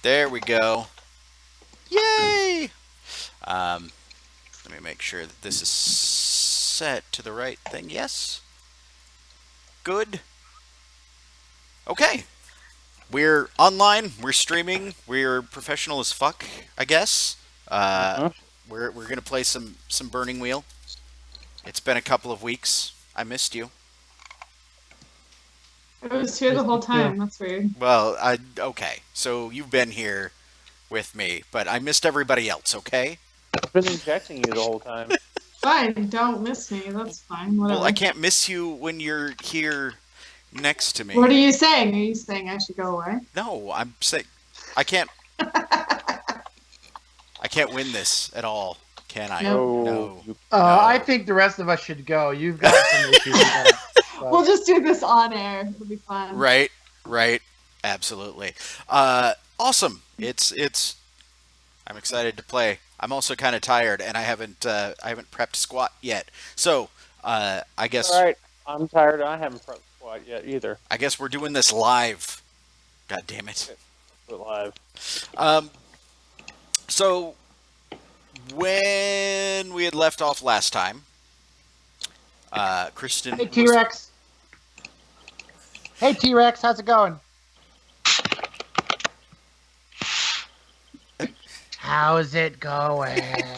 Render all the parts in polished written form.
There we go. Yay! Um, Let me make sure that this is set to the right thing. Yes. Good. Okay. We're online. We're streaming. We're professional as fuck, I guess. Uh, Uh-huh. we're gonna play some Burning Wheel. It's been a couple of weeks. I missed you. I was here the whole time. That's weird. Well, okay. So you've been here with me, but I missed everybody else. Okay. I've been injecting you the whole time. Fine, don't miss me. That's fine. Whatever. Well, I can't miss you when you're here next to me. What are you saying? Are you saying I should go away? No, I'm saying I can't. I can't win this at all, can I? No. No. You- I think the rest of us should go. You've got some issues. We'll just do this on air. It'll be fun. Right. Absolutely. Awesome. It's. I'm excited to play. I'm also kind of tired, and I haven't prepped squat yet. So, I guess. All right. I'm tired. I haven't prepped squat yet either. I guess we're doing this live. God damn it. We're live. So, when we had left off last time, Kristen. Hey, T-Rex. Hey, T-Rex. How's it going? How's it going? I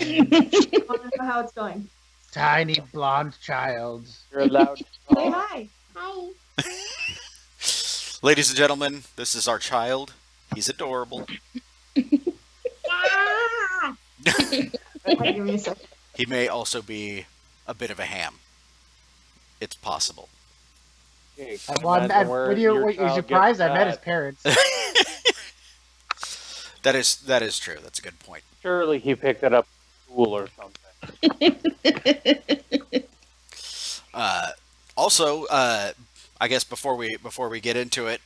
want to know how it's going. Tiny blonde child. You're allowed to Say talk. hi. Hi. Ladies and gentlemen, this is our child. He's adorable. Okay, give me a second. He may also be a bit of a ham. It's possible. Okay, Well, where you're your child surprised gets I met his shot. parents. That is true. That's a good point. Surely he picked it up at school or something. Also, I guess before we get into it,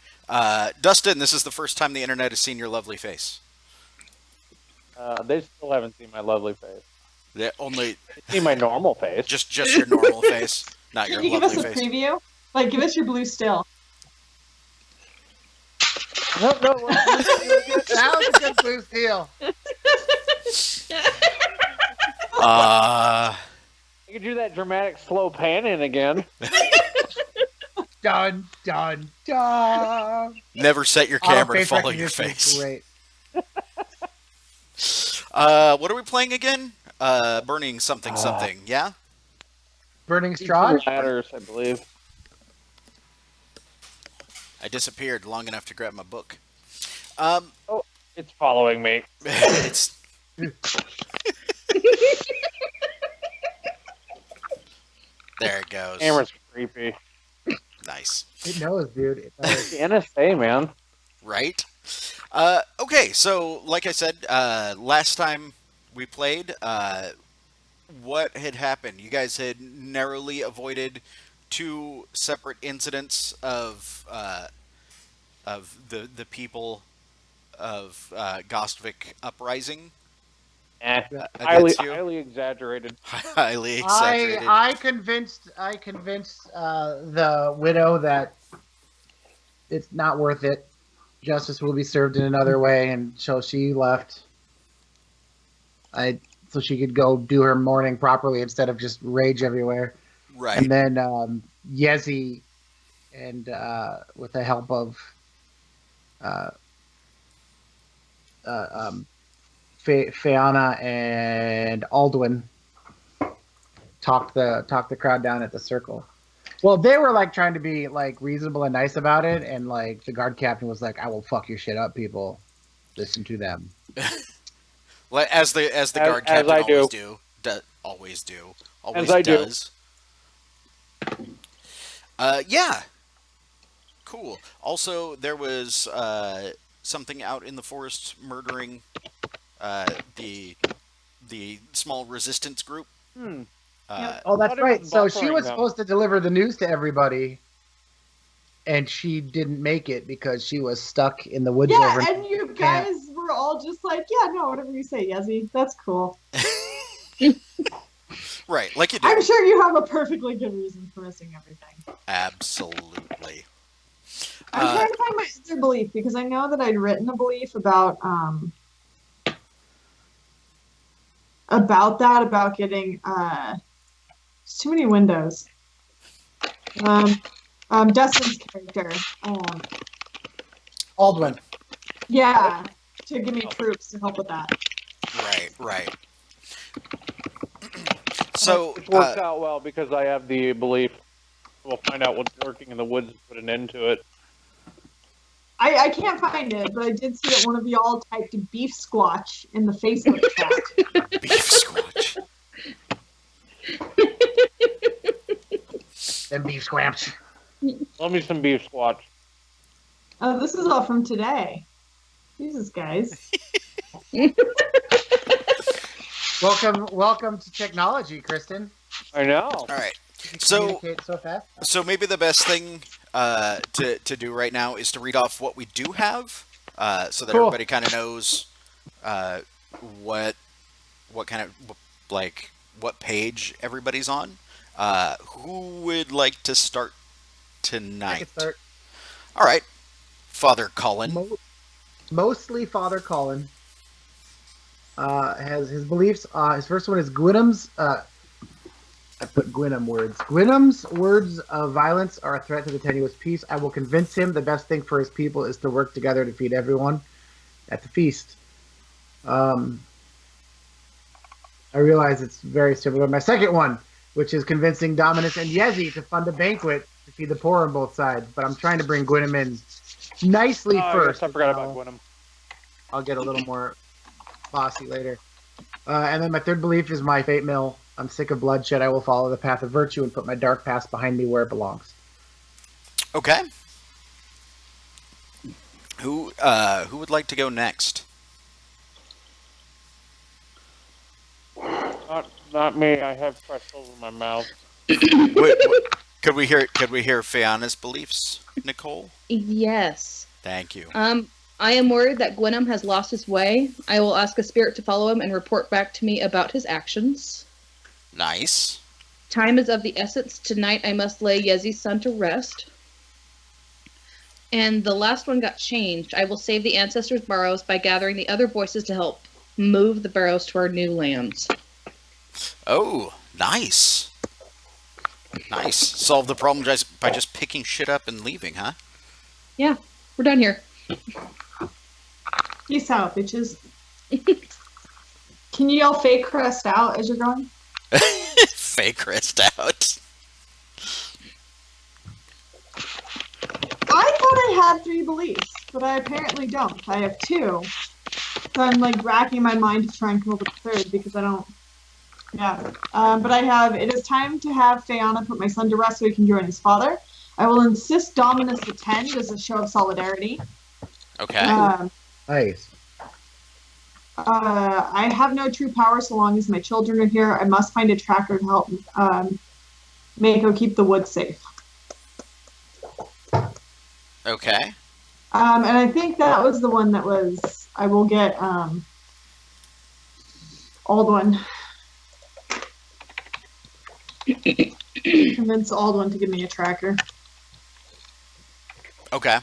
Dustin, this is the first time the internet has seen your lovely face. They still haven't seen my lovely face. They only They see my normal face. just your normal face, not your Can you give us lovely a face. preview? Like, give us your blue still. No. That was a good blue steel. You could do that dramatic slow pan in again. Dun, dun, dun. Never set your camera to follow your recognition is face. Great. What are we playing again? Burning something. Yeah. Burning straw? Ladders, I believe. I disappeared long enough to grab my book. It's following me. It's there it goes. Camera's creepy. Nice. It knows, dude. It knows. The NSA, man. Right? Okay, so like I said, last time we played, what had happened? You guys had narrowly avoided two separate incidents of the people of Gostvik uprising. Against you? Highly exaggerated. Highly exaggerated. I convinced the widow that it's not worth it. Justice will be served in another way, and so she left. So she could go do her mourning properly instead of just rage everywhere. Right. And then Yezzi, and with the help of Fianna and Aldwin, talked the crowd down at the circle. Well, they were like trying to be like reasonable and nice about it, and like the guard captain was like, "I will fuck your shit up, people. Listen to them." As the guard captain I always do. always As I do. does. Yeah. Cool. Also, there was something out in the forest murdering the small resistance group. Oh, that's thought it right. was So she buffering was them. supposed to deliver the news to everybody, and she didn't make it because she was stuck in the woods. Yeah, over and you guys were all just like, yeah, no, whatever you say, Yezzi. That's cool. Right, like you do. I'm sure you have a perfectly good reason for missing everything. Absolutely. I'm trying to find my other belief because I know that I'd written a belief about getting there's too many windows. Dustin's character. Aldwin. Yeah, to give me troops to help with that. Right. So It worked out well because I have the belief we'll find out what's lurking in the woods and put an end to it. I can't find it, but I did see that one of y'all typed beef squatch in the Facebook chat. beef squatch. Them beef squamps. Love me some beef squatch. Oh, this is all from today. Jesus, guys. Welcome to technology, Kristen. I know. All right. Communicate so fast. So maybe the best thing to do right now is to read off what we do have, so that Cool. everybody kind of knows what kind of what page everybody's on. Who would like to start tonight? I can start. All right, Father Colin. Mostly Father Colin has his beliefs. His first one is Gwynham's. I put Gwynham words. Gwynham's words of violence are a threat to the tenuous peace. I will convince him the best thing for his people is to work together to feed everyone at the feast. I realize it's very similar to my second one, which is convincing Dominus and Yezzi to fund a banquet to feed the poor on both sides. But I'm trying to bring Gwynham in nicely first. I forgot about Gwynham. I'll get a little more bossy later. And then my third belief is my fate mill. I'm sick of bloodshed. I will follow the path of virtue and put my dark past behind me where it belongs. Okay. Who would like to go next? Not me. I have crust over my mouth. Wait, could we hear Fianna's beliefs, Nicole? Yes. Thank you. I am worried that Gwynham has lost his way. I will ask a spirit to follow him and report back to me about his actions. Nice. Time is of the essence. Tonight I must lay Yezzi's son to rest. And the last one got changed. I will save the ancestors' burrows by gathering the other voices to help move the burrows to our new lands. Oh, nice. Nice. Solve the problem just by just picking shit up and leaving, huh? Yeah, we're done here. Peace out, bitches. Can you yell fake crest out as you're going? Fake rest out. I thought I had 3 beliefs, but I apparently don't. I have 2. So I'm like racking my mind to try and come up with a third because I don't. Yeah. But I have. It is time to have Fianna put my son to rest so he can join his father. I will insist Dominus attend as a show of solidarity. Okay. Nice. I have no true power so long as my children are here. I must find a tracker to help Mako keep the woods safe. Okay. And I think that was the one that was, I will get Aldwin. Convince Aldwin to give me a tracker. Okay.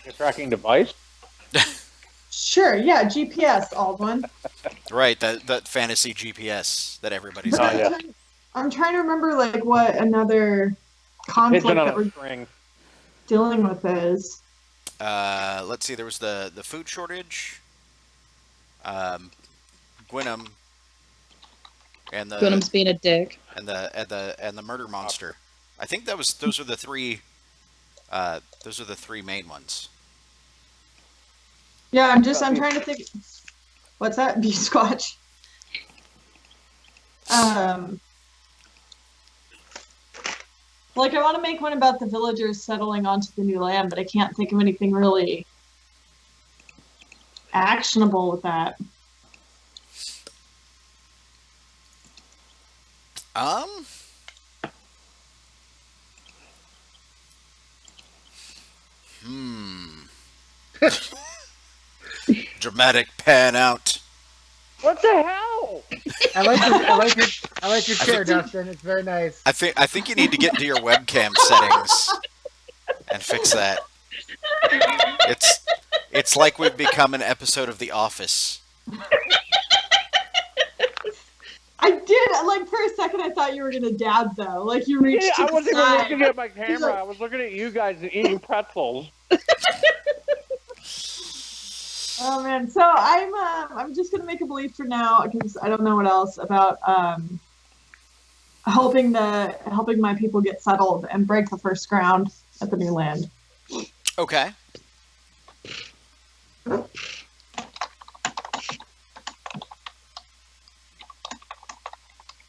A tracking device? Sure, yeah, GPS, Aldwin. Right, that fantasy GPS that everybody's But got. yeah. I'm trying to remember like what another conflict Pigeon on that a we're string. dealing with is. Let's see. There was the food shortage. Gwynham. And the Gwynham's being a dick. and the murder monster. I think those are the 3. Those are the 3 main ones. Yeah, I'm trying to think. What's that? Beef squatch. Like I want to make one about the villagers settling onto the new land, but I can't think of anything really actionable with that. Dramatic pan out. What the hell? I like I like your I chair, think- Dustin. It's very nice. I think you need to get into your webcam settings and fix that. It's like we've become an episode of The Office. I did, like, for a second I thought you were gonna dab, though. Like, you reached Yeah, to I the wasn't even side. looking at my camera. like- I was looking at you guys and eating pretzels. Oh man, so I'm just gonna make a belief for now because I don't know what else about helping my people get settled and break the first ground at the new land. Okay.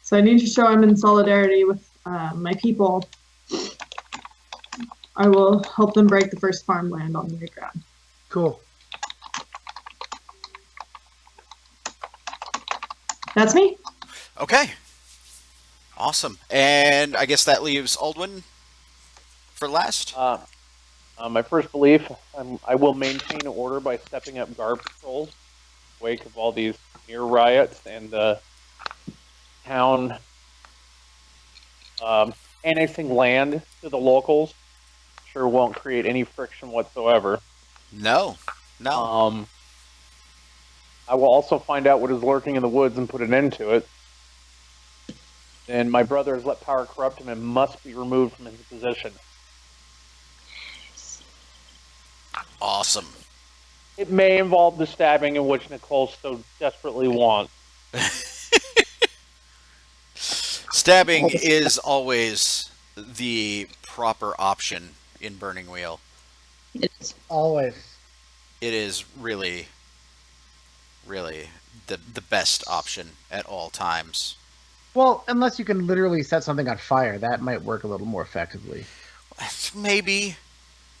So I need to show I'm in solidarity with my people. I will help them break the first farmland on the new ground. Cool. That's me. Okay. Awesome. And I guess that leaves Aldwin for last. My first belief, I will maintain order by stepping up guard patrols in the wake of all these near riots and the town annexing land to the locals. Sure won't create any friction whatsoever. No. I will also find out what is lurking in the woods and put an end to it. And my brother has let power corrupt him and must be removed from his position. Awesome. It may involve the stabbing in which Nicole so desperately wants. Stabbing is always the proper option in Burning Wheel. It's Always. It is really the best option at all times. Well, unless you can literally set something on fire, that might work a little more effectively. Maybe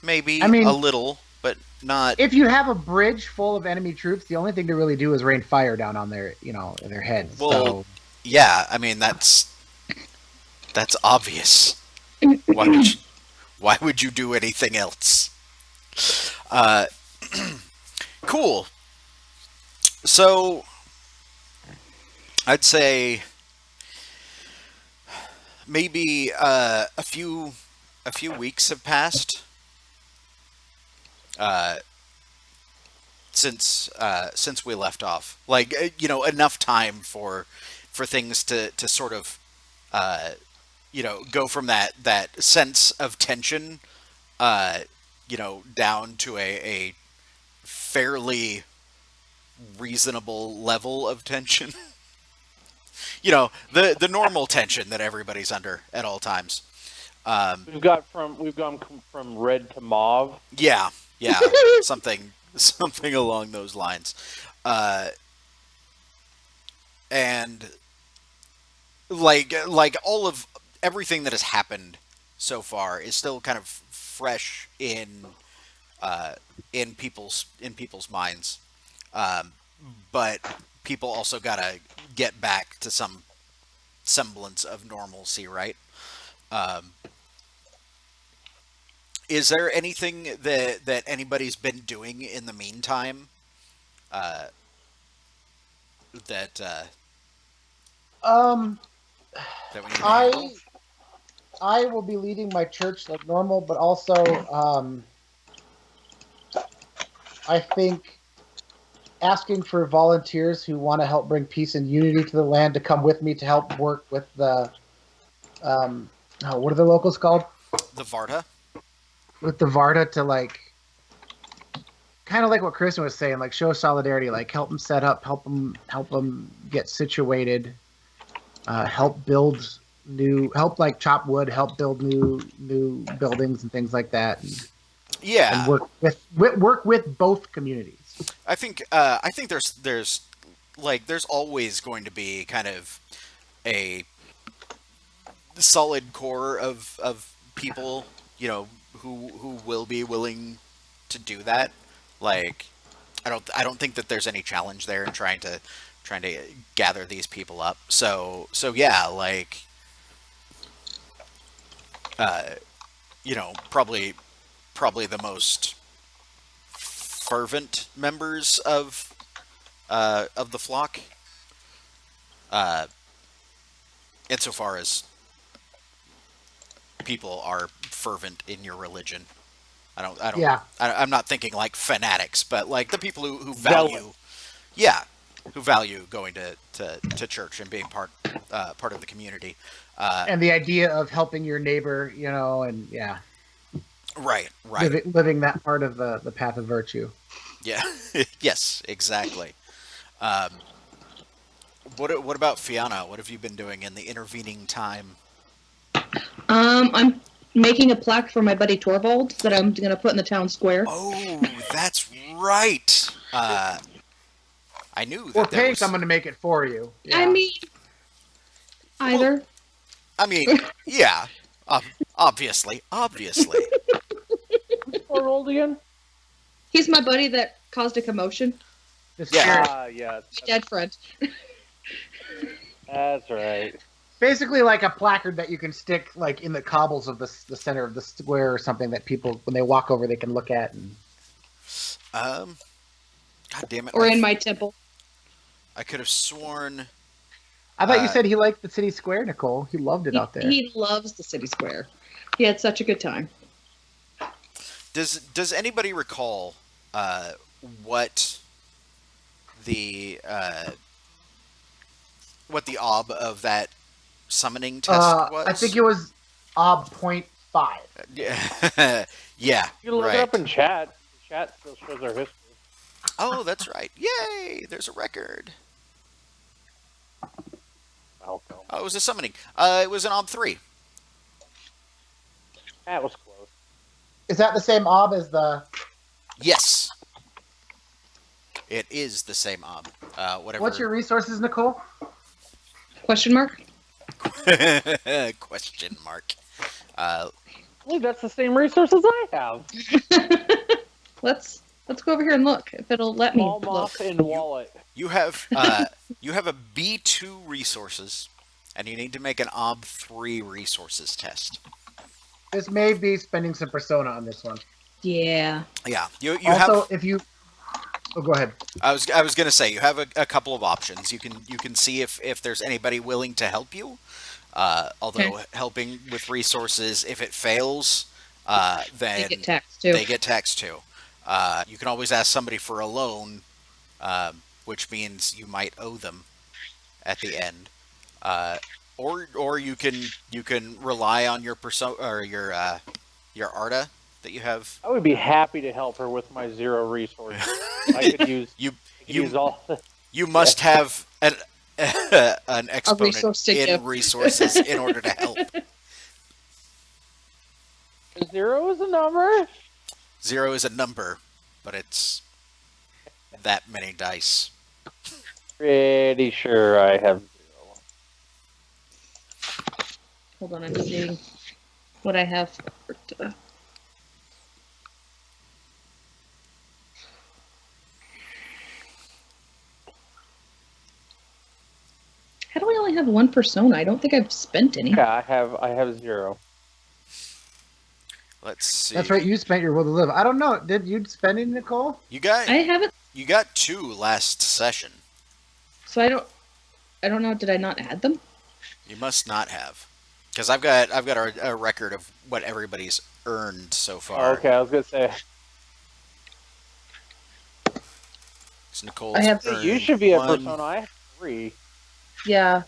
I mean- a little, but not. If you have a bridge full of enemy troops, the only thing to really do is rain fire down on their, their heads. Well, so Yeah, I mean that's obvious. Why would you do anything else? Cool. So I'd say maybe a few weeks have passed since we left off. Like enough time for things to sort of go from that sense of tension down to a fairly reasonable level of tension. The normal tension that everybody's under at all times. We've gone from red to mauve. Yeah, something along those lines, and like all of everything that has happened so far is still kind of fresh in people's minds, but people also gotta get back to some semblance of normalcy, right? Is there anything that anybody's been doing in the meantime that we need to handle? I will be leading my church like normal, but also I think asking for volunteers who want to help bring peace and unity to the land to come with me to help work with the what are the locals called? The Varta? With the Varta to like kind of like what Kristen was saying, like show solidarity, like help them set up, help them get situated, help build help like chop wood, help build new buildings and things like that. Yeah. And work with both communities. I think there's always going to be kind of a solid core of people, who will be willing to do that. Like, I don't think that there's any challenge there in trying to gather these people up. So yeah, like, probably the most fervent members of the flock insofar as people are fervent in your religion. Yeah. I'm not thinking like fanatics, but like the people who Zealous. value, yeah, who value going to church and being part of the community. And the idea of helping your neighbor, and Right. living that part of the path of virtue. Yeah. Yes, exactly. Um, what about Fianna? What have you been doing in the intervening time? I'm making a plaque for my buddy Torvald that I'm gonna put in the town square. Oh, that's right. I knew Or that there pay was. someone to make it for you. I mean, either. I mean, yeah. Obviously. Torvald again? He's my buddy that caused a commotion. The Yeah. spirit. Yeah. My dead friend. That's right. Basically like a placard that you can stick like in the cobbles of the center of the square or something that people, when they walk over, they can look at. And God damn it. Or in my temple. I could have sworn. I thought you said he liked the city square, Nicole. He loved it out there. He loves the city square. He had such a good time. Does anybody recall what the ob of that summoning test was? I think it was ob.5. Yeah. Yeah. You can look right. it up in chat. The chat still shows our history. Oh, that's right. Yay! There's a record. Welcome. Oh, it was a summoning. It was an ob 3. That was close. Is that the same ob as the... Yes. It is the same ob. Whatever. What's your resources, Nicole? Question mark? Question mark. I believe that's the same resources I have. Let's go over here and look if it'll let me Small look. moth and wallet. You have a B2 resources, and you need to make an ob 3 resources test. This may be spending some persona on this one. Yeah. Yeah. You Also, have. if you... Oh, go ahead. I was gonna say you have a couple of options. You can see if there's anybody willing to help you. Although Okay. helping with resources, if it fails, then They get taxed too. They get taxed too. You can always ask somebody for a loan, which means you might owe them at the end. Or you can rely on your or your Arta that you have. I would be happy to help her with my 0 resources. I could use use all. You must have an exponent resource to in give. resources in order to help. 0 is a number. 0 is a number, but it's that many dice. Pretty sure I have 0. Hold on, I'm seeing what I have. How do I only have one persona? I don't think I've spent any. Yeah, I have 0. Let's see. That's right, you spent your will to live. I don't know. Did you spend it, Nicole? You got I haven't, you got 2 last session. so I don't know. Did I not add them? You must not have, because I've got a record of what everybody's earned so far. Okay, I was gonna say. So Nicole's I have- earned You should be a 1, persona. I have 3. Yeah.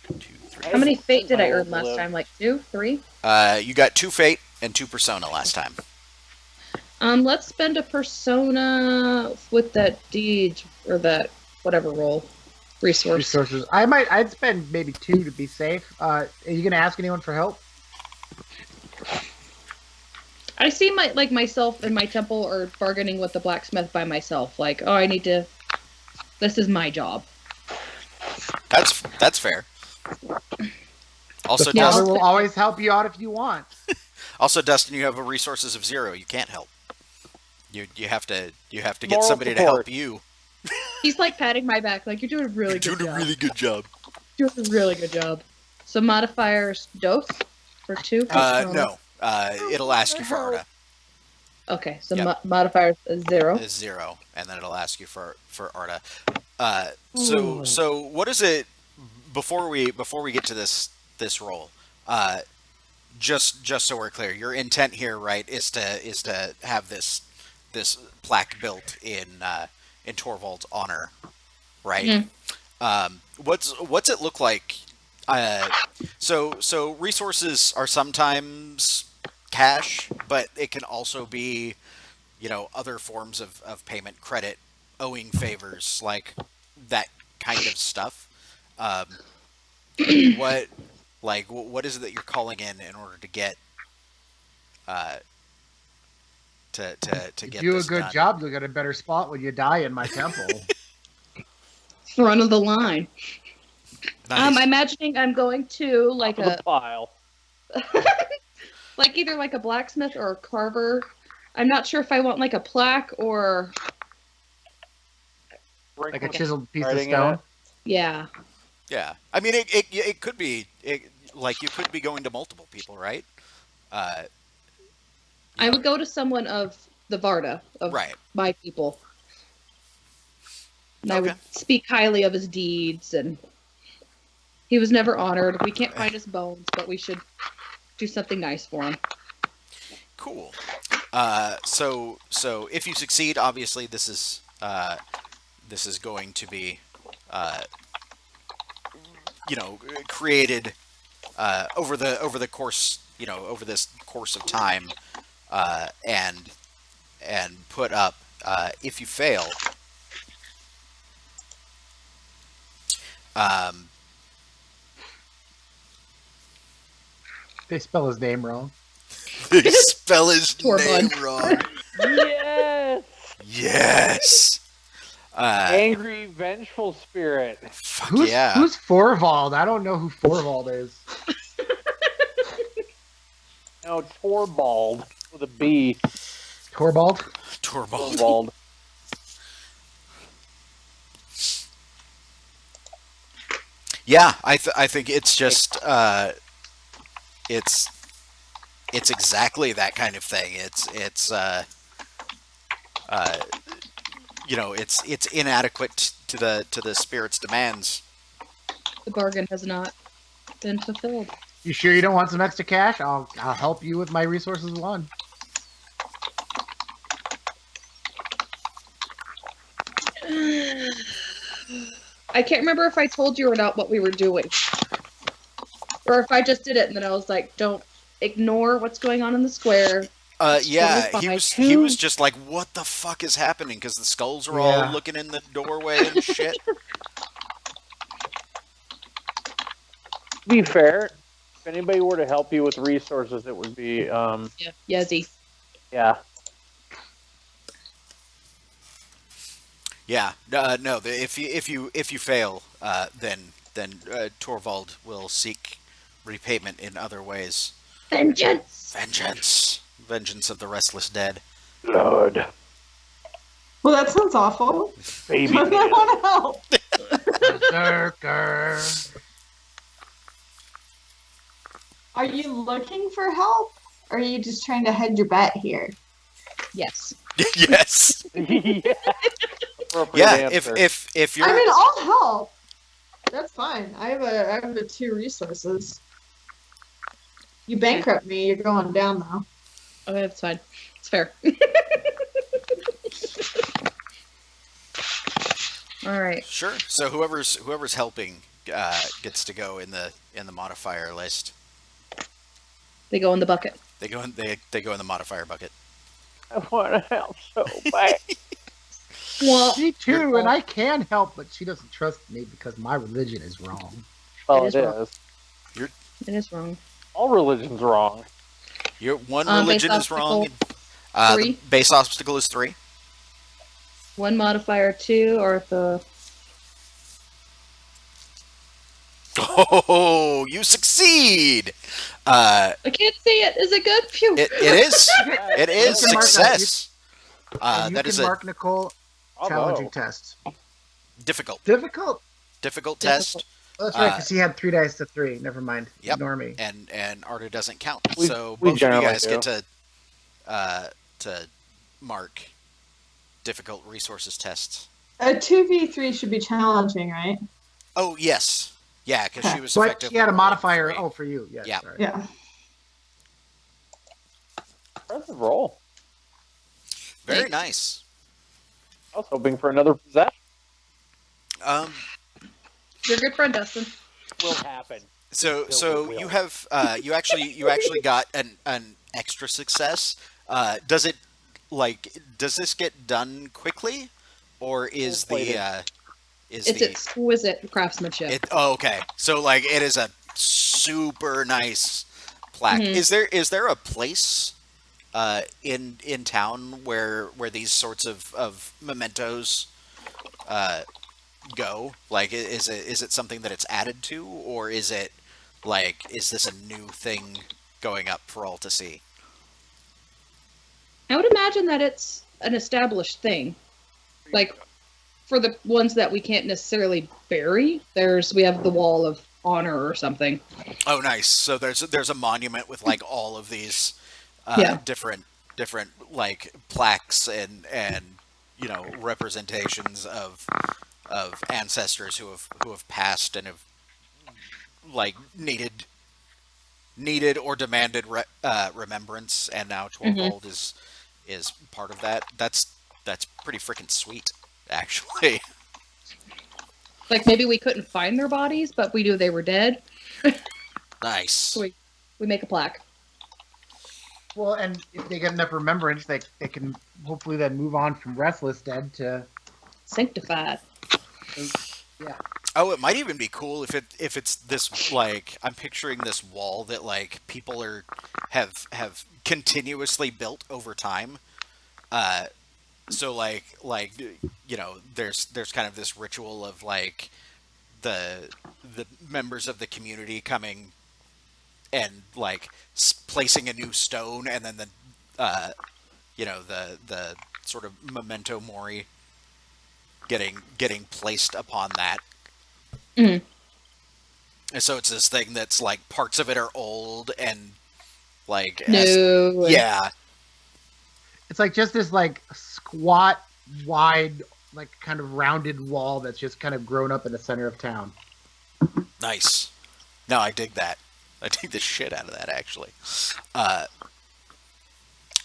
2, 3. How many fate did I My earn will to last live. time? Like 2, 3? You got 2 fate and 2 persona last time. Let's spend a persona with that deed or that whatever roll resource. Resources. I'd spend maybe 2 to be safe. Are you gonna ask anyone for help? I see myself in my temple or bargaining with the blacksmith by myself. Like, oh, I need to. This is my job. That's fair. Also, The Yeah. father Dustin, will always help you out if you want. you have a resources of 0. You can't help. You have to get Moral somebody to support. help you. He's like patting my back, like you're doing a really good job. good job. You're doing a really good job. So modifiers dose for 2. persona. No. It'll ask you for Arta. Okay, so Yep. modifiers is 0. Is 0, and then it'll ask you for Arta. So what is it before we get to this roll, just so we're clear, your intent here, right, is to have this plaque built in Torvald's honor, right? What's it look like? So resources are sometimes cash, but it can also be, other forms of payment, credit, owing favors, like that kind of stuff. What what is it that you're calling in order to get to If get you do a this good done? job, you'll get a better spot when you die in my temple. Front of the line. Nice. I'm imagining I'm going to like Top of the pile. like either like a blacksmith or a carver. I'm not sure if I want like a plaque or Like a chiseled piece of Writing stone. it. yeah. Yeah, I mean it could be like you could be going to multiple people, right? I would go to someone of the Varta, of Right. my people. And I Okay. would speak highly of his deeds, and he was never honored. We can't find his bones, but we should do something nice for him. Cool. So if you succeed, obviously this is going to be created over the course over this course of time, and put up. If you fail, They spell his name wrong. they spell his Torvald. name wrong. Yes. Yes. Angry, vengeful spirit. Fuck Who's yeah. who's Torvald? I don't know who Torvald is. No, Torvald with a B. Torvald? Torvald. Torvald. Yeah, I think it's just it's exactly that kind of thing. It's inadequate to the spirit's demands. The bargain has not been fulfilled. You sure you don't want some extra cash? I'll help you with my resources one. I can't remember if I told you or not what we were doing. Or if I just did it and then I was like, don't ignore what's going on in the square. Yeah, totally he fine. was just like, what the fuck is happening? Because the skulls were Yeah. all looking in the doorway and shit. To be fair, if anybody were to help you with resources, it would be Yeah, Yezzi. yeah. Yeah, no. If you fail, then Torvald will seek repayment in other ways. Vengeance! Vengeance of the restless dead. Blood. Well, that sounds awful. Baby. I want to help. Berserker. Are you looking for help? Or are you just trying to hedge your bet here? Yes. Yes. Yeah. Appropriate Yeah. answer. If you're I mean, I'll help. That's fine. I have the 2 resources. You bankrupt me, you're going down though. Okay, that's fine. It's fair. All right. sure. So whoever's helping gets to go in the modifier list. They go in the bucket. They go in the modifier bucket. I want to help so bad. Well, Me too, and I can help, but she doesn't trust me because my religion is wrong. Well, It it is wrong. is. it is wrong. All religion's wrong. Your one Base religion is wrong. obstacle, The 3. base obstacle is 3. 1 modifier 2, or the Oh, you succeed. I can't see it. Is it good? Phew. It is. It is You can mark that. success. And you That can is a mark Nicole challenging test. difficult Difficult? test. Oh, that's right, because he had 3 dice to 3. Never mind. Yep. Ignore me. And Arda doesn't count. We- So we both of you generally guys do. get to mark difficult resources tests. A 2v3 should be challenging, right? Oh yes, Yeah, because Okay. she was But effectively she had a rolling modifier. 3. Oh, for you. Yes. Yeah. Sorry. Yeah. Impressive roll. Very Thanks. nice. I was hoping for another possession. You're a good friend, Dustin. Will happen. So will. you have you actually got an extra success. Does this get done quickly, or is Full-plated. It's exquisite craftsmanship. Oh, okay. So like it is a super nice plaque. Mhm. Is there a place in town where these sorts of mementos go? Like is it something that it's added to, or is it like is this a new thing going up for all to see? I would imagine that it's an established thing. Like for the ones that we can't necessarily bury, we have the wall of honor or something. Oh, nice. So there's a monument with like all of these Yeah. different like plaques and representations of ancestors who have passed and have like needed or demanded remembrance, and now Torvald is part of that. That's pretty freaking sweet, actually. Like maybe we couldn't find their bodies, but we knew they were dead. Nice. So we make a plaque. Well, and if they get enough remembrance, they can hopefully then move on from Restless Dead to Sanctified. yeah. Oh, it might even be cool if it's this, like, I'm picturing this wall that like people have continuously built over time. So like there's kind of this ritual of like the members of the community coming and like placing a new stone, and then the sort of memento mori getting placed upon that. Mhm. And so it's this thing that's like parts of it are old and like No. yeah. It's like just this like squat, wide, like kind of rounded wall that's just kind of grown up in the center of town. Nice. No, I dig that. I dig the shit out of that, actually.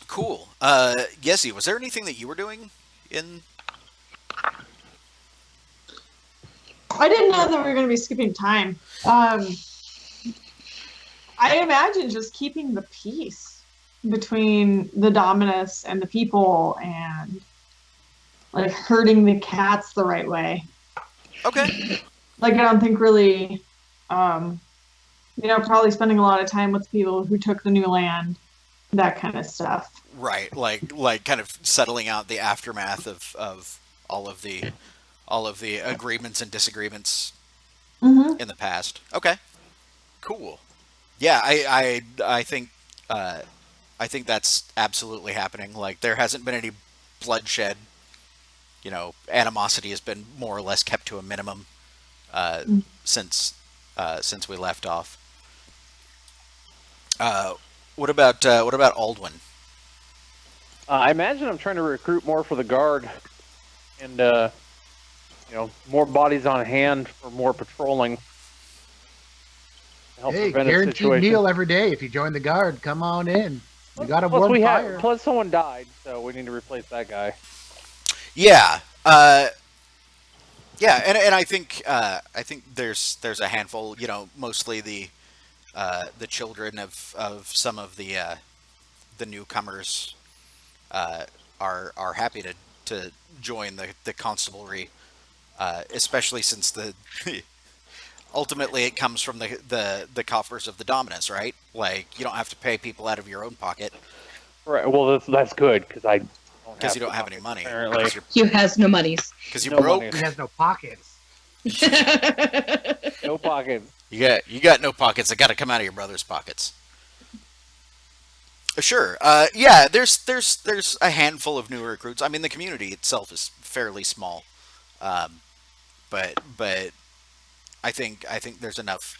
Cool. Yezzi, was there anything that you were doing in... I didn't know that we were going to be skipping time. I imagine just keeping the peace between the Dominus and the people, and like herding the cats the right way. Okay. Like, I don't think really, probably spending a lot of time with people who took the new land, that kind of stuff. Right. Like kind of settling out the aftermath of all of the agreements and disagreements Mm-hmm. in the past. Okay. Cool. Yeah, I think that's absolutely happening. Like, there hasn't been any bloodshed. Animosity has been more or less kept to a minimum since we left off. What about Aldwin? I imagine I'm trying to recruit more for the guard, and more bodies on hand for more patrolling. To help Hey, prevent a guaranteed situation. meal every day if you join the guard. Come on in. We got a Plus warm fire. plus someone died, so we need to replace that guy. Yeah. Yeah, and I think there's a handful. Mostly the children of some of the newcomers are happy to join the constabulary, especially since ultimately it comes from the coffers of the Dominus, right? Like, you don't have to pay people out of your own pocket. Right. Well, that's good because Because you don't have any money. Apparently, He has no monies. Because you No broke. money. He has no pockets. no pockets. You got no pockets. They got to come out of your brother's pockets. Sure. Yeah. There's a handful of new recruits. I mean, the community itself is fairly small, but I think there's enough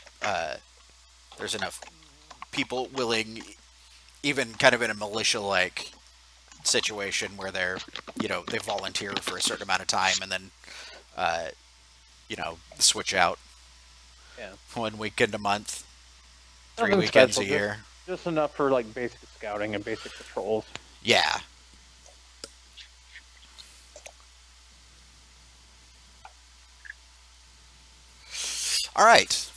people willing, even kind of in a militia like situation where they volunteer for a certain amount of time and then switch out. Yeah. 1 weekend a month, 3 Nothing weekends special, a year. Just enough for like basic scouting and basic patrols. Yeah. All right.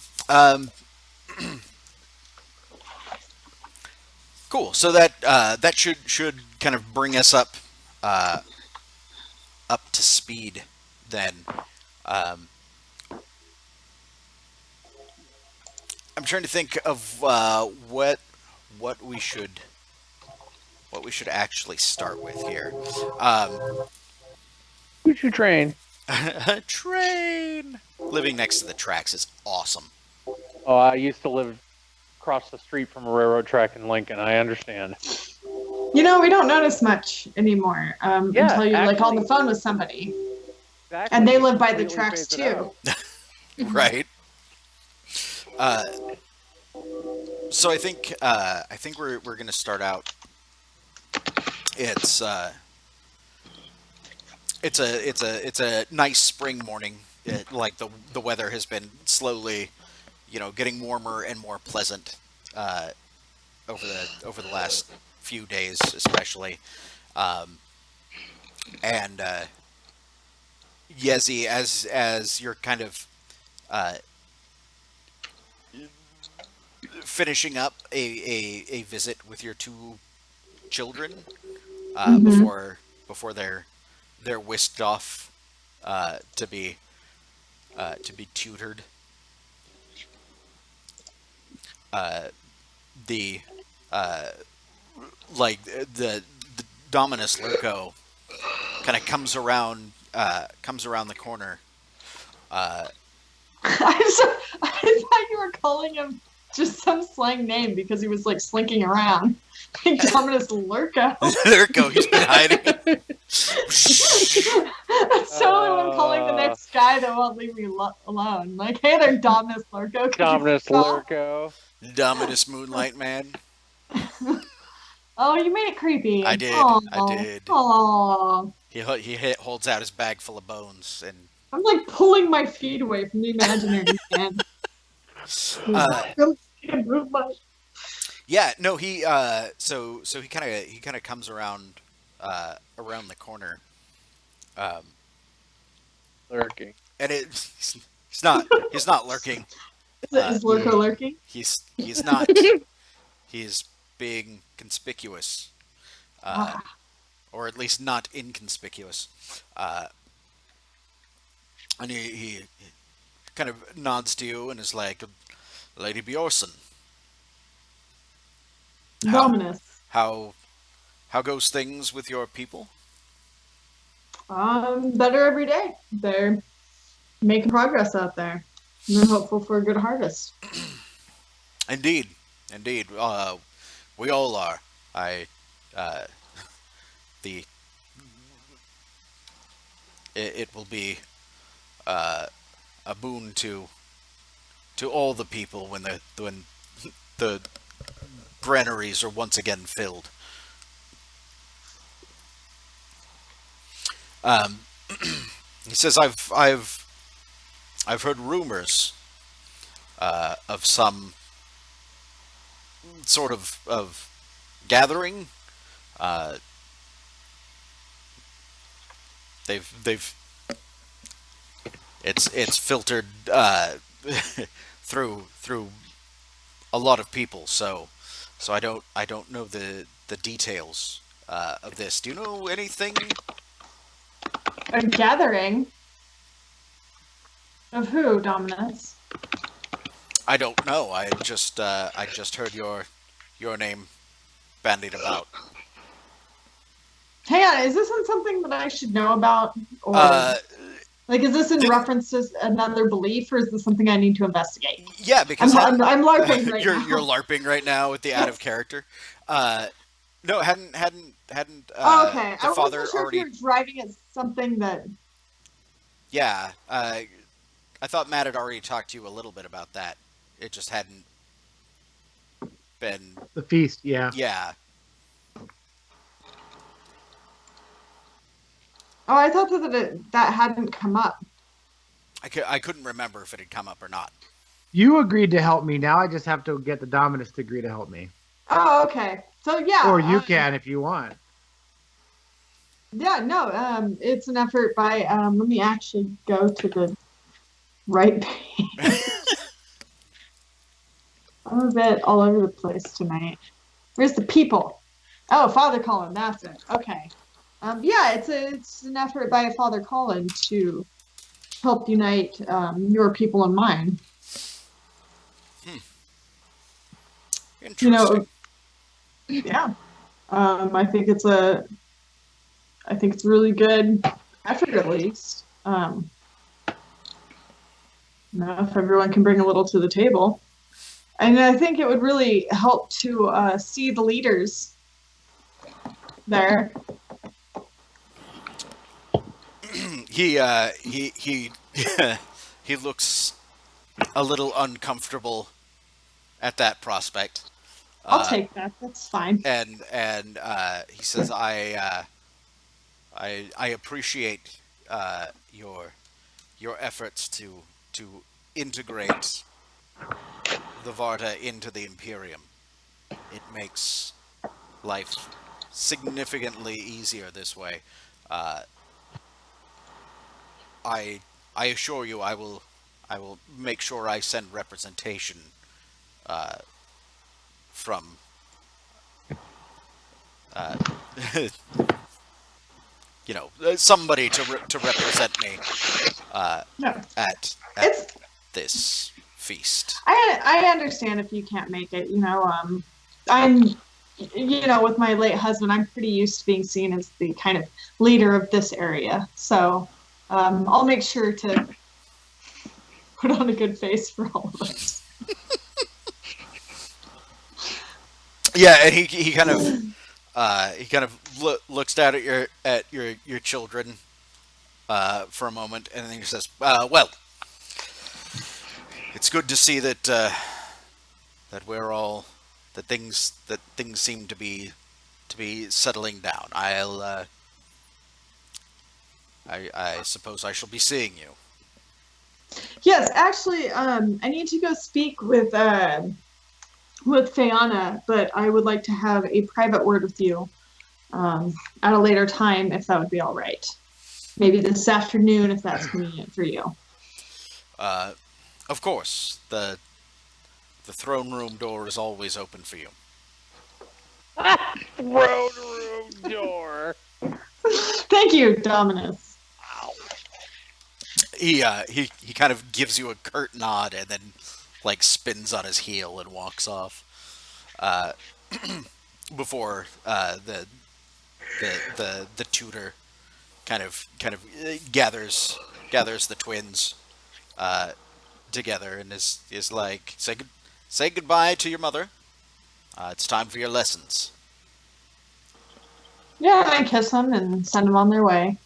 Cool. So that should kind of bring us uh, up to speed then. Um, I'm trying to think of what we should actually start with here. Who'd you train? Train. Living next to the tracks is awesome. Oh, I used to live across the street from a railroad track in Lincoln. I understand. You know, we don't notice much anymore Yeah, until you're like on the actually- phone with somebody, Exactly. and they live by the Completely tracks phase it too. out. Right. So I think we're gonna start out. It's a nice spring morning. Like the weather has been slowly, getting warmer and more pleasant over the last few days, especially. And Yezzi, as you're kind of finishing up a visit with your two children before they're whisked off to be tutored. The like the Dominus Lurko kind of comes around the corner. I thought you were calling him just some slang name because he was like slinking around. Like Dominus Lurko. Lurko, he's been hiding. That's totally what I'm calling the next guy that won't leave me alone. Like, hey there, Dominus Lurko. Could you Dominus stop? Lurko. Dominus Moonlight Man. Oh, you made it creepy. I did. Aw. I did. Aw. He holds out his bag full of bones and. I'm like pulling my feet away from the imaginary man. Yeah, no, he so he kind of comes around the corner, Lurking. and he's not lurking. Is Lurko lurking? He's not. He's being conspicuous, or at least not inconspicuous. And he kind of nods to you and is like, "Lady Bjorson, Dominus. how goes things with your people?" Better every day. They're making progress out there. And they're hopeful for a good harvest. Indeed. We all are. It will be a boon to all the people when the granaries are once again filled. He says, I've heard rumors of some sort of gathering. They've it's filtered through a lot of people, so I don't know the details of this. Do you know anything? A gathering? Of who, Dominus? I don't know. I just heard your name bandied about. Hang on, is this something that I should know about? Or like, is this in reference to another belief, or is this something I need to investigate? Yeah, because I'm LARPing right now. You're LARPing right now with the out of character. No, hadn't. Oh, okay, The I father wasn't sure already. if you were driving at something that. Yeah, I thought Matt had already talked to you a little bit about that. It just hadn't been. The feast, yeah. Yeah. Oh, I thought that that hadn't come up. I couldn't remember if it had come up or not. You agreed to help me. Now I just have to get the Dominus to agree to help me. Oh, okay. So yeah. Or you can if you want. Yeah, no, it's an effort by, let me actually go to the right page. I'm a bit all over the place tonight. Where's the people? Oh, Father Colin, that's it. Okay. Yeah, it's an effort by Father Colin to help unite your people and mine. Interesting. You know, yeah. I think it's a really good effort, at least. If everyone can bring a little to the table. And I think it would really help to see the leaders there. he he looks a little uncomfortable at that prospect. I'll take that. That's fine. And he says, I appreciate your efforts to integrate the Varta into the Imperium. It makes life significantly easier this way. I assure you, I will make sure I send representation from somebody to represent me No. at this feast. I understand if you can't make it. I'm, with my late husband, I'm pretty used to being seen as the kind of leader of this area. So I'll make sure to put on a good face for all of us. Yeah, and he kind of looks down at your children for a moment, and then he says, "Well, it's good to see that we're all that things seem to be settling down. I suppose I shall be seeing you." Yes, actually, I need to go speak with Fianna, but I would like to have a private word with you at a later time, if that would be all right. Maybe this afternoon, if that's convenient for you. Of course, the throne room door is always open for you. Throne room door. Thank you, Dominus. He kind of gives you a curt nod and then spins on his heel and walks off. Before the tutor kind of gathers the twins together and is like, say goodbye to your mother. It's time for your lessons. Yeah, I kiss them and send them on their way.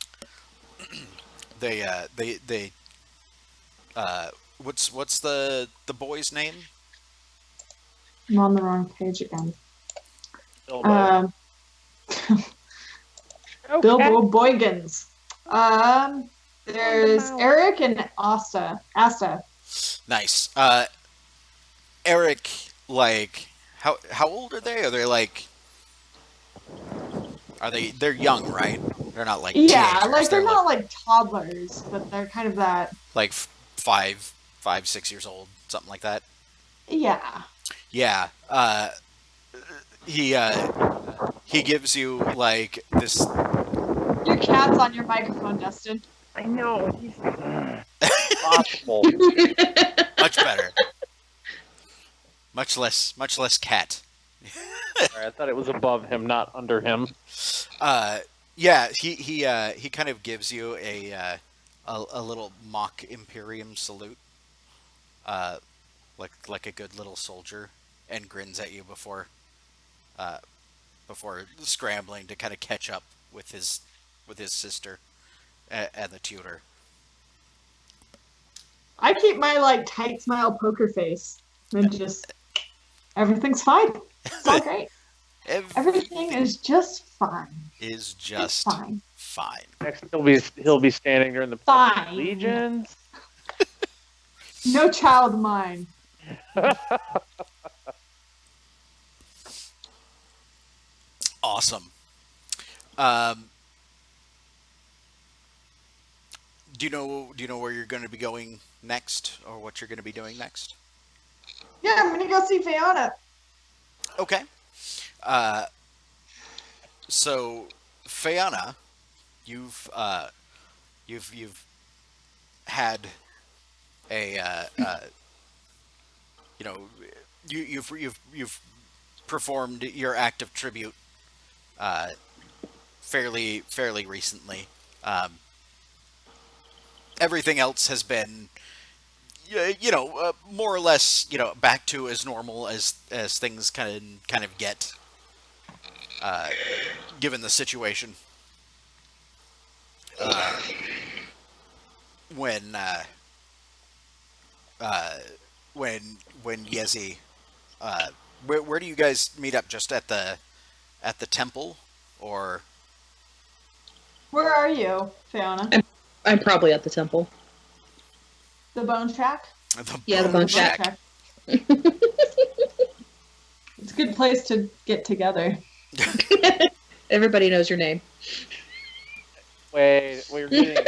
They what's the boy's name? I'm on the wrong page again. Bilbo. Bilbo Boygans. There's Eric and Asta. Nice. Eric, how old are they? Are they they're young, right? They're not teenagers. They're not toddlers, but they're kind of that 5, 6 years old, something like that. Yeah. Yeah. He gives you this. Your cat's on your microphone, Dustin. I know. He's possible. Much better. Much less cat. Sorry, I thought it was above him, not under him. Yeah, he kind of gives you a little mock Imperium salute, like a good little soldier, and grins at you before scrambling to kind of catch up with his sister and the tutor. I keep my tight smile poker face and just everything's fine. It's all great. Everything is just fine. Is just fine. Next, he'll be standing during the Fine. Legions. No child of mine. Awesome. Um, do you know where you're going to be going next, or what you're going to be doing next? Yeah, I'm gonna go see Fianna. Okay. Uh, so, Fianna, you've had a you know you've performed your act of tribute uh, fairly recently. Um, Everything else has been more or less back to as normal as things kind of get uh, given the situation. Uh, when uh, when Yezzi, where do you guys meet up? Just at the temple, or Where are you, Fianna? I'm probably at the temple. The bone shack? the Yeah, the bone bone shack? shack. It's a good place to get together. Everybody knows your name. Wait, we're getting.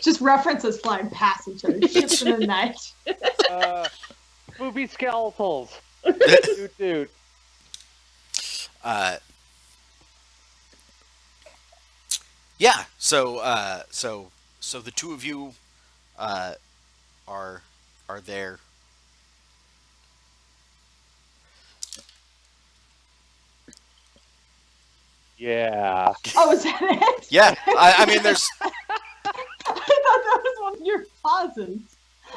Just references flying past each other, ships in the night. Booby skeletals. Dude, dude. Yeah. So the two of you are there. Yeah. Oh, is that it? Yeah. I mean, there's. I thought that was one of your pauses.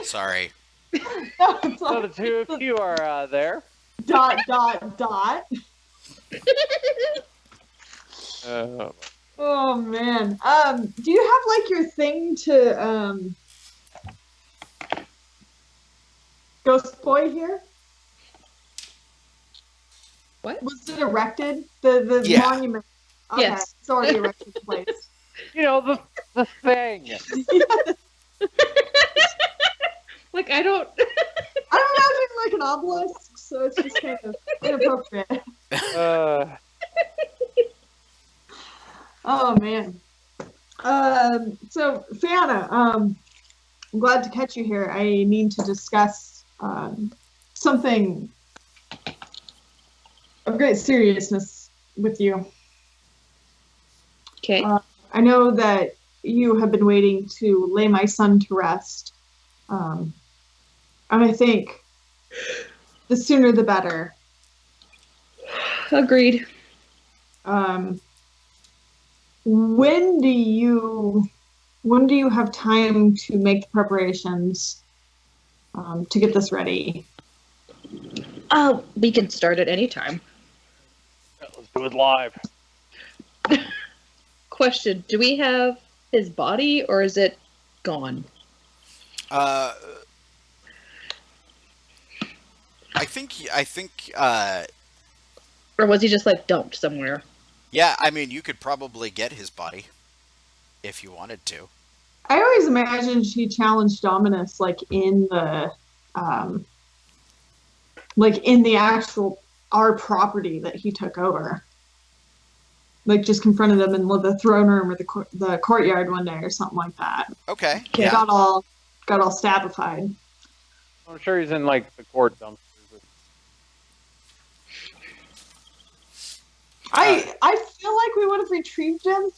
Sorry. No, it's So like the two of you are there. ... dot. Oh man. Do you have like your thing to Ghost Boy here? What? Was it erected? The Yeah. monument. Okay, Yes. it's already erected in place. You know the thing. Like, I don't. I'm imagining like an obelisk, so it's just kind of inappropriate. Oh man. So Fianna, I'm glad to catch you here. I need to discuss something of great seriousness with you. Okay. I know that you have been waiting to lay my son to rest. And I think the sooner the better. Agreed. When do you have time to make the preparations to get this ready? We can start at any time. Let's do it live. Question: do we have his body, or is it gone? I think. Or was he just like dumped somewhere? Yeah. I mean, you could probably get his body if you wanted to. I always imagined he challenged Dominus like in the actual our property that he took over. Like just confronted him in the throne room or the courtyard one day or something like that. Okay. Okay. Yeah. Got all stabified. I'm sure he's in like the court dumpsters. I feel like we would have retrieved him.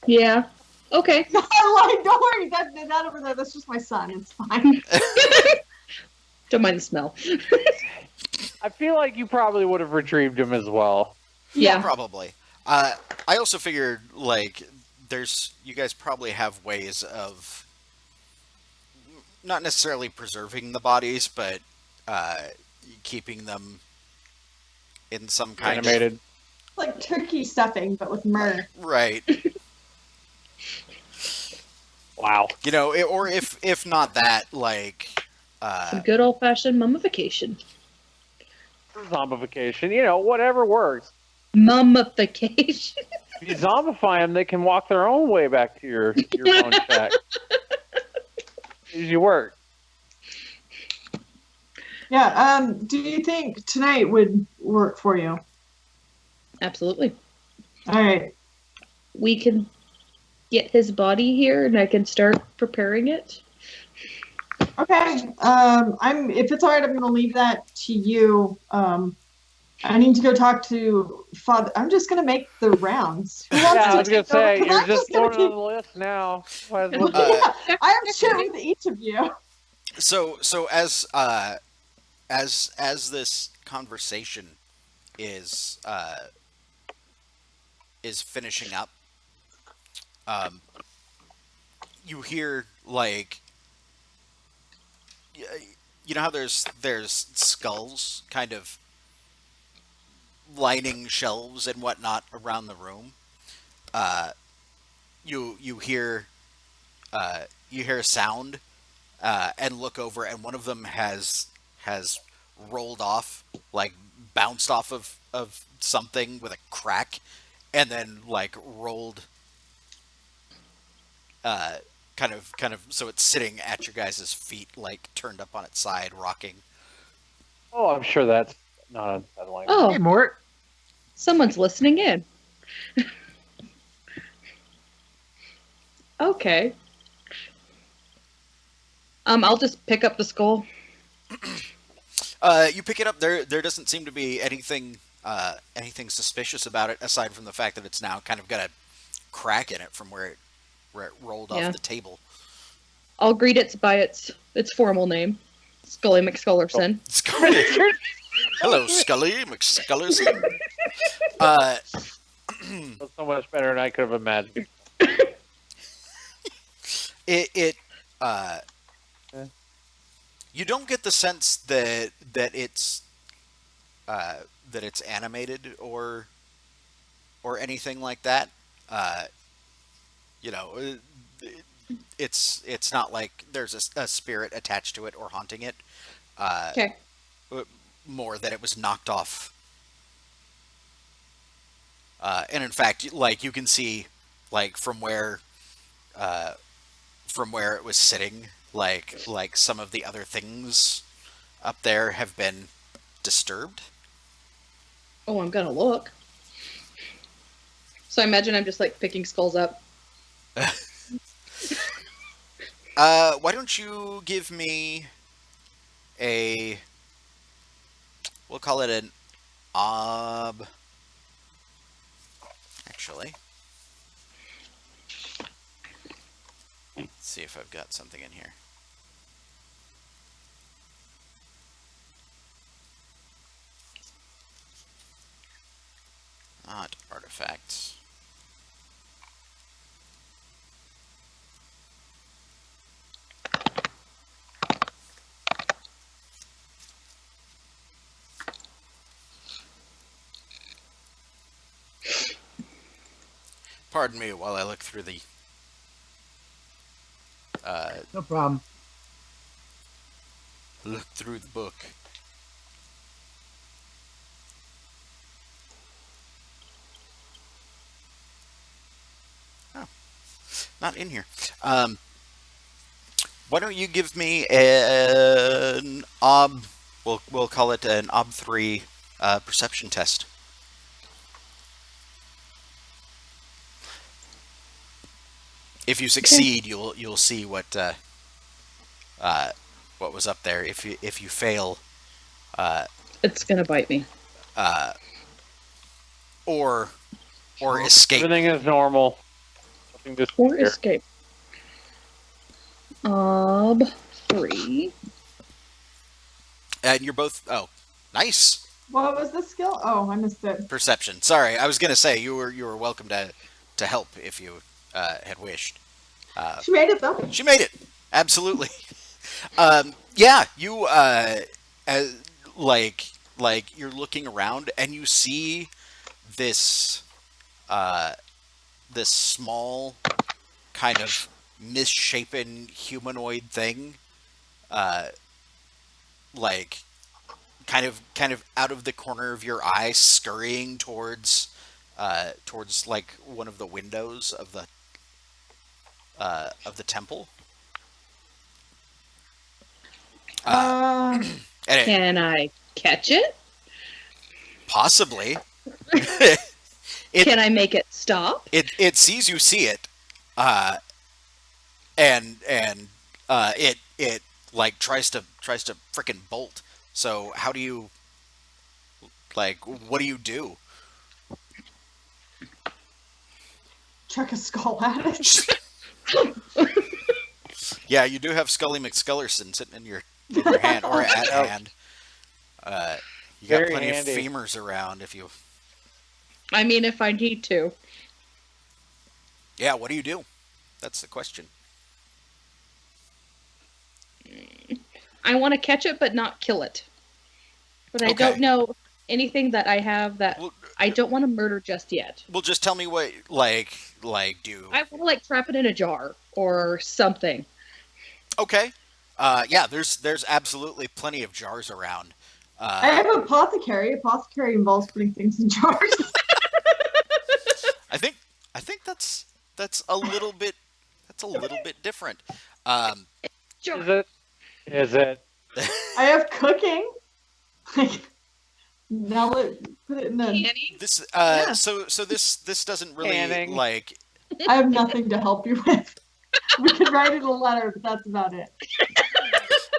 Yeah. Okay. Like, don't worry, that over there, that's just my son. It's fine. Don't mind the smell. I feel like you probably would have retrieved him as well. Yeah. Probably. I also figured like you guys probably have ways of not necessarily preserving the bodies, but keeping them in some kind Animated. Like turkey stuffing, but with myrrh. of right. Wow. Or if not that, like Some good old fashioned mummification. Zombification. You know, whatever works. Mummification. If you zombify them, they can walk their own way back to your bone shack. Easy work. Yeah. Do you think tonight would work for you? Absolutely. All right. We can get his body here and I can start preparing it. Okay. If it's all right, I'm gonna leave that to you. I need to go talk to Father. I'm just gonna make the rounds. Who wants Yeah, I to was gonna take over? say Because you're I'm just just gonna going on keep. the list now. Might as well Yeah, I am shit with each of you. So as this conversation is finishing up, um, you hear like you know how there's skulls kind of lining shelves and whatnot around the room. Uh, you hear you hear a sound and look over, and one of them has rolled off, like bounced off of something with a crack, and then like rolled uh, kind of so it's sitting at your guys' feet, like turned up on its side, rocking. Oh, I'm sure that's not unsettling. Oh, Hey, Mort. someone's listening in. Okay. I'll just pick up the skull. You pick it up. There doesn't seem to be anything suspicious about it, aside from the fact that it's now kind of got a crack in it from where it rolled off Yeah. the table. I'll greet it by its formal name, Scully McScullerson. Scully. Hello, Scully McScullerson. That's so much better than I could have imagined. It Yeah. you don't get the sense that it's animated or anything like that. Uh, you know, it's not like there's a spirit attached to it or haunting it. Okay. More that it was knocked off. And in fact, like you can see, like from where it was sitting, like some of the other things up there have been disturbed. Oh, I'm gonna look. So I imagine I'm just like picking skulls up. Why don't you give me a, we'll call it an ob. Actually, let's see if I've got something in here. Not artifacts. Pardon me while I look through the No problem. book. Oh, not in here. Why don't you give me an ob? We'll call it an ob 3 perception test. If you succeed, you'll see what was up there. If you fail, It's gonna bite me. or escape. Everything is normal. Nothing just Or escape. 3. And you're both. Oh, nice What was the skill? Oh, I missed it. perception. Sorry, I was gonna say you were welcome to help if you had wished. She made it though. She made it. Absolutely. Yeah, you as, like you're looking around and you see this this small kind of misshapen humanoid thing, like kind of out of the corner of your eye, scurrying towards like one of the windows of the temple. Uh, And it, Can I catch it? possibly. Can I make it stop? It sees you see it, uh, and it like tries to frickin' bolt. So how do you like? What do you do? chuck a skull at it. Yeah, you do have Scully McScullerson sitting in your hand or at Yep. hand. You got Very plenty handy. of femurs around if you. I mean, if I need to. Yeah, what do you do? That's the question. I want to catch it, but not kill it. But I Okay. don't know anything that I have that Well, I don't want to murder just yet. well, just tell me what like do. I want to like trap it in a jar or something. Okay. Yeah, there's absolutely plenty of jars around. I have apothecary. Apothecary involves putting things in jars. I think that's a little bit different. Jar. Is it? I have cooking. Like, now put it in the. Canning? This Yeah. so this doesn't really Canning. like I have nothing to help you with. We could write it a letter, but that's about it.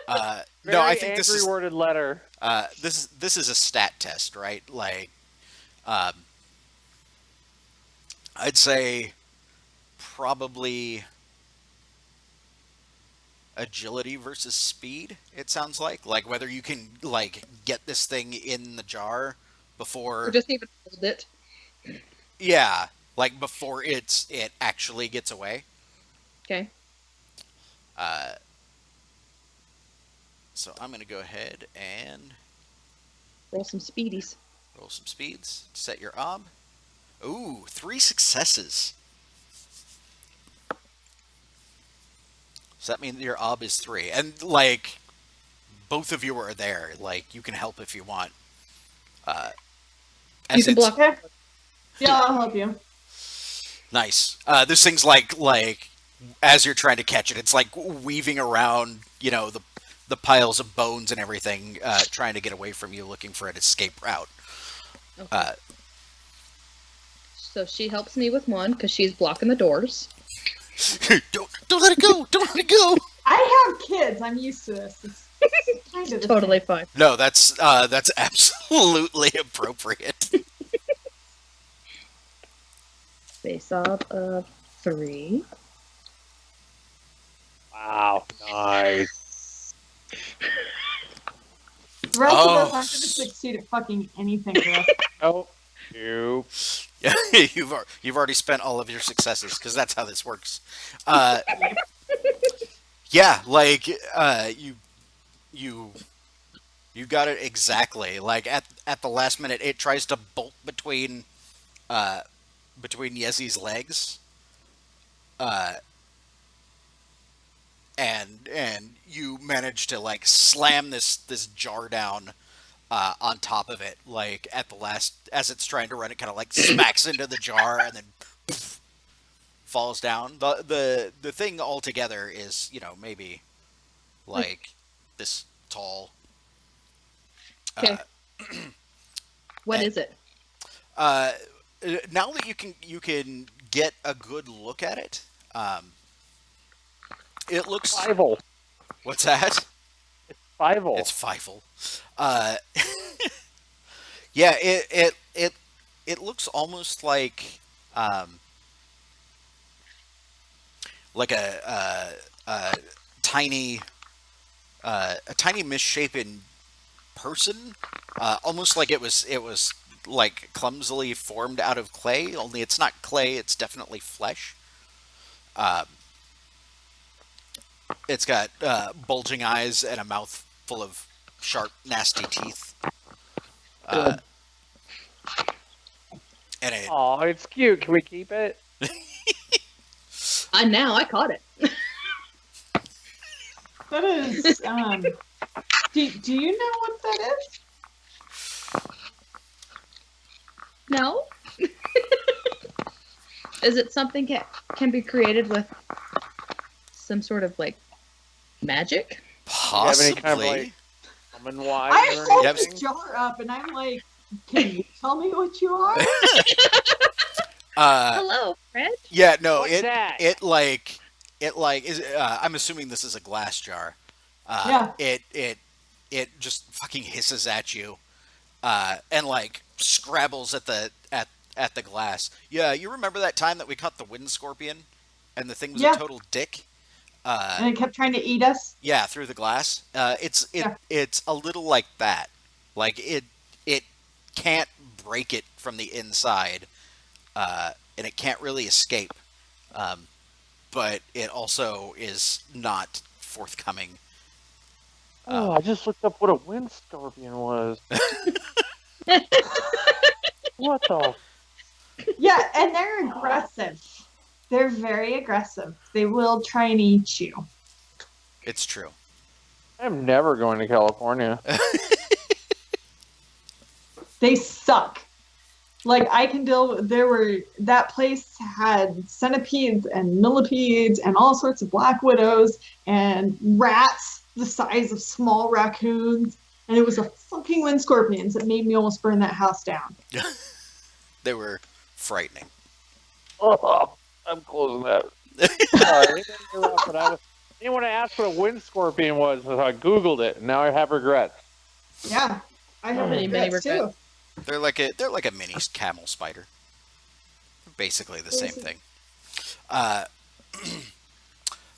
no, I Very think this angry is worded letter. this is a stat test, right? Like I'd say probably agility versus speed, it sounds like whether you can like get this thing in the jar before Or just even hold it. yeah, like before it actually gets away. Okay. So I'm gonna go ahead and Roll some speedies. roll some speeds, set your ob. Ooh, 3 successes. So that means your ob is 3. And, like, both of you are there. Like, you can help if you want. You As can it's block. Okay. Yeah, I'll help you. nice. This thing's like, as you're trying to catch it, it's like weaving around, you know, the piles of bones and everything, trying to get away from you, looking for an escape route. Okay. So she helps me with one because she's blocking the doors. Don't let it go! Don't let it go! I have kids. I'm used to this. It's kind of the Totally same. fine. No, that's absolutely appropriate. Face off of 3. Wow, nice. The rest Oh. of us aren't going to succeed at fucking anything. The rest. Oh, you. Yeah, you've already spent all of your successes because that's how this works. Yeah, like you got it exactly. Like at the last minute, it tries to bolt between Yezzi's legs, and you manage to like slam this jar down on top of it, like at the last, as it's trying to run, it kind of like smacks into the jar and then poof, falls down. The thing altogether is, you know, maybe like this tall. Okay. What is it? Now that you can get a good look at it, it looks. Fivel. What's that? Fivel. It's Feifel. Yeah, it looks almost like a tiny misshapen person, almost like it was like clumsily formed out of clay. Only it's not clay; it's definitely flesh. It's got bulging eyes and a mouth full of sharp, nasty teeth. Good. And it, Aw, it's cute. Can we keep it? Now I caught it. That is. Do you know what that is? No. Is it something can be created with some sort of like magic? have any Possibly. kind of, like, common wise I or hold anything? this jar up and I'm like, can you tell me what you are? Hello, Fred. Yeah, no, What's that? it is. I'm assuming this is a glass jar. Yeah. It just fucking hisses at you, and like scrabbles at the glass. Yeah, you remember that time that we caught the wind scorpion, and the thing was Yeah. a total dick. And it kept trying to eat us. Yeah, through the glass. Yeah. It's a little like that. Like it can't break it from the inside, and it can't really escape. But it also is not forthcoming. Oh, I just looked up what a wind scorpion was. What the? Yeah, and they're aggressive. They're very aggressive. They will try and eat you. It's true. I'm never going to California. They suck. Like I can deal with, that place had centipedes and millipedes and all sorts of black widows and rats the size of small raccoons, and it was a fucking wind scorpions that made me almost burn that house down. They were frightening. Oh, I'm closing that. Sorry, I didn't interrupt, but I didn't want to ask what a wind scorpion was, so I Googled it, and now I have regrets. Yeah, I have Many regrets too. regrets. They're like a mini camel spider. Basically the same thing.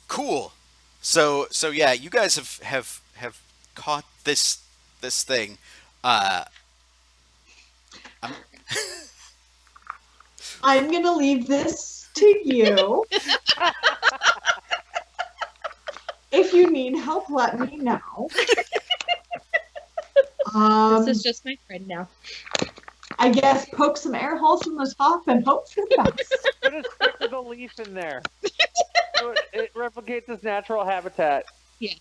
Cool. So yeah, you guys have caught this thing. I'm gonna leave this to you. If you need help, let me know. This is just my friend now. I guess poke some air holes from the top and hope for the best. Put a stick with a leaf in there. So it replicates its natural habitat. Yes.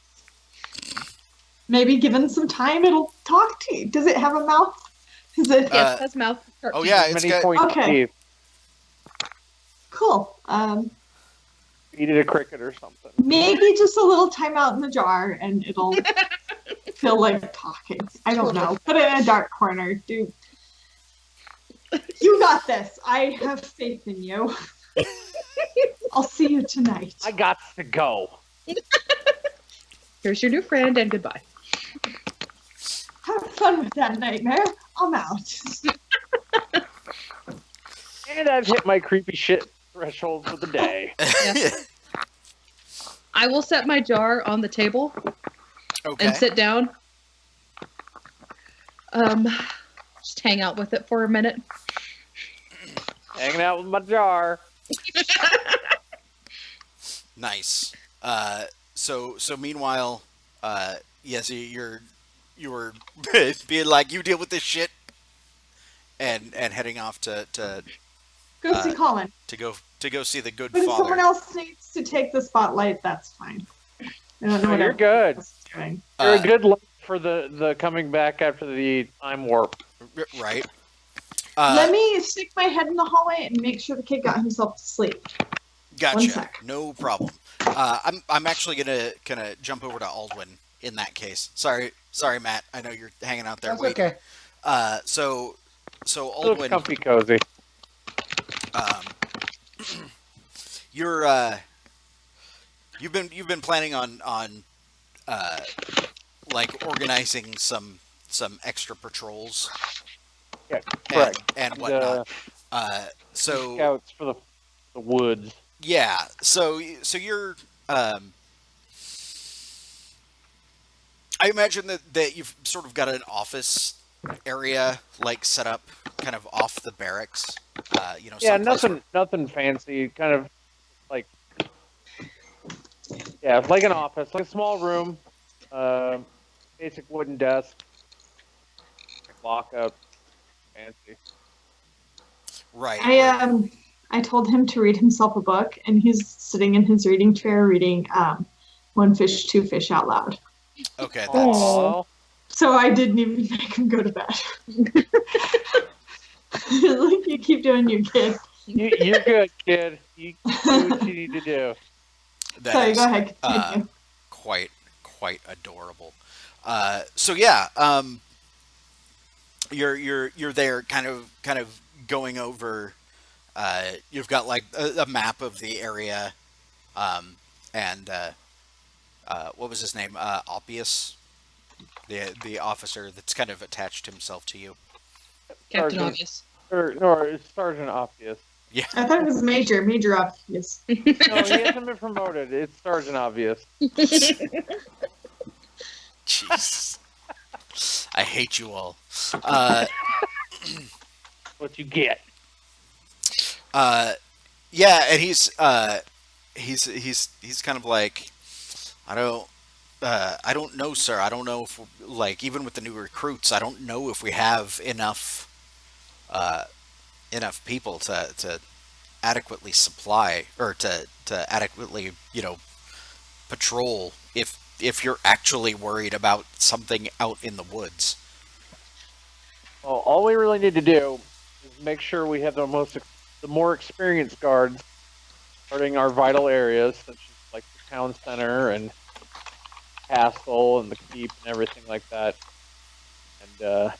Maybe given some time, it'll talk to you. Does it have a mouth? Is it Yes, that's mouth. Oh yeah, it's Many got pointy Okay. teeth. cool? Feed it a cricket or something. Maybe just a little time out in the jar, and it'll feel like talking. I don't know. Put it in a dark corner. You got this. I have faith in you. I'll see you tonight. I got to go. Here's your new friend, and goodbye. Have fun with that nightmare. I'm out. And I've hit my creepy shit threshold for the day. Yes. I will set my jar on the table okay. and sit down. Just hang out with it for a minute. Hanging out with my jar. Nice. So meanwhile, Yezzi, you were being like, you deal with this shit, and heading off to Go see Colin. go see the good But if father. someone else needs to take the spotlight, that's fine. I don't know No, what you're everyone good. else is doing. You're a good luck for the coming back after the time warp. Right. Let me stick my head in the hallway and make sure the kid got himself to sleep. Gotcha. One sec. No problem. I'm actually gonna jump over to Aldwin in that case. Sorry, Matt. I know you're hanging out there That's waiting. okay. So Still Aldwin, comfy cozy. you've been planning on like organizing some extra patrols Yeah, correct. and And, whatnot. So Scouts for the woods. yeah, so you're I imagine that you've sort of got an office area like set up kind of off the barracks. Yeah, someplace nothing fancy. Kind of like it's like an office, like a small room. Basic wooden desk, lock up, fancy. right. I told him to read himself a book, and he's sitting in his reading chair reading One Fish, Two Fish out loud. Okay, that's Aw. So I didn't even make him go to bed. Like, you keep doing you, kid. You're good, kid. You do what you need to do. that Sorry, is, go ahead. Continue. quite quite adorable. So yeah, you're there, kind of going over. You've got like a map of the area, and what was his name? Oppius, the officer that's kind of attached himself to you. Captain Sergeant, Obvious. or it's Sergeant Obvious. Yeah. I thought it was Major Obvious. No, he hasn't been promoted. It's Sergeant Obvious. Jeez. I hate you all. What you get? Yeah, and he's kind of like, I don't know, sir. I don't know if, like, even with the new recruits, I don't know if we have enough people to adequately supply, or to adequately, patrol if you're actually worried about something out in the woods. Well, all we really need to do is make sure we have the more experienced guards guarding our vital areas, such as like the town center and castle and the keep and everything like that. And you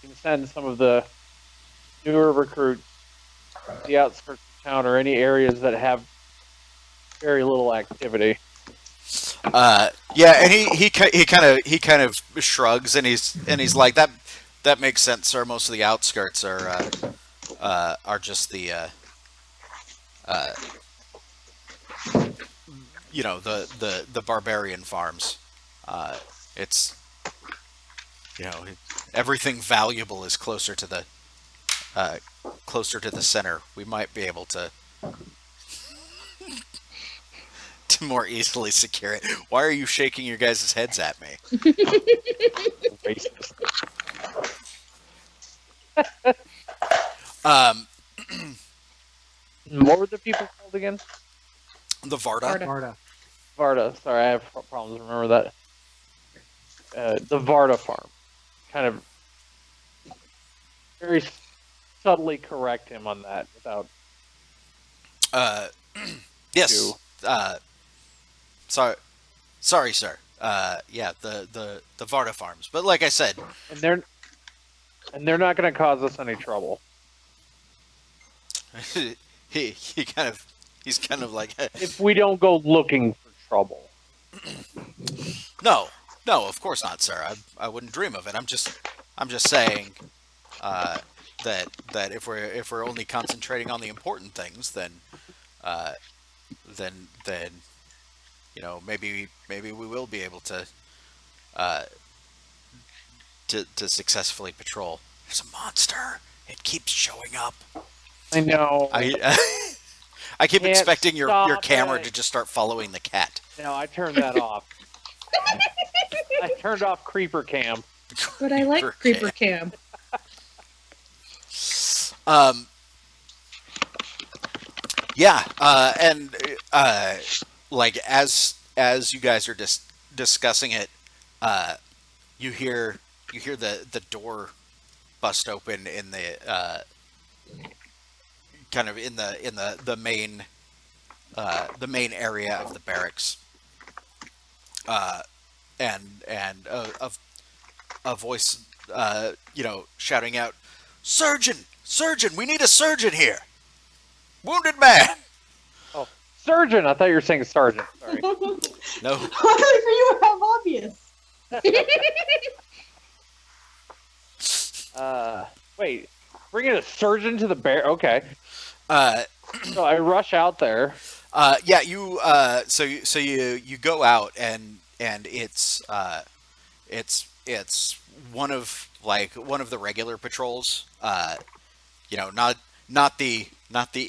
can send some of the newer recruits to the outskirts of town or any areas that have very little activity. Yeah, and he kind of shrugs, and he's like, that makes sense, sir. Most of the outskirts are just the the barbarian farms. It's everything valuable is closer to the center. We might be able to more easily secure it. Why are you shaking your guys' heads at me? Racist. What were the people called again? The Varta. Varta. Varta. Sorry, I have problems remember that. The Varta farm. Kind of very subtly correct him on that without. Yes. Sorry, sir. Yeah, the Varta farms. But like I said, And they're not going to cause us any trouble. he's kind of like, If we don't go looking for trouble. no, of course not, sir. I wouldn't dream of it. I'm just saying that if we're only concentrating on the important things, then maybe we will be able to successfully patrol. There's a monster. It keeps showing up. I know. I keep Can't expecting your stop camera it. to just start following the cat. No, I turned that off. I turned off Creeper Cam. But I like Creeper Cam. Yeah, and like as you guys are discussing it, you hear the door bust open in the kind of in the main area of the barracks, and a voice shouting out, "Surgeon, we need a surgeon here! Wounded man!" Oh, surgeon! I thought you were saying sergeant. Sorry. No. Luckily for you, I'm obvious. Wait. Bringing a surgeon to the bear? Okay. Uh, So I rush out there. Yeah, you so you go out, and it's one of the regular patrols. Not the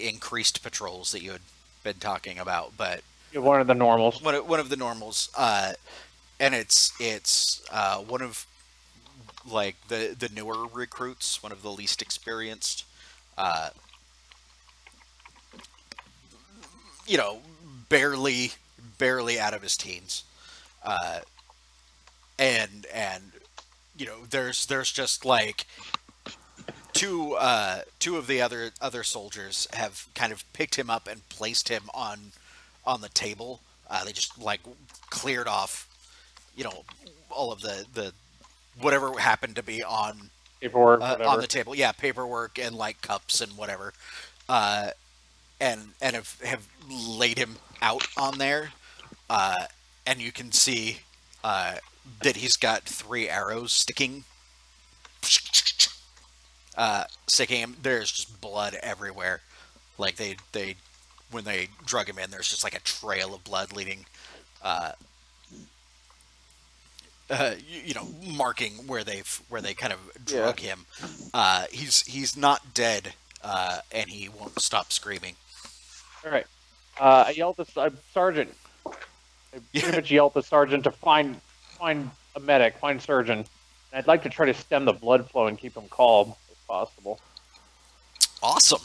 increased patrols that you had been talking about, but You're one of the normals. one of the normals. And it's one of like the newer recruits, one of the least experienced. Barely out of his teens, and there's just like two of the other soldiers have kind of picked him up and placed him on the table. They just like cleared off all of the whatever happened to be on Paperwork, on whatever. the table. Yeah, paperwork and like cups and whatever, and have laid him out on there, and you can see that he's got 3 arrows sticking him. There's just blood everywhere. Like they when they drug him in, there's just like a trail of blood leading, marking where they kind of drug him. He's not dead, and he won't stop screaming. All right. I yelled at the sergeant. I pretty much yelled at the sergeant to find a medic, find surgeon. And I'd like to try to stem the blood flow and keep him calm if possible. Awesome.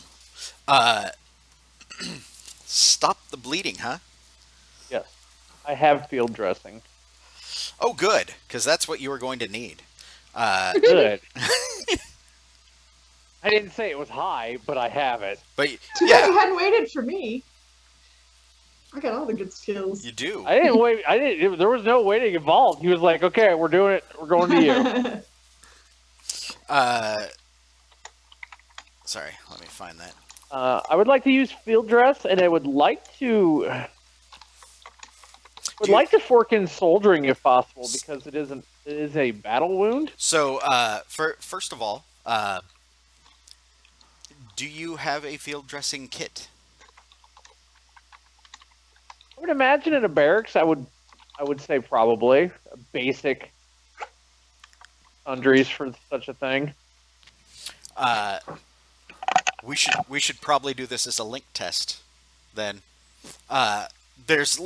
Stop the bleeding, huh? Yes. I have field dressing. Oh, good, because that's what you were going to need. Good. I didn't say it was high, but I have it. But Too bad you hadn't waited for me. I got all the good skills. you do. I didn't wait. There was no waiting involved. He was like, "Okay, we're doing it. We're going to you." Sorry, let me find that. I would like to use field dress, and I would like to fork in soldiering if possible, because it is a battle wound. So, first of all, do you have a field dressing kit? I would imagine in a barracks, I would say probably basic sundries for such a thing. We should probably do this as a link test, then. There's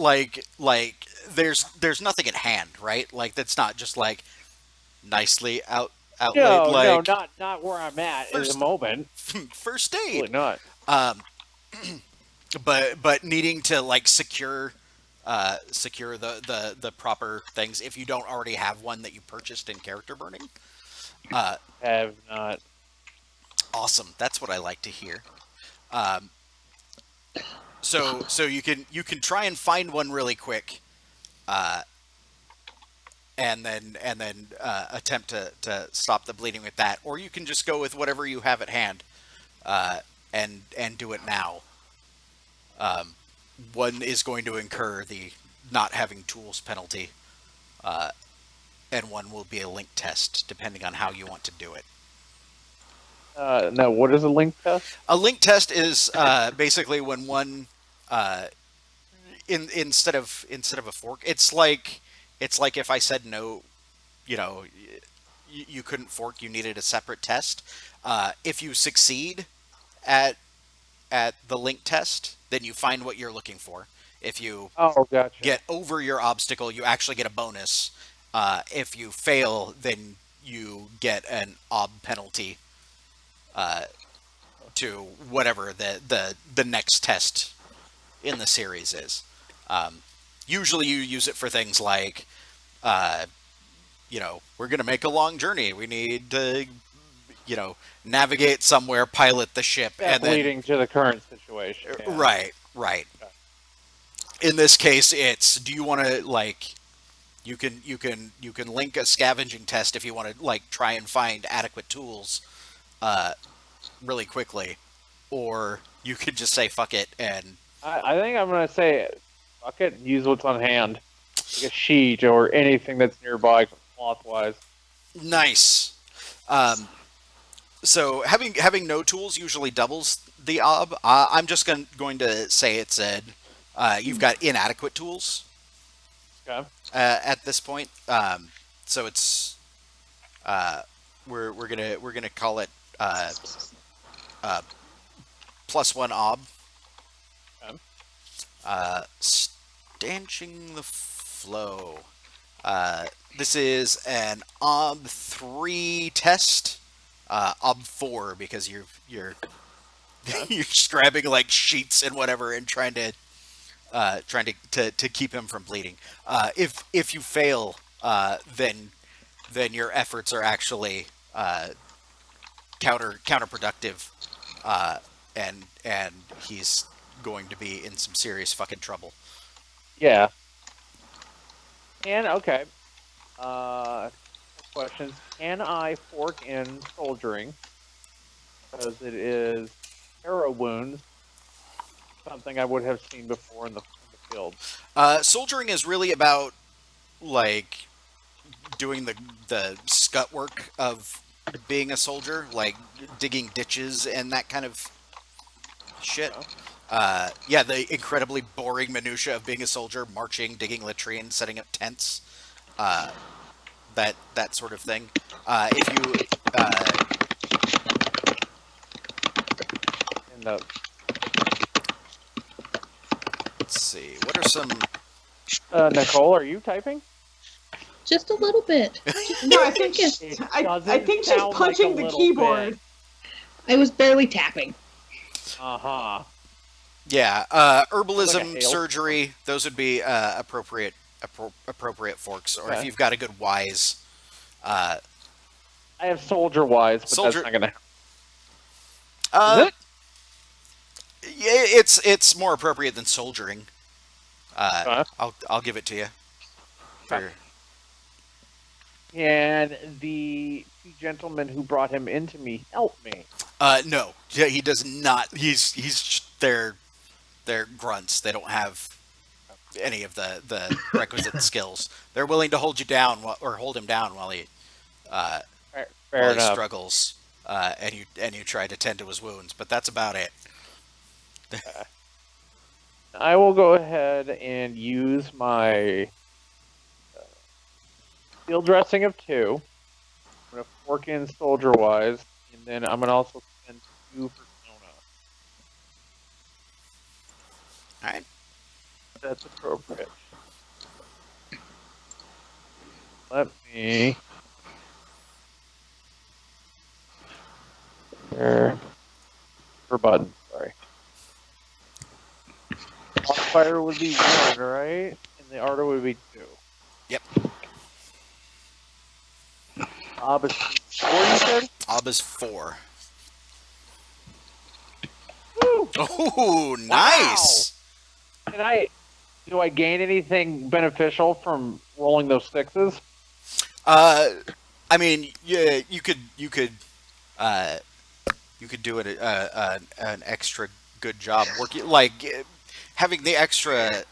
there's nothing at hand, right? Like that's not just like nicely outlaid. No, not where I'm at the moment. First aid. Really not. But needing to like secure the proper things if you don't already have one that you purchased in character burning. Have not. Awesome. That's what I like to hear. So you can try and find one really quick, and then attempt to stop the bleeding with that, or you can just go with whatever you have at hand, and do it now. One is going to incur the not having tools penalty, and one will be a link test, depending on how you want to do it. No, what is a link test? A link test is basically when one, instead of a fork, it's like if I said no, you couldn't fork, you needed a separate test. If you succeed at the link test, then you find what you're looking for. If you gotcha. get over your obstacle, you actually get a bonus. If you fail, then you get an ob penalty to whatever the next test in the series is. Usually you use it for things like, we're going to make a long journey. We need to, navigate somewhere, pilot the ship, and leading to the current situation. Yeah. Right. Okay. In this case, it's, do you want to you can link a scavenging test if you want to try and find adequate tools really quickly, or you could just say fuck it and I think I'm gonna say fuck it and use what's on hand, like a sheet or anything that's nearby cloth wise. Nice. So having no tools usually doubles the ob. I'm just going to say it's you've got inadequate tools. Okay. At this point, so it's we're gonna call it +1 ob. Okay. Stanching the flow. This is an ob 3 test. Ob 4 because you're you're just grabbing sheets and whatever and trying to keep him from bleeding. If you fail, then your efforts are actually counterproductive, and he's going to be in some serious fucking trouble. Yeah. And okay, Questions. Can I fork in soldiering? Because it is arrow wounds, something I would have seen before in the field. Soldiering is really about like doing the scut work of being a soldier, like digging ditches and that kind of shit. Yeah, the incredibly boring minutia of being a soldier, marching, digging latrines, setting up tents, that sort of thing. If you And the let's see, what are some? Nicole, are you typing? Just a little bit. No, I think It I doesn't think she's sound like punching a the little keyboard. I was barely tapping. Uh-huh. Yeah, Like a herbalism, hail. surgery, those would be appropriate forks. Or if Okay. you've got a good wise, I have soldier wise, but Soldier- that's not gonna uh, Is yeah, it's more appropriate than soldiering. Okay. I'll give it to you. Okay. Can the two gentlemen who brought him into me help me? No, yeah, he does not. He's they're grunts. They don't have any of the requisite skills. They're willing to hold you down or hold him down while he Fair while he enough. struggles, and you try to tend to his wounds. But that's about it. I will go ahead and use my field dressing of 2. I'm gonna fork in soldier wise, and then I'm gonna also spend 2 for Sona. All right. That's appropriate. Let me. Here. For button, sorry. Fire would be 1, right? And the ardor would be 2. Yep. Ob is 4, you said? Abba's 4. Woo! Oh, nice. Do I gain anything beneficial from rolling those 6s? I mean, yeah, you could do it an extra good job working, like having the extra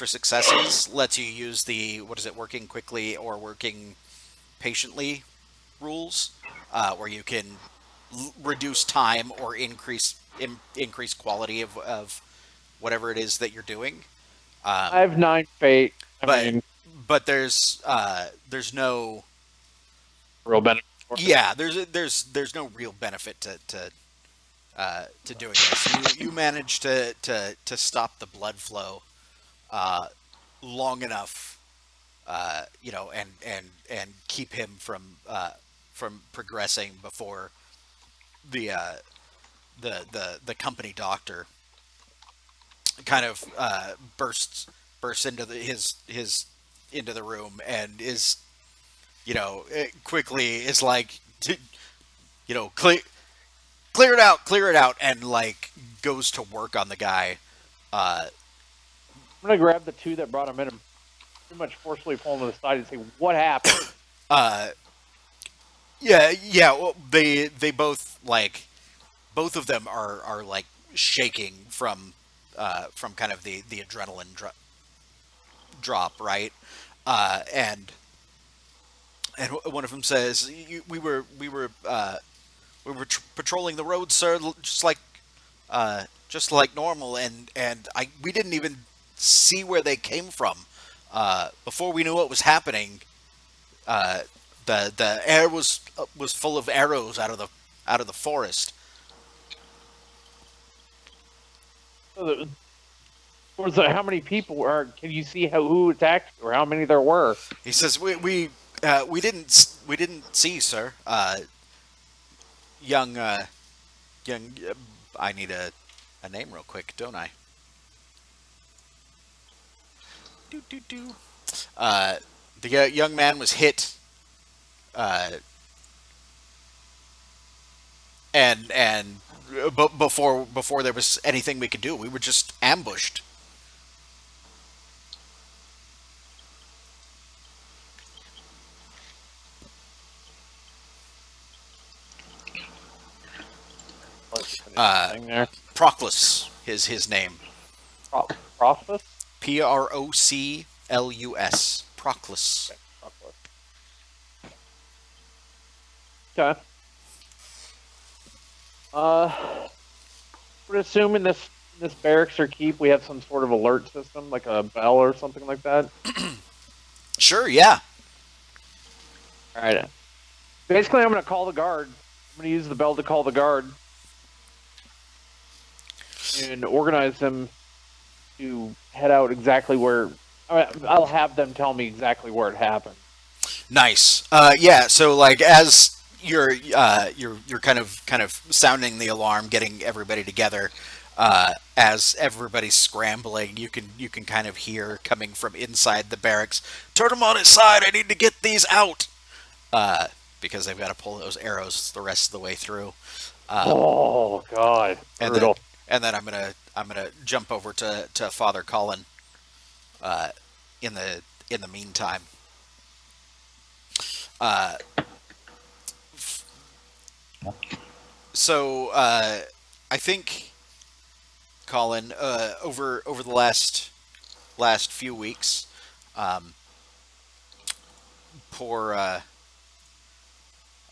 successes lets you use the what is it, working quickly or working patiently rules, where you can reduce time or increase quality of whatever it is that you're doing. I have 9 fate. But but there's no real benefit. yeah there's no real benefit to doing this. You manage to stop the blood flow long enough, and keep him from progressing before the the company doctor kind of bursts into his into the room and is quickly is like clear it out and like goes to work on the guy. I'm gonna grab the 2 that brought him in and pretty much forcefully pull him to the side and say, "What happened?" Yeah. Well, they both both of them are like shaking from kind of the adrenaline drop, right? And one of them says, "We were patrolling the road, sir, just like normal, and we didn't even see where they came from. Before we knew what was happening, the air was full of arrows out of the forest." So how many people were? Can you see who attacked or how many there were? He says, "We didn't see, sir. Young. I need a name real quick, don't I? Do. The young man was hit. But before there was anything we could do, we were just ambushed." thing there. Proclus is his name. Proclus? Proclus. Proclus. Okay, Proclus. Okay. We're assuming this barracks or keep, we have some sort of alert system, like a bell or something like that. Sure, yeah. All right. Basically, I'm going to call the guard. I'm going to use the bell to call the guard and organize them to head out exactly where. I'll have them tell me exactly where it happened. Nice. Yeah. So like as you're kind of sounding the alarm, getting everybody together. As everybody's scrambling, you can kind of hear coming from inside the barracks. Turn them on his side. I need to get these out. Because they've got to pull those arrows the rest of the way through. Oh God! Brutal. And then I'm gonna jump over to Father Colin. In the meantime. So I think, Colin, over the last few weeks, poor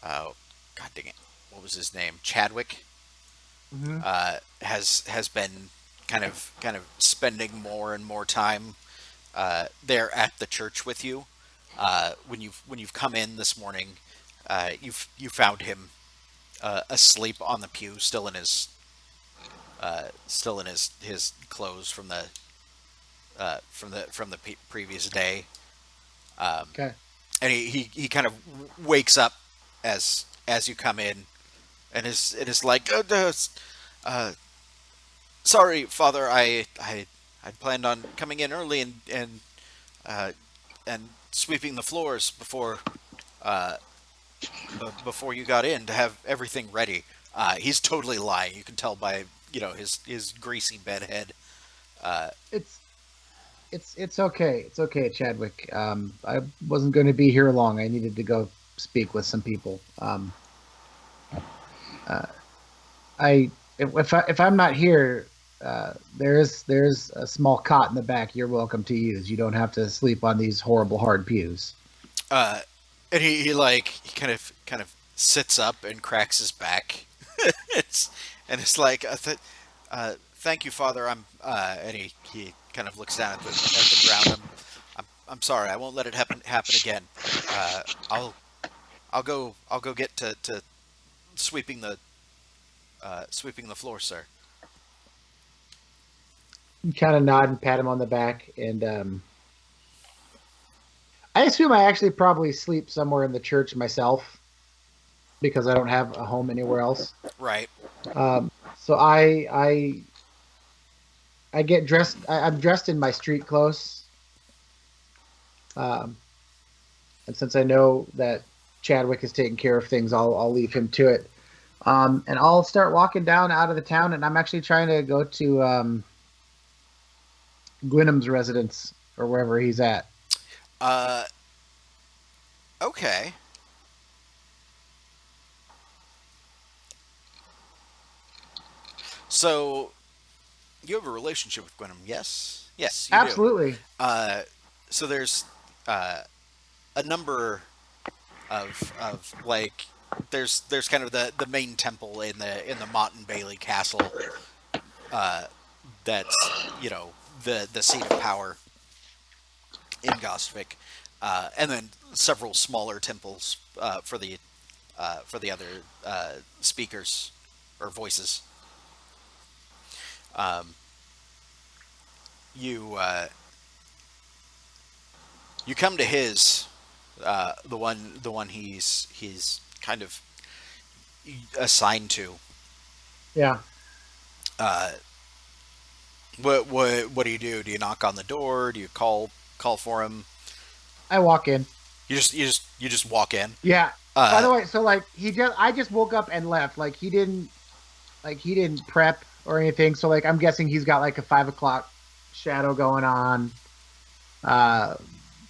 oh god dang it, what was his name? Chadwick Mm-hmm. has been kind of spending more and more time there at the church with you. When you've come in this morning, you found him asleep on the pew, still in his clothes from the previous day. Okay. And he kind of wakes up as you come in, and is like, sorry, Father, I'd planned on coming in early and sweeping the floors before you got in to have everything ready. He's totally lying. You can tell by his greasy bed head. It's okay. It's okay, Chadwick. I wasn't going to be here long. I needed to go speak with some people. If I'm not here, there's a small cot in the back you're welcome to use. You don't have to sleep on these horrible hard pews. And he kind of sits up and cracks his back. It's like, thank you, Father. And he kind of looks down at the ground. I'm sorry. I won't let it happen again. I'll go get to sweeping the floor, sir. You kind of nod and pat him on the back, and I assume I actually probably sleep somewhere in the church myself because I don't have a home anywhere else. Right. So I get dressed. I'm dressed in my street clothes, and since I know that Chadwick is taking care of things, I'll leave him to it. And I'll start walking down out of the town, and I'm actually trying to go to Gwynham's residence or wherever he's at. Okay. So, you have a relationship with Gwynham, yes? Yes, you Absolutely. do. So there's a number of like there's kind of the main temple in the Mott and Bailey Castle. That's the seat of power in Gostvik, and then several smaller temples for the other speakers or voices. You come to his the one he's kind of assigned to. Yeah. What do you do? Do you knock on the door? Do you call for him? I walk in. You just walk in. Yeah. By the way, so I just woke up and left. He didn't prep or anything. So I'm guessing he's got a 5 o'clock shadow going on.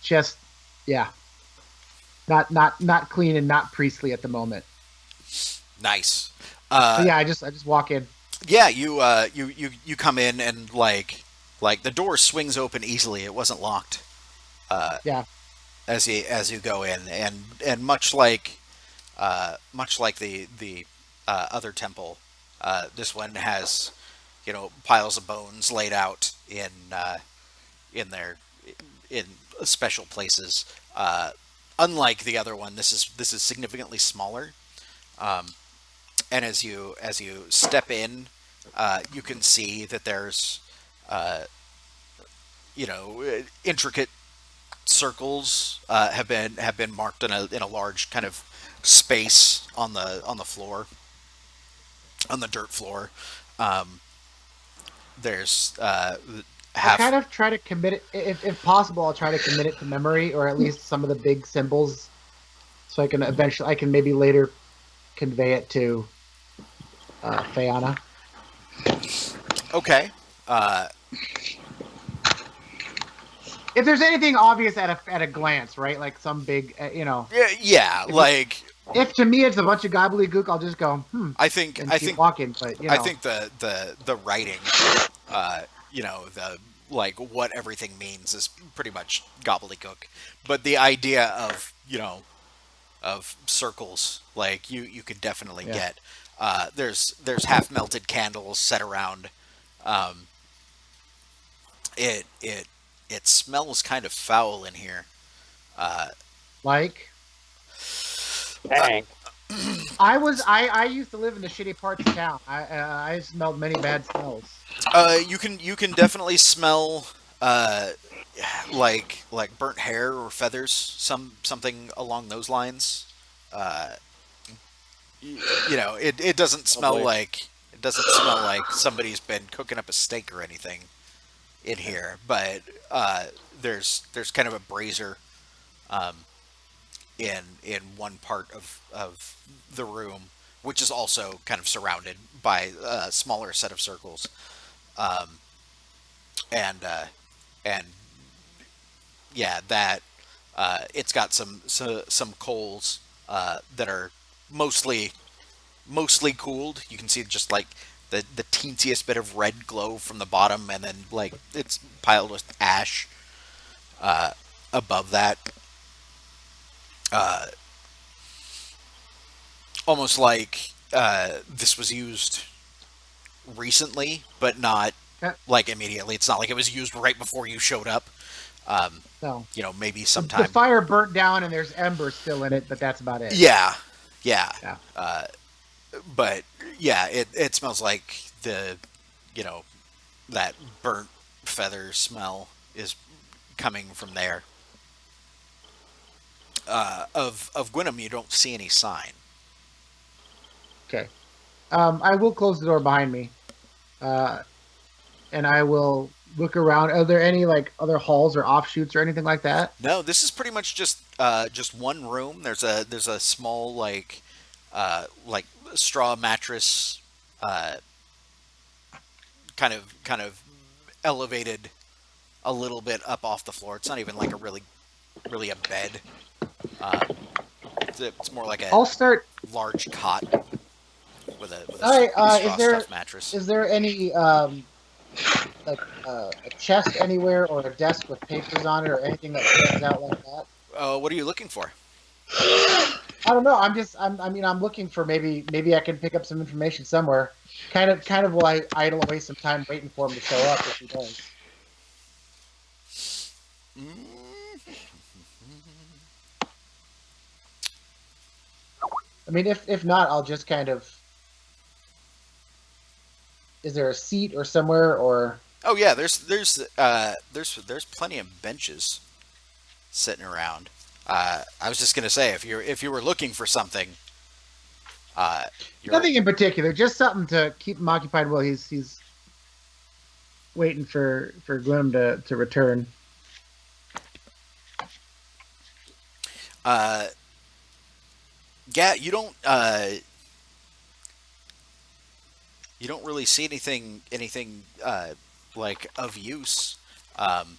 Just yeah. Not clean and not priestly at the moment. Nice. So yeah, I just walk in. Yeah, you come in and like the door swings open easily. It wasn't locked Yeah. as you go in, and much like the other temple, this one has piles of bones laid out in their in special places. Unlike the other one, this is significantly smaller. Um, and as you step in, you can see that there's intricate circles have been marked in a large kind of space on the floor, on the dirt floor. Um, there's I half. kind of try to commit it, if possible. I'll try to commit it to memory, or at least some of the big symbols, so I can maybe later convey it to Fianna. Okay. If there's anything obvious at a glance, right? Like some big, Yeah. If, if to me it's a bunch of gobbledygook, I'll just go, I think and I keep think walking. But I think the writing, the like what everything means is pretty much gobbledygook. But the idea of circles, like you could definitely Yeah. get. There's half melted candles set around. Um, it smells kind of foul in here. Uh, like Dang. I used to live in the shitty parts of town. I smelled many bad smells. you can definitely smell like burnt hair or feathers, something along those lines. Uh, it doesn't smell Lovely. like somebody's been cooking up a steak or anything in here, but there's kind of a brazier um, in one part of the room, which is also kind of surrounded by a smaller set of circles, um, and yeah, that it's got some coals that are mostly cooled. You can see just like the teensiest bit of red glow from the bottom, and then like it's piled with ash above that. Uh, Almost like this was used recently, but not Yeah. like immediately. It's not like it was used right before you showed up. Um, No, maybe the sometime. fire burnt down and there's embers still in it, but that's about it. Yeah, yeah. Yeah. Uh, but yeah, it smells like you know, that burnt feather smell is coming from there. Of Gwynham, you don't see any sign. Okay. I will close the door behind me, uh, and I will look around. Are there any like other halls or offshoots or anything like that? No, this is pretty much just one room. There's a small like straw mattress, uh, kind of elevated a little bit up off the floor. It's not even like a really a bed. Uh, it's more like a I'll start. large cot with a All right. straw stuffed mattress. Is there any like a chest anywhere or a desk with papers on it or anything that stands out like that? What are you looking for? I don't know. I'm looking for maybe I can pick up some information somewhere. Kind of will I idle away some time waiting for him to show up if he does. I mean, if not, I'll just kind of. Is there a seat or somewhere or? Oh yeah, there's plenty of benches sitting around. I was just gonna say if you were looking for something, uh, you're Nothing in particular, just something to keep him occupied while he's waiting for Gwynham to return. uh, yeah, you don't really see anything like of use. Um,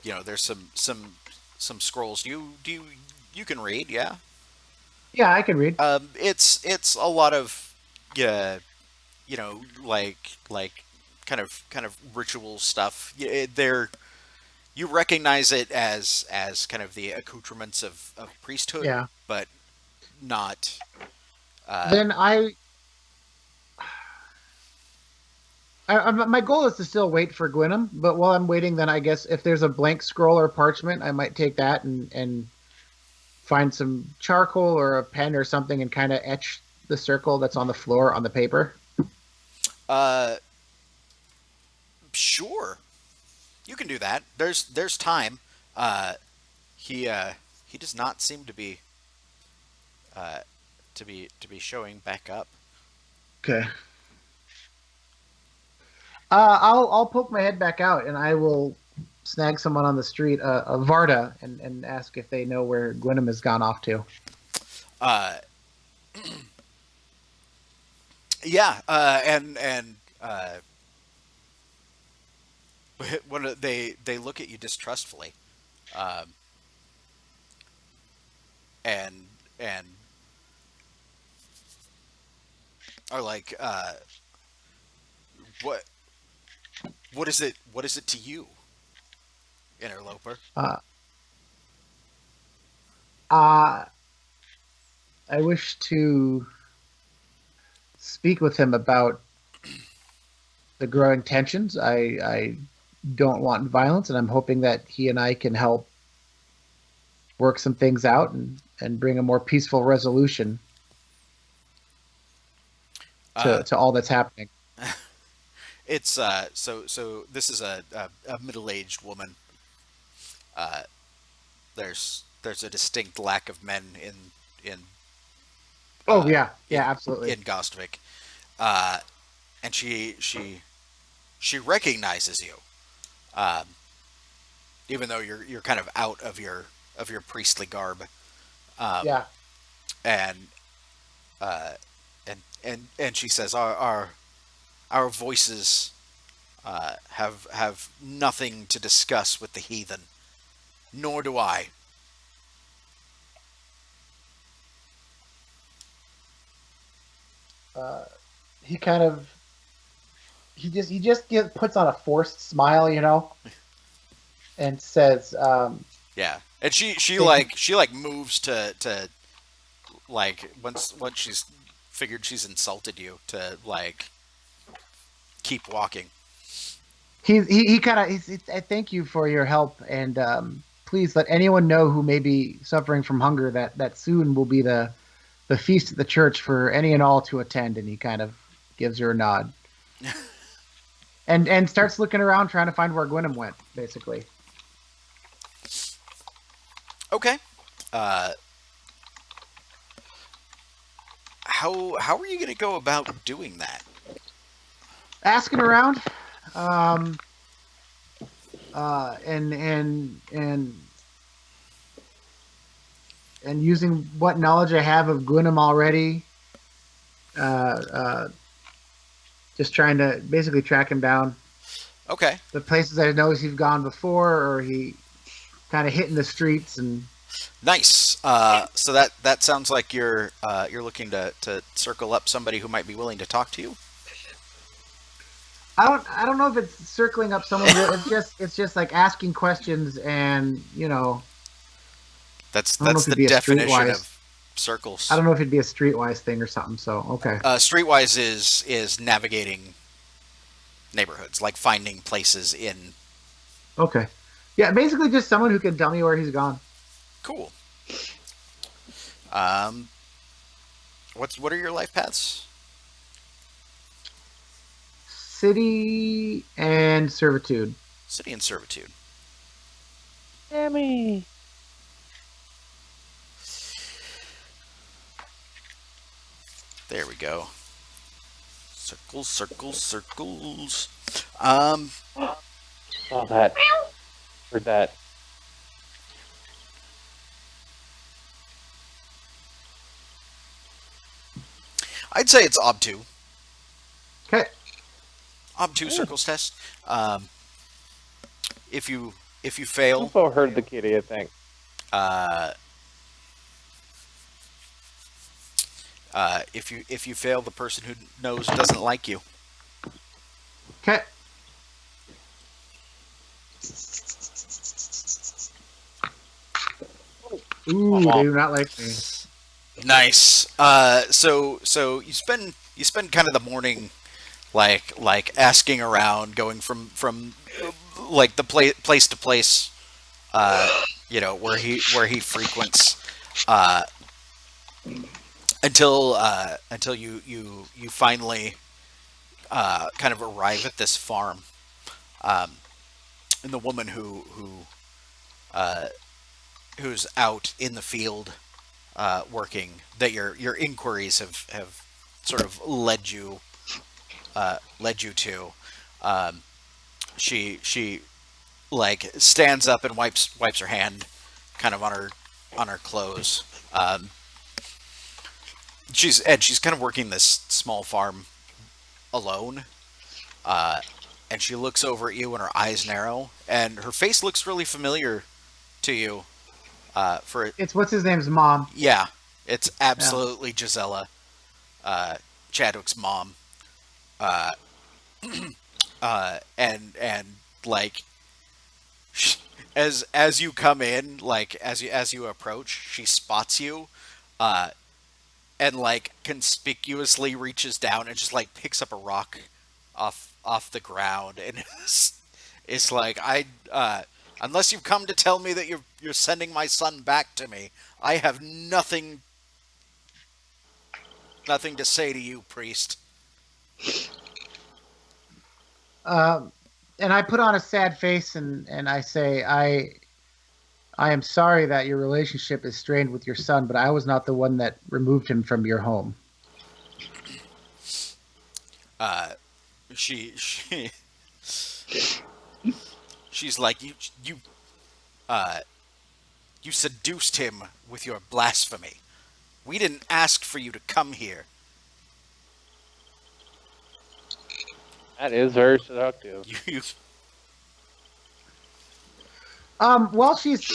there's some scrolls you can read, yeah. Yeah, I can read. It's a lot of yeah, like kind of ritual stuff. You recognize it as kind of the accoutrements of priesthood, Yeah. but not. Then my goal is to still wait for Gwynham, but while I'm waiting, then I guess if there's a blank scroll or parchment, I might take that and find some charcoal or a pen or something and kind of etch the circle that's on the floor on the paper. Uh, sure, you can do that. There's time. Uh, he does not seem uh, to be showing back up. Okay. I'll poke my head back out and I will snag someone on the street, a Varta, and ask if they know where Gwynham has gone off to. Uh, yeah, and they look at you distrustfully, um, and and are like, what what is it to you, interloper? Uh, uh, I wish to speak with him about the growing tensions. I don't want violence, and I'm hoping that he and I can help work some things out and bring a more peaceful resolution Uh, to all that's happening. it's so this is a middle-aged woman. Uh, there's a distinct lack of men in Oh uh, yeah, in yeah, absolutely. in Gostvik, uh, and she recognizes you, um, even though you're kind of out of your priestly garb, um, Yeah. and uh, and she says our voices have nothing to discuss with the heathen, nor do I. Uh, he kind of puts on a forced smile, and says, Yeah, and "Thank you." she like moves to like once she's figured she's insulted you to like keep walking. He kind of I thank you for your help, and please let anyone know who may be suffering from hunger that soon will be the feast at the church for any and all to attend. And he kind of gives her a nod and starts looking around trying to find where Gwynham went, basically. Okay. Uh, how are you going to go about doing that? Asking around, um, and using what knowledge I have of Gwynham already, uh, uh, just trying to basically track him down. Okay. The places I know he's gone before, or he kind of hitting the streets. And Nice. So that sounds like you're looking to circle up somebody who might be willing to talk to you. I don't know if it's circling up someone. It's just like asking questions, and That's I don't know that's if the it'd be a definition streetwise. of circles. I don't know if it'd be a streetwise thing or something. So okay, Streetwise is navigating neighborhoods, like finding places in. okay, yeah, basically just someone who can tell me where he's gone. Cool. Um, what are your life paths? City and servitude. City and servitude. Sammy. There we go. Circles, circles, circles. Um, Saw that. Heard that. I'd say it's obtu. Okay. Obtu circles test. If you fail, Also heard the kitty, I think. uh, If you fail, the person who knows doesn't like you. Okay. Ooh, they do not like me. Nice. So you spend kind of the morning like asking around, going from like the place to place, where he frequents, uh, until you finally kind of arrive at this farm, um, and the woman uh, who's out in the field working, that your inquiries have sort of led you to. Um, she like stands up and wipes her hand kind of on her clothes. She's kind of working this small farm alone. And she looks over at you and her eyes narrow, and her face looks really familiar to you. It's what's his name's mom. Yeah, it's absolutely Gisella, Chadwick's mom. Uh, and like as you come in, like as you approach, she spots you, uh, and like conspicuously reaches down and just like picks up a rock off the ground, and it's like, unless you've come to tell me that you're sending my son back to me, I have nothing to say to you, priest. And I put on a sad face and I say, I am sorry that your relationship is strained with your son, but I was not the one that removed him from your home. She she's like, you seduced him with your blasphemy. We didn't ask for you to come here. That is very seductive. You While she's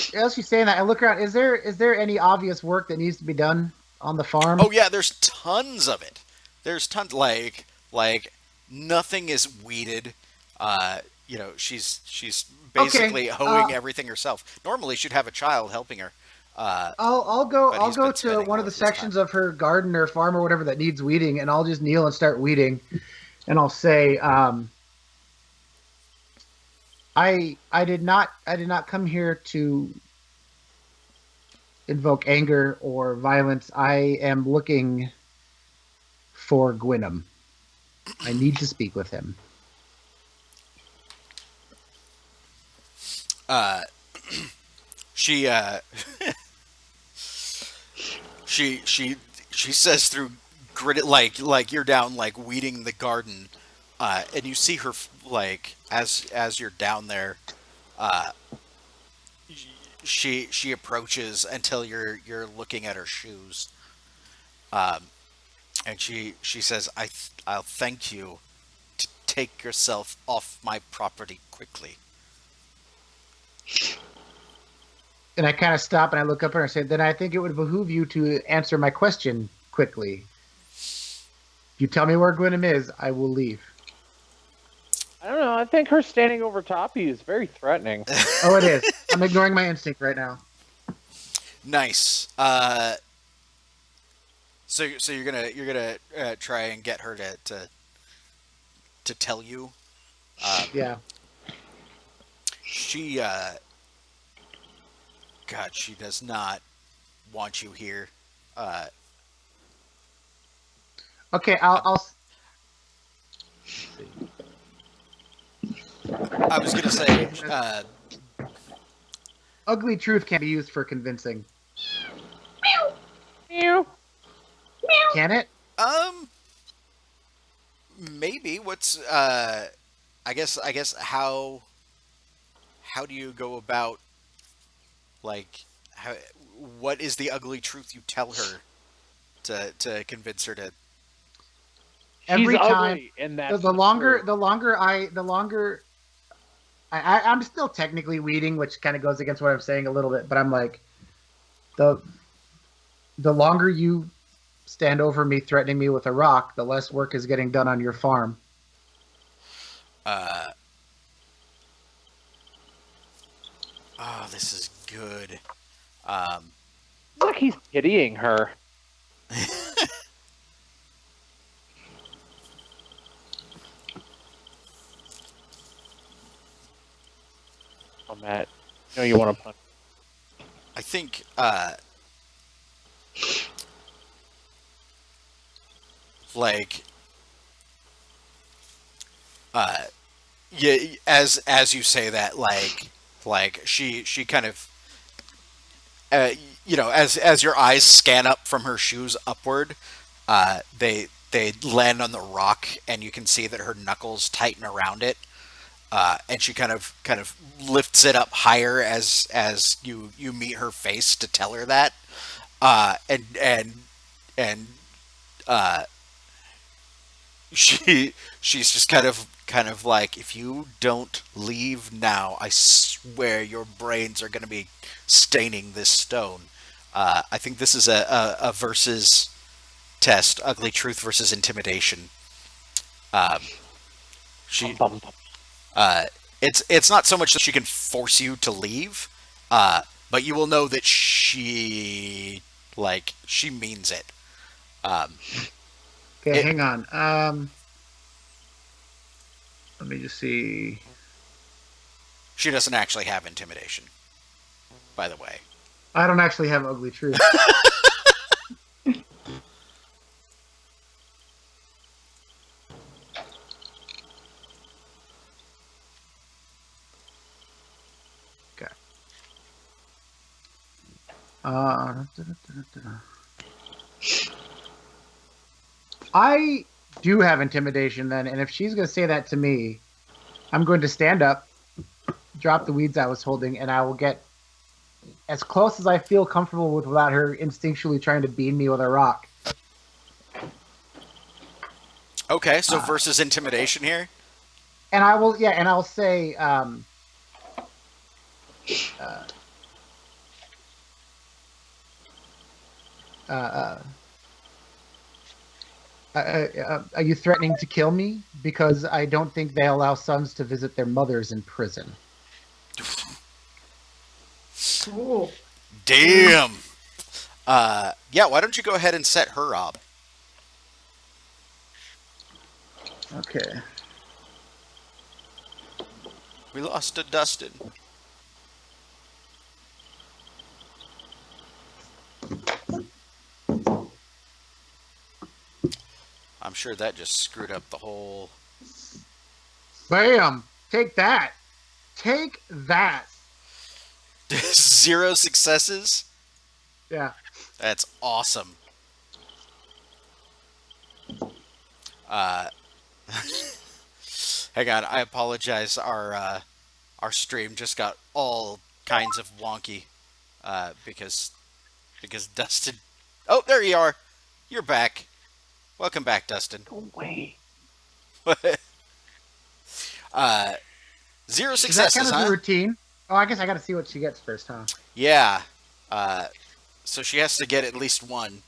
saying that, I look around. Is there any obvious work that needs to be done on the farm? Oh yeah, there's tons of it. There's tons, like nothing is weeded. She's basically hoeing everything herself. Normally she'd have a child helping her. I'll go to spending one more of the of his sections time. of her garden or farm or whatever that needs weeding, and I'll just kneel and start weeding, and I'll say, I did not come here to invoke anger or violence. I am looking for Gwynham. I need to speak with him. She she says through gritted, like you're down like weeding the garden, and you see her like as you're down there, uh, she approaches until you're looking at her shoes, and she says, I'll thank you to take yourself off my property quickly. And I kind of stop and I look up at her and say, then I think it would behoove you to answer my question quickly. If you tell me where Gwynham is, I will leave. I don't know. I think her standing over top of you is very threatening. Oh, it is. I'm ignoring my instinct right now. Nice. So you're gonna try and get her to tell you. Yeah. She God, she does not want you here. Okay, I'll I was gonna say, ugly truth can be used for convincing. Meow. Can it? maybe. What's I guess how do you go about, like, what is the ugly truth you tell her to convince her to? Every She's time, ugly, and that's the longer truth. I'm still technically weeding, which kind of goes against what I'm saying a little bit, but I'm like, the longer you stand over me threatening me with a rock, the less work is getting done on your farm. Oh, this is good. It's like he's pitying her. Oh, Matt, you know you want to punch. I think like yeah, as you say that, like she kind of as your eyes scan up from her shoes upward, they land on the rock, and you can see that her knuckles tighten around it, and she kind of lifts it up higher as you meet her face to tell her that, and she's just kind of like, if you don't leave now, I swear your brains are going to be staining this stone. I think this is a versus test, ugly truth versus intimidation. She it's not so much that she can force you to leave, but you will know that she means it. Okay, hang on. Let me just see. She doesn't actually have intimidation, by the way. I don't actually have ugly truth. Okay. I do have intimidation then, and if she's going to say that to me, I'm going to stand up, drop the weeds I was holding, and I will get as close as I feel comfortable with without her instinctually trying to beat me with a rock. Okay, so versus intimidation here? And I will, yeah, and I'll say, are you threatening to kill me? Because I don't think they allow sons to visit their mothers in prison. Cool. Damn. Yeah, why don't you go ahead and set her up? Okay. We lost to Dustin. I'm sure that just screwed up the whole... Bam! Take that! Take that! 0 successes? Yeah. That's awesome. Hang on, I apologize. Our stream just got all kinds of wonky because Dustin. Oh, there you are. You're back. Welcome back, Dustin. Go away. 0 Is that successes, kind of huh? the routine? Oh, I guess I got to see what she gets first, huh? Yeah. So she has to get at least 1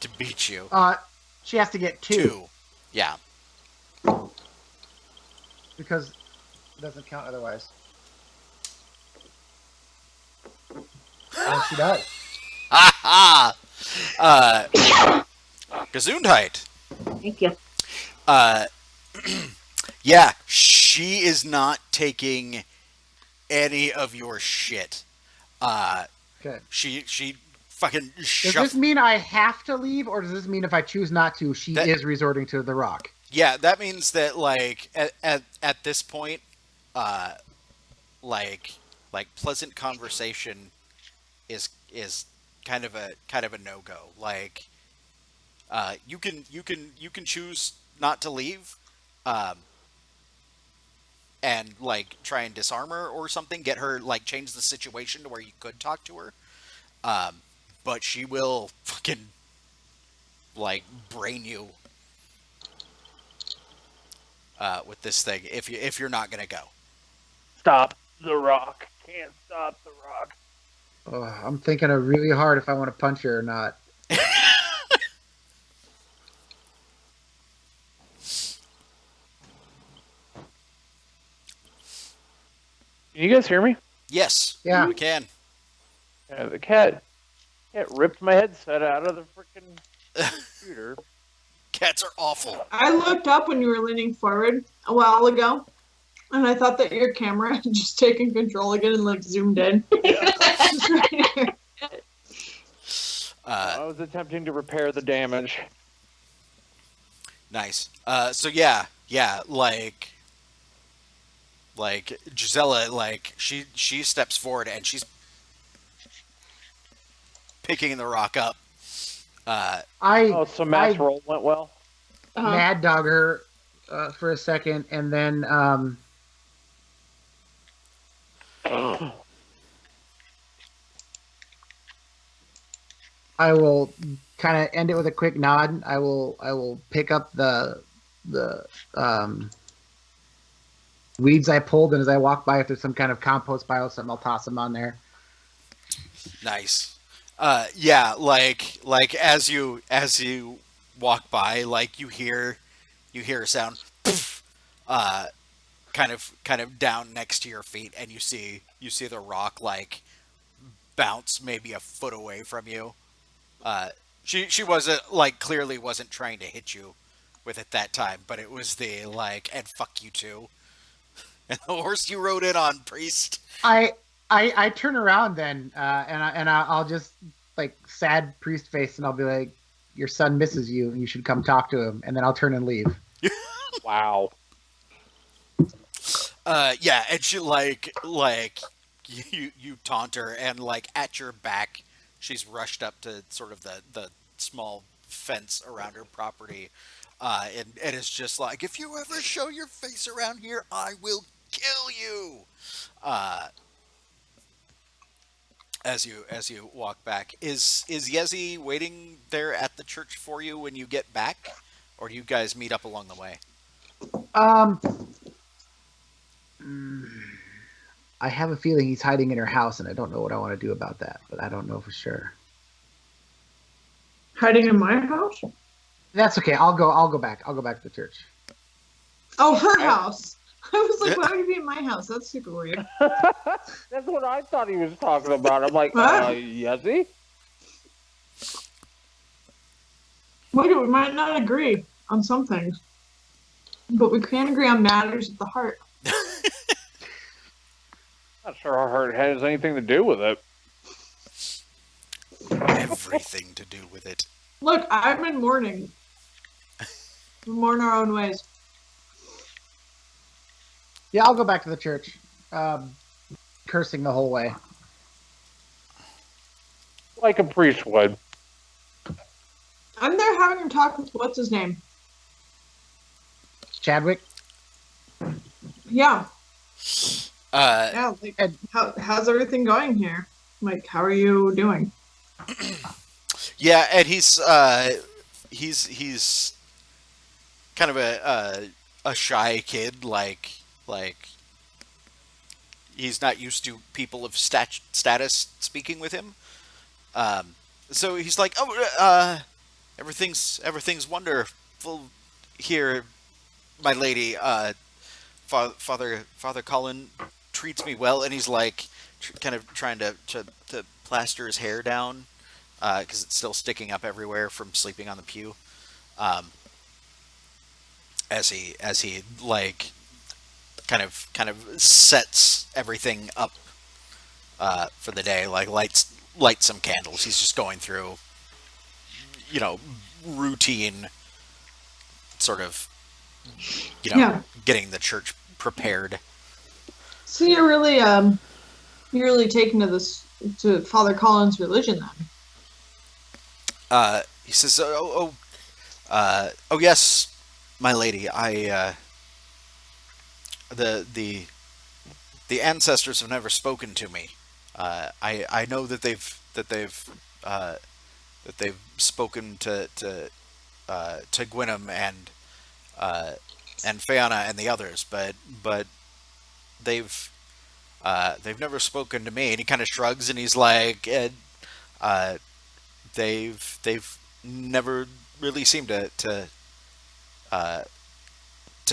to beat you. She has to get 2. 2. Yeah. Because it doesn't count otherwise. Oh, she does. Ha ha! Gesundheit. Thank you. Yeah, she is not taking any of your shit. Okay. She fucking Does this mean I have to leave, or does this mean if I choose not to, she That- is resorting to the rock? Yeah, that means that like at this point, like pleasant conversation is kind of a no-go. Like you can choose not to leave, and like try and disarm her or something, get her, like, change the situation to where you could talk to her, but she will fucking like brain you with this thing if you're not gonna go. Stop the rock. Can't stop the rock. Oh, I'm thinking really hard if I want to punch her or not. Can you guys hear me? Yes. Yeah. We can. Yeah, the cat ripped my headset out of the freaking computer. Cats are awful. I looked up when you were leaning forward a while ago, and I thought that your camera had just taken control again and like zoomed in. Just right here. I was attempting to repair the damage. Nice. So yeah, like Gisella, like she steps forward and she's picking the rock up. Oh, so Matt's roll went well. Mad dog her for a second, and then I will kind of end it with a quick nod. I will pick up the weeds I pulled, and as I walk by, if there's some kind of compost pile or something, I'll toss them on there. Nice. Yeah, like as you walk by, like you hear a sound, kind of down next to your feet, and you see the rock like bounce maybe a foot away from you. She wasn't like clearly wasn't trying to hit you with it that time, but it was the like and fuck you too, and the horse you rode in on, priest. I turn around then, and I'll just like sad priest face, and I'll be like, "Your son misses you. You should come talk to him." And then I'll turn and leave. Wow. Yeah, and she like you taunt her, and like at your back, she's rushed up to sort of the small fence around her property, and it's just like, if you ever show your face around here, I will kill you. As you walk back, is Yezzi waiting there at the church for you when you get back, or do you guys meet up along the way? I have a feeling he's hiding in her house, and I don't know what I want to do about that, but I don't know for sure. Hiding in my house? That's okay. I'll go back. I'll go back to the church. Oh, her house. I was like, why would he be in my house? That's super weird. That's what I thought he was talking about. I'm like, Yezzi? Wait, we might not agree on some things, but we can agree on matters of the heart. Not sure our heart has anything to do with it. Everything to do with it. Look, I'm in mourning. We mourn our own ways. Yeah, I'll go back to the church, cursing the whole way. Like a priest would. I'm there having a talk with what's his name? Chadwick? Yeah. Uh, Yeah, like, how's everything going here? Like, how are you doing? yeah, and he's kind of a shy kid, like he's not used to people of status speaking with him. So he's like, "Oh, everything's wonderful here, my lady. Father Colin treats me well," and he's like, kind of trying to plaster his hair down, because it's still sticking up everywhere from sleeping on the pew. As he like kind of sets everything up for the day, like lights some candles. He's just going through, routine sort of, getting the church prepared. So you're really taken to Father Colin's religion then? He says, "Oh yes, my lady. The ancestors have never spoken to me. I know that they've spoken to Gwynham and Fianna and the others, but they've never spoken to me." And he kind of shrugs, and he's like, they've never really seemed to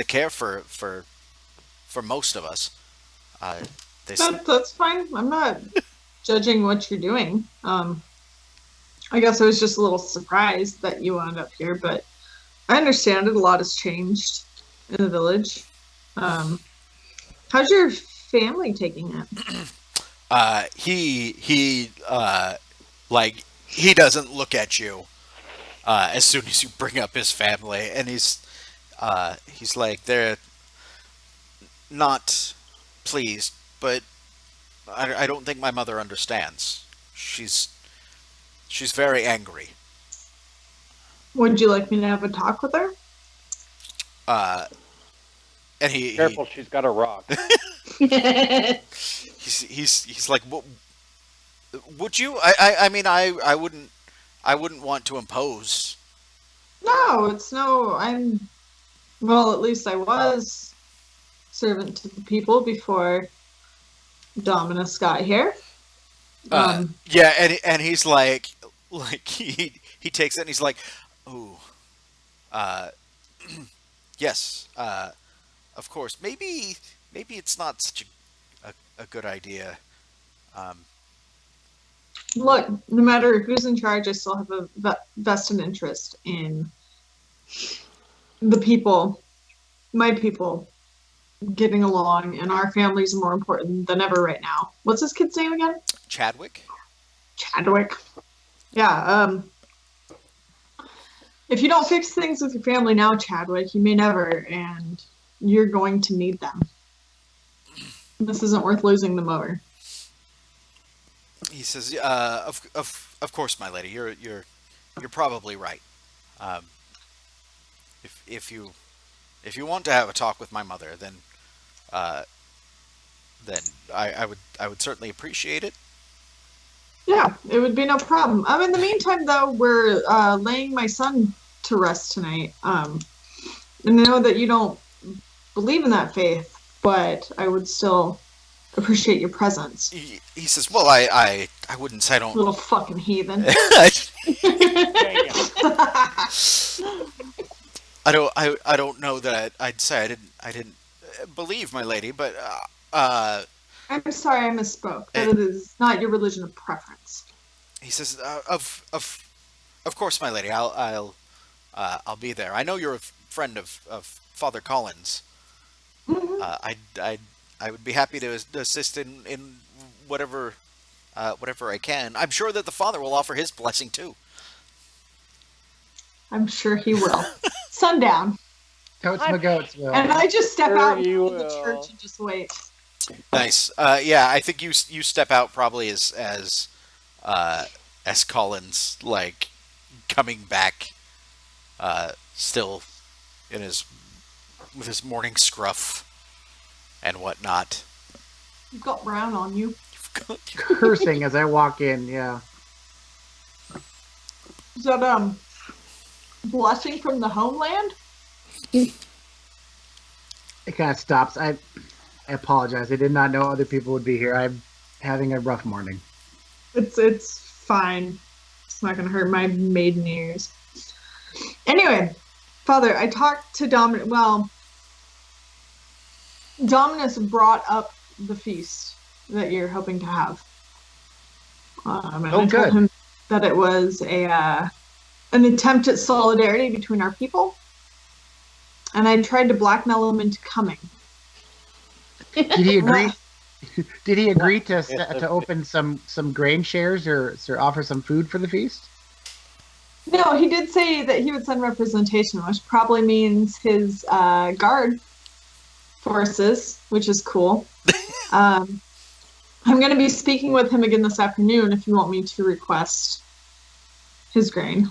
care for most of us. That's fine. I'm not judging what you're doing. I guess I was just a little surprised that you wound up here, but I understand it. A lot has changed in the village. How's your family taking it? He doesn't look at you as soon as you bring up his family, and he's like, they're not pleased, but I don't think my mother understands. She's very angry. Would you like me to have a talk with her? And he Careful, she's got a rock. he's like, would you? I mean, I wouldn't want to impose. No, it's no. Well, at least I was servant to the people before Dominus got here. Yeah, and he's like he takes it and he's like, oh, yes, of course. Maybe it's not such a good idea. Look, no matter who's in charge, I still have a vested interest in the people, my people, getting along, and our families are more important than ever right now. What's this kid's name again? Chadwick. Yeah, if you don't fix things with your family now, Chadwick, you may never, and you're going to need them. This isn't worth losing them over. He says, of course, my lady, you're probably right. If you want to have a talk with my mother, then I would certainly appreciate it. Yeah, it would be no problem. In the meantime, though, we're laying my son to rest tonight. And I know that you don't believe in that faith, but I would still appreciate your presence. He says, well, I wouldn't say I don't. Little fucking heathen. I don't know that I'd say I didn't believe my lady, but I'm sorry I misspoke, but it is not your religion of preference. He says, of course, my lady, I'll be there. I know you're a friend of Father Colin's. Mm-hmm. I would be happy to assist in whatever I can. I'm sure that the father will offer his blessing too. I'm sure he will. Sundown. Totes my goats will. And I just step Sure out he of the will. church and just wait. Nice. Yeah, I think you step out probably as Colin's like coming back, still with his morning scruff and whatnot. You've got brown on you. Cursing as I walk in, yeah. Is that blessing from the homeland? It kind of stops. I apologize. I did not know other people would be here. I'm having a rough morning. It's fine. It's not gonna hurt my maiden ears. Anyway, Father, I talked to Dominus. Well, Dominus brought up the feast that you're hoping to have. And I told him that it was an attempt at solidarity between our people, and I tried to blackmail him into coming. Did he agree? Did he agree to open some grain shares or offer some food for the feast? No, he did say that he would send representation, which probably means his guard forces, which is cool. I'm going to be speaking with him again this afternoon if you want me to request his grain.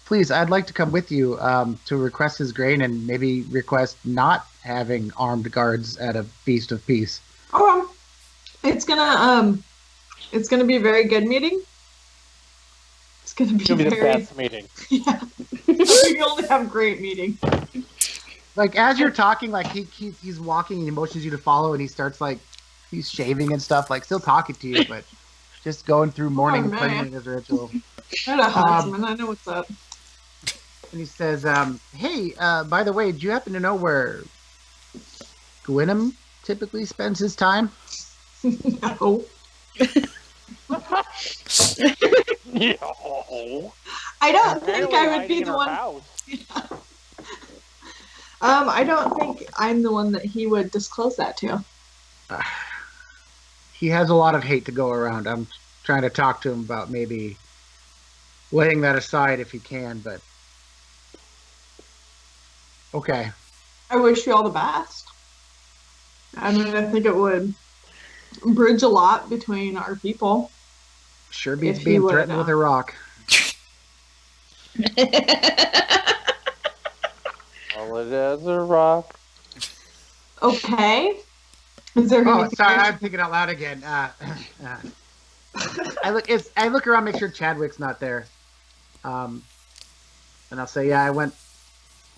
Please, I'd like to come with you to request his grain and maybe request not having armed guards at a feast of peace. Oh, it's gonna be a very good meeting. It's gonna be the best meeting. Yeah, we only have great meeting. Like as you're talking, like he's walking and he motions you to follow, and he starts like he's shaving and stuff, like still talking to you, but just going through morning cleaning his ritual. You're the husband. I know what's up. And he says, "Hey, by the way, do you happen to know where Gwynham typically spends his time?" No. No. I don't think Apparently I would hiding be in the her one. house. I don't think I'm the one that he would disclose that to. He has a lot of hate to go around. I'm trying to talk to him about maybe laying that aside if he can, but okay. I wish you all the best. I mean, I think it would bridge a lot between our people. Sure beats If he being would, threatened with a rock. Solid as a rock. Okay. Is there Oh, anything sorry, I I'm should... thinking out loud again. I look around, make sure Chadwick's not there, and I'll say, yeah,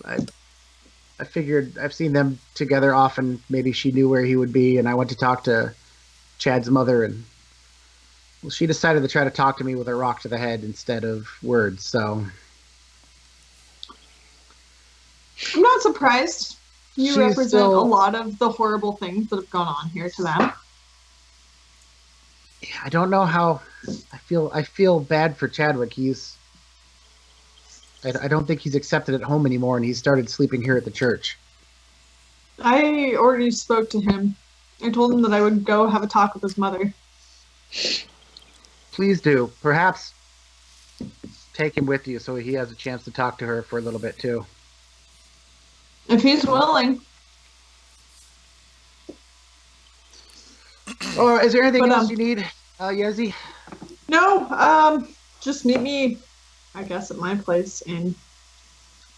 I figured I've seen them together often. Maybe she knew where he would be, and I went to talk to Chad's mother, and well, she decided to try to talk to me with a rock to the head instead of words. So I'm not surprised. You She's represent still- a lot of the horrible things that have gone on here to them. I don't know how I feel bad for Chadwick. I don't think he's accepted at home anymore, and he's started sleeping here at the church. I already spoke to him. I told him that I would go have a talk with his mother. Please do. Perhaps take him with you so he has a chance to talk to her for a little bit too. If he's willing. Or is there anything But, else you need, Yezzi? No, just meet me, I guess, at my place in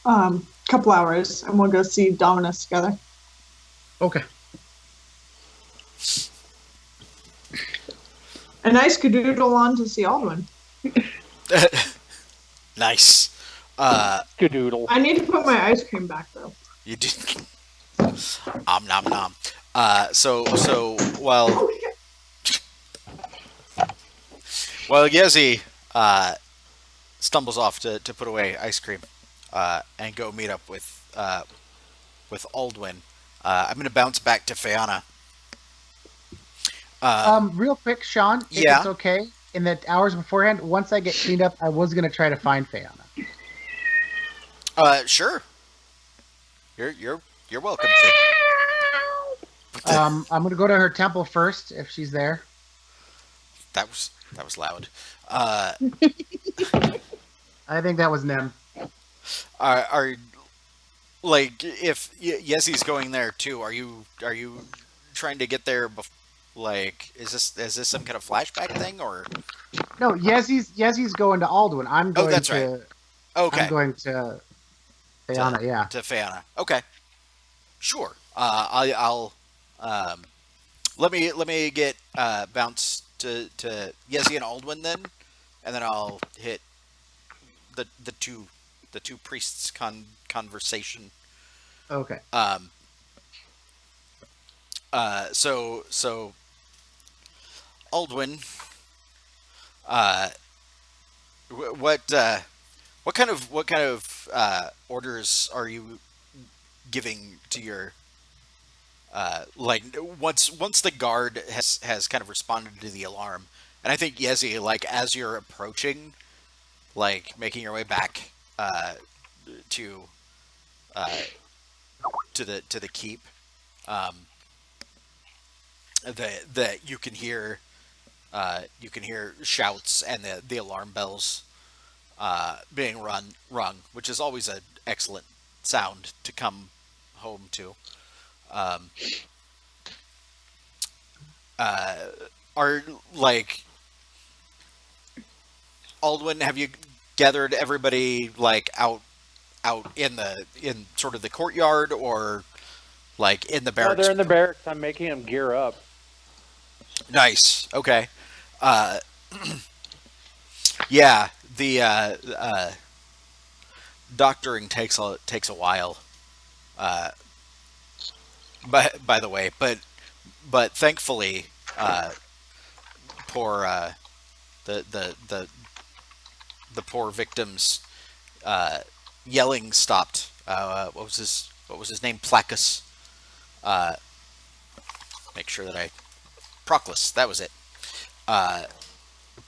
a couple hours, and we'll go see Dominus together. Okay. A nice cadoodle on to see Aldwin. Nice. Skadoodle. I need to put my ice cream back, though. You did. Nom nom. So while Yezzi stumbles off to put away ice cream and go meet up with Aldwin, I'm gonna bounce back to Fianna. Real quick, Shaun, if Yeah. it's okay, in the hours beforehand, once I get cleaned up, I was gonna try to find Fianna. Sure. You're welcome. I'm gonna go to her temple first if she's there. That was loud. I think that was Nem. Are like if Yezzi's going there too? Are you trying to get there? Like, is this some kind of flashback thing or? No, Yezzi's going to Aldwin. I'm going that's to. right. Okay. I'm going to Fianna. Yeah. To Fianna. Okay. Sure. I'll let me get bounce to Yezzi and Aldwin then, and then I'll hit the two priests conversation. Okay. So Aldwin, what kind of orders are you giving to your like once the guard has kind of responded to the alarm, and I think Yezzi, like as you're approaching, like making your way back to the keep, that you can hear shouts and the alarm bells being rung, which is always an excellent sound to come home to. Are like Aldwin, have you gathered everybody like out in sort of the courtyard or like in the No, barracks? they're in the barracks. I'm making them gear up. Nice. Okay. Yeah, the doctoring takes a while. By the way, but thankfully, poor the poor victims yelling stopped. What was his name? Plaque. Make sure that I Proclus. That was it. Uh,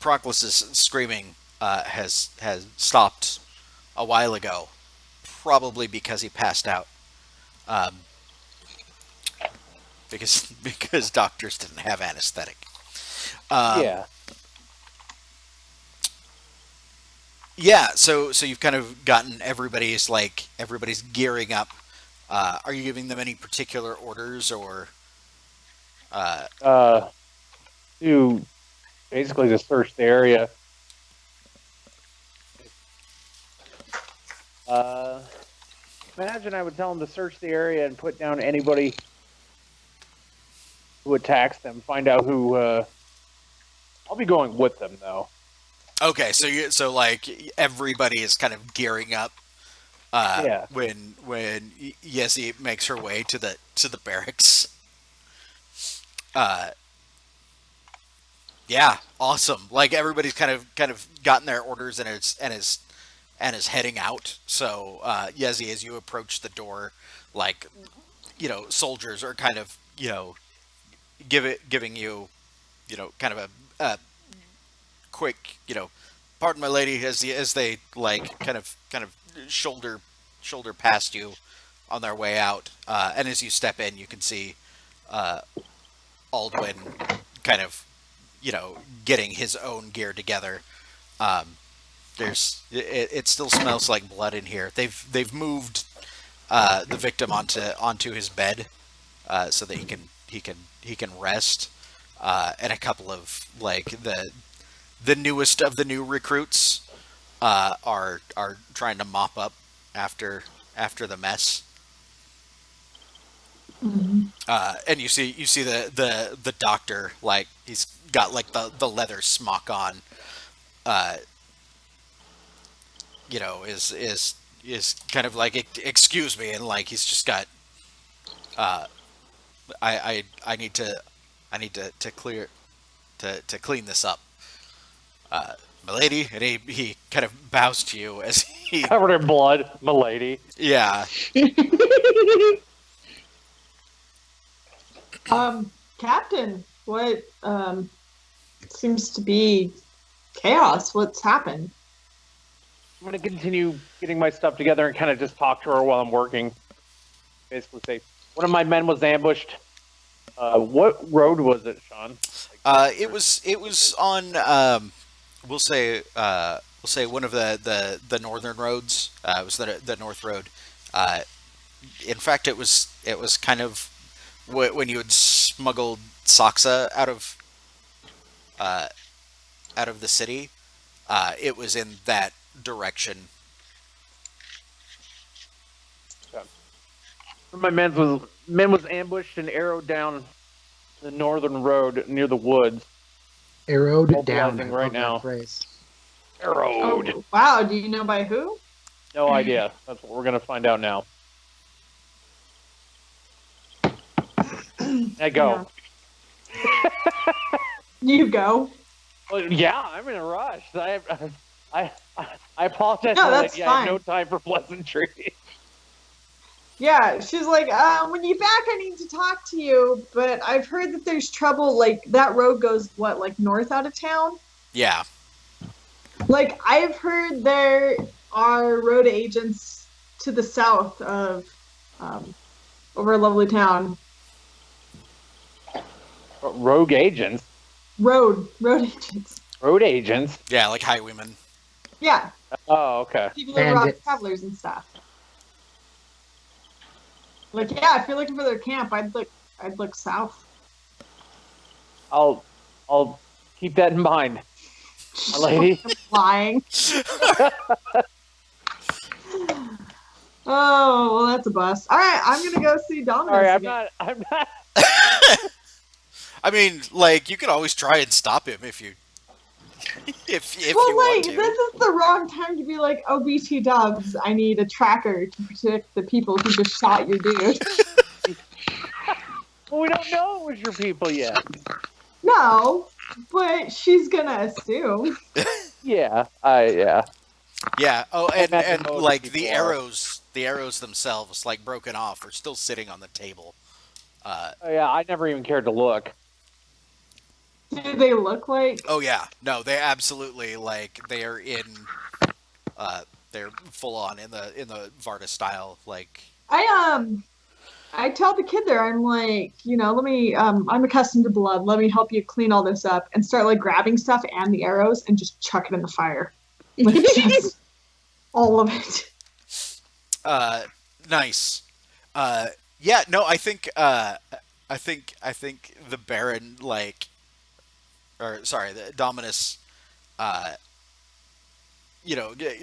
Proclus's screaming has stopped a while ago, probably because he passed out. Um, because doctors didn't have anesthetic. Yeah. Yeah, so you've kind of gotten everybody's gearing up. Are you giving them any particular orders or? Uh, to basically just search the area. Imagine I would tell them to search the area and put down anybody who attacks them. Find out who. I'll be going with them though. Okay, so like everybody is kind of gearing up. Yeah. When Yezzi makes her way to the barracks. Yeah, awesome. Like everybody's kind of gotten their orders and is heading out. So Yezzi, as you approach the door, like soldiers are kind of giving you kind of a quick pardon my lady as they like kind of shoulder past you on their way out, and as you step in, you can see Aldwin kind of getting his own gear together. It still smells like blood in here. They've moved the victim onto his bed so that he can rest, and a couple of like the newest of the new recruits are trying to mop up after the mess. And you see the doctor, like he's got like the leather smock on, is kind of like excuse me, and like he's just got I need to clear to clean this up, milady, and he kind of bows to you as he Covered in blood, milady. yeah. Captain, what seems to be chaos? What's happened? I'm going to continue getting my stuff together and kind of just talk to her while I'm working. Basically say, one of my men was ambushed. What road was it, Shaun? It was on we'll say one of the northern roads. It was the north road. In fact, it was kind of when you had smuggled Saksa out of the city. It was in that direction. My men was ambushed and arrowed down the northern road near the woods. Arrowed down. Mobilizing I right love that now. phrase. Arrowed. Oh, wow, do you know by who? No idea. That's what we're gonna find out now. I go. You go. Well, yeah, I'm in a rush. I apologize. No, that's I have no fine. time for pleasantry. Yeah, she's like, when you back, I need to talk to you, but I've heard that there's trouble, like, that road goes, what, like, north out of town? Yeah. Like, I've heard there are road agents to the south of, over a lovely town. Rogue agents. Road agents. Road agents. Yeah, like highwaymen. Yeah, Oh, okay. people that rob Bandits. travelers and stuff. Like, yeah, if you're looking for their camp, I'd look south. I'll keep that in mind, my lady. Lying. Oh, well, that's a bust. All right, I'm gonna go see Dominus. Sorry, again. I'm not. I mean, like you can always try and stop him if you if Well, you like, want to. this is the wrong time to be like, oh, BT Dubs, I need a tracker to protect the people who just shot your dude. Well, we don't know it was your people yet. No, but she's gonna assume. Yeah, yeah. Yeah. Oh, and imagine most like people the are. arrows themselves, like broken off, are still sitting on the table. Oh, yeah, I never even cared to look. Do they look like? Oh yeah, no, they absolutely like they are in. They're full on in the Varta style. Like, I I tell the kid there, I'm like, let me I'm accustomed to blood. Let me help you clean all this up and start like grabbing stuff and the arrows and just chuck it in the fire. Like just all of it. nice. Yeah, no, I think the Baron like, or sorry, the Dominus, uh,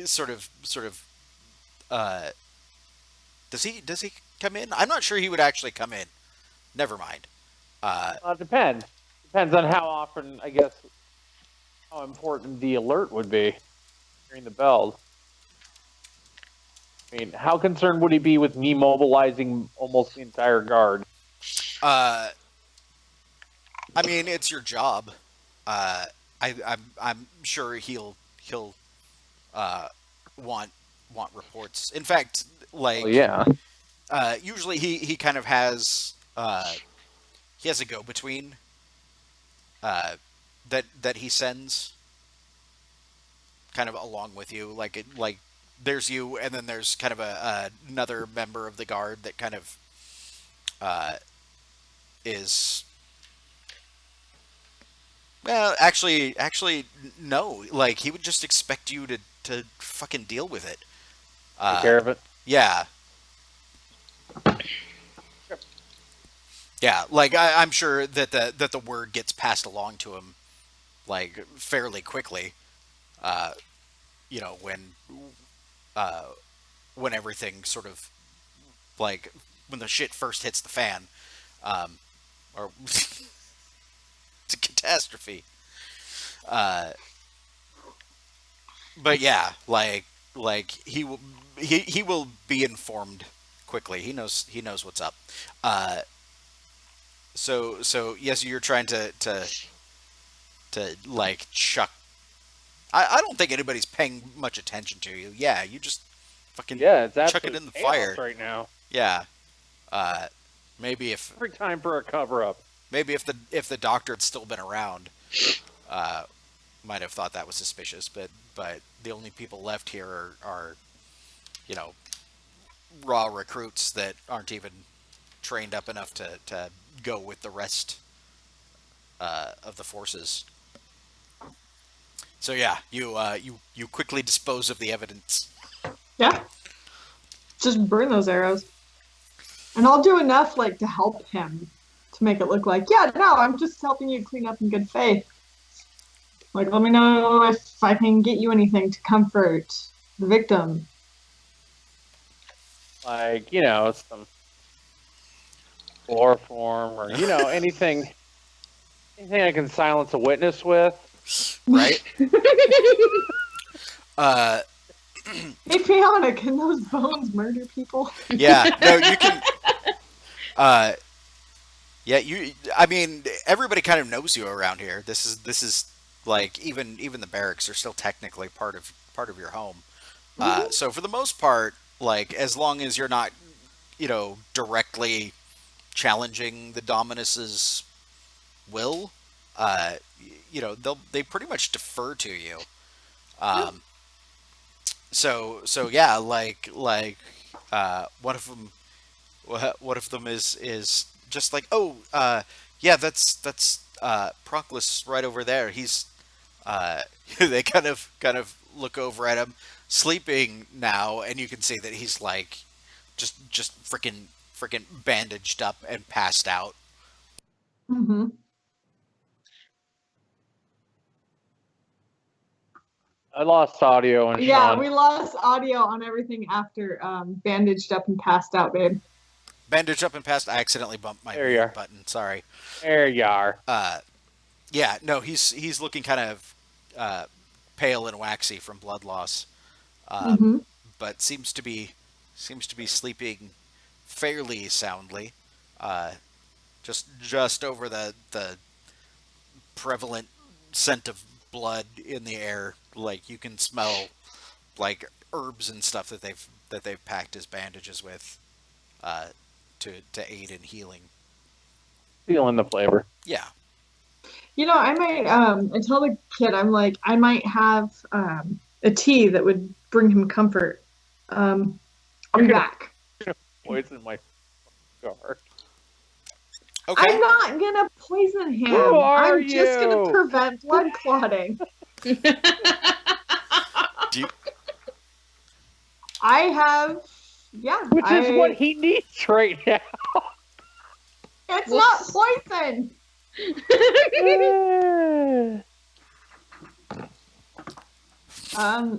sort of. Uh, does he come in? I'm not sure he would actually come in. Never mind. Depends. Depends on how often, I guess, how important the alert would be hearing the bells. I mean, how concerned would he be with me mobilizing almost the entire guard? I mean, it's your job. I'm sure he'll uh, want reports. In fact, like, Oh yeah. usually he kind of has he has a go between that he sends kind of along with you. Like there's you, and then there's kind of another member of the guard that kind of uh, is. Well, actually, no. Like, he would just expect you to fucking deal with it. Take care of it. Yeah. Yeah, like I'm sure that the word gets passed along to him, like, fairly quickly. Uh, you know, uh, when everything sort of, like, when the shit first hits the fan, um, or it's a catastrophe. Uh, but yeah, like he will be informed quickly. He knows what's up. Uh, so yes, you're trying to like chuck. I don't think anybody's paying much attention to you. Yeah, you just fucking Yeah, it's chuck it absolute in the chaos fire. right now. Yeah. Uh, maybe if Every time for a cover up. the doctor had still been around, uh, might have thought that was suspicious. But the only people left here are you know raw recruits that aren't even trained up enough to go with the rest of the forces. So yeah, you quickly dispose of the evidence. Yeah. Just burn those arrows. And I'll do enough like to help him to make it look like, yeah, no, I'm just helping you clean up in good faith. Like, let me know if I can get you anything to comfort the victim. Like, some chloroform or, anything I can silence a witness with. Right? uh, Hey, Fianna, can those bones murder people? yeah, no, you can. Uh, yeah, I mean, everybody kind of knows you around here. This is like even the barracks are still technically part of your home. So for the most part, like as long as you're not, directly challenging the Dominus's will, they pretty much defer to you. Um, so yeah, one of them is just like, oh, yeah, that's Proclus right over there. He's they kind of look over at him, sleeping now, and you can see that he's like just freaking bandaged up and passed out. Mm-hmm. I lost audio and Yeah, Shaun. we lost audio on everything after bandaged up and passed out, babe. Bandaged up and passed. I accidentally bumped my There you mute are. button. Sorry. There you are. Yeah, no, he's looking kind of pale and waxy from blood loss, Mm-hmm. but seems to be sleeping fairly soundly. Uh, just over the prevalent scent of blood in the air, like you can smell like herbs and stuff that they've packed his bandages with, uh, to aid in healing. Feeling the flavor. Yeah. I might I tell the kid I'm like I might have a tea that would bring him comfort. I'll be You're gonna- back. Poison my guard. Okay. I'm not gonna poison him. Who are I'm just gonna you? prevent blood clotting. Do you, I have, yeah. Which is what he needs right now. It's not poison.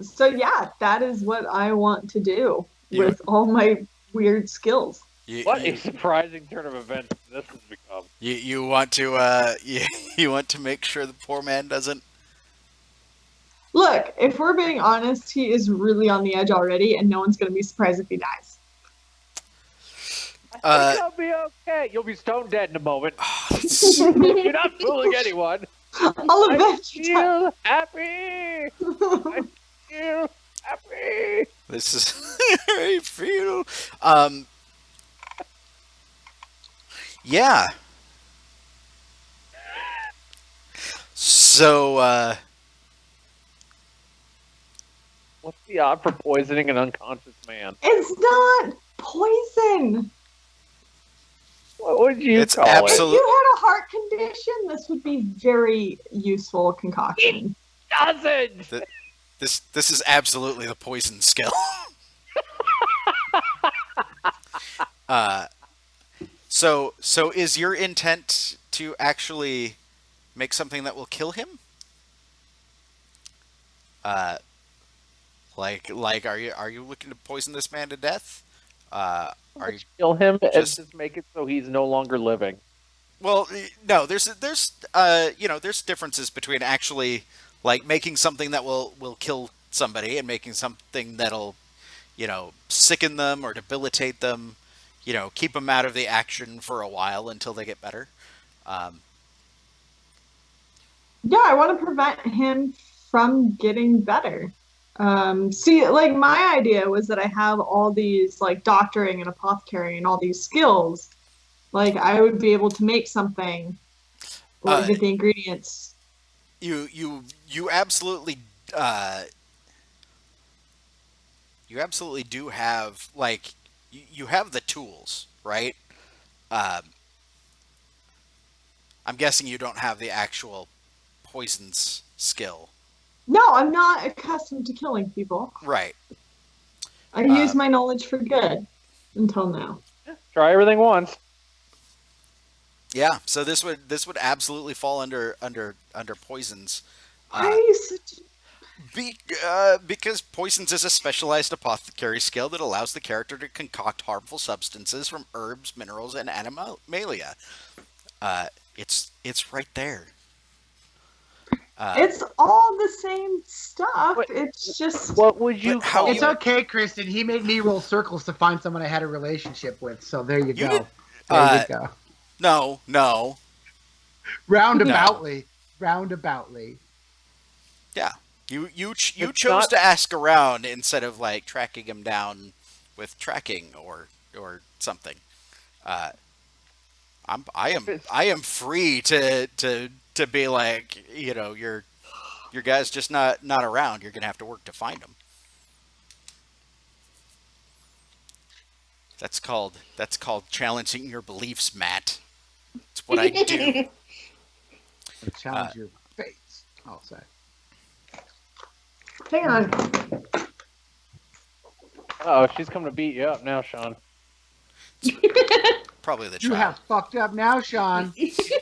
So yeah, that is what I want to do You- with all my weird skills. you, What you, a surprising turn of events this has become. you want to you want to make sure the poor man doesn't. Look, if we're being honest, he is really on the edge already, and no one's gonna be surprised if he dies. I think I'll be okay. You'll be stone dead in a moment. It's- You're not fooling anyone. I'll I avenge you. feel happy. I feel happy. This is I feel yeah. So What's the odd for poisoning an unconscious man? It's not poison. What would you It's call If absolute- you had a heart condition, this would be very useful concoction. it? Doesn't. this is absolutely the poison skill. So is your intent to actually make something that will kill him? Like are you looking to poison this man to death? Are you Kill him and just- just make it so he's no longer living. Well, no, there's there's differences between actually like making something that will kill somebody and making something that'll sicken them or debilitate them, keep them out of the action for a while until they get better. Yeah, I want to prevent him from getting better. See, like my idea was that I have all these like doctoring and apothecary and all these skills. Like I would be able to make something or get the ingredients. You absolutely do have like you have the tools, right? I'm guessing you don't have the actual poisons skill. No, I'm not accustomed to killing people. Right. I use my knowledge for good until now. Try everything once. Yeah, so this would absolutely fall under poisons. Why are you such? Because poisons is a specialized apothecary skill that allows the character to concoct harmful substances from herbs, minerals, and animalia. It's right there. It's all the same stuff. What- It's just What would you But how call you- It's okay, Kristen. He made me roll circles to find someone I had a relationship with. So there you go. did- There you go. No. Roundaboutly. Yeah. You It's chose not- to ask around instead of like tracking him down with tracking or something. I am free to be like, your guy's just not around. You're gonna have to work to find him. That's called challenging your beliefs, Matt. It's what I do. Challenge your fates. I'll say. hang on. Oh, she's coming to beat you up now, Shaun. Probably the You trial. have fucked up now, Shaun.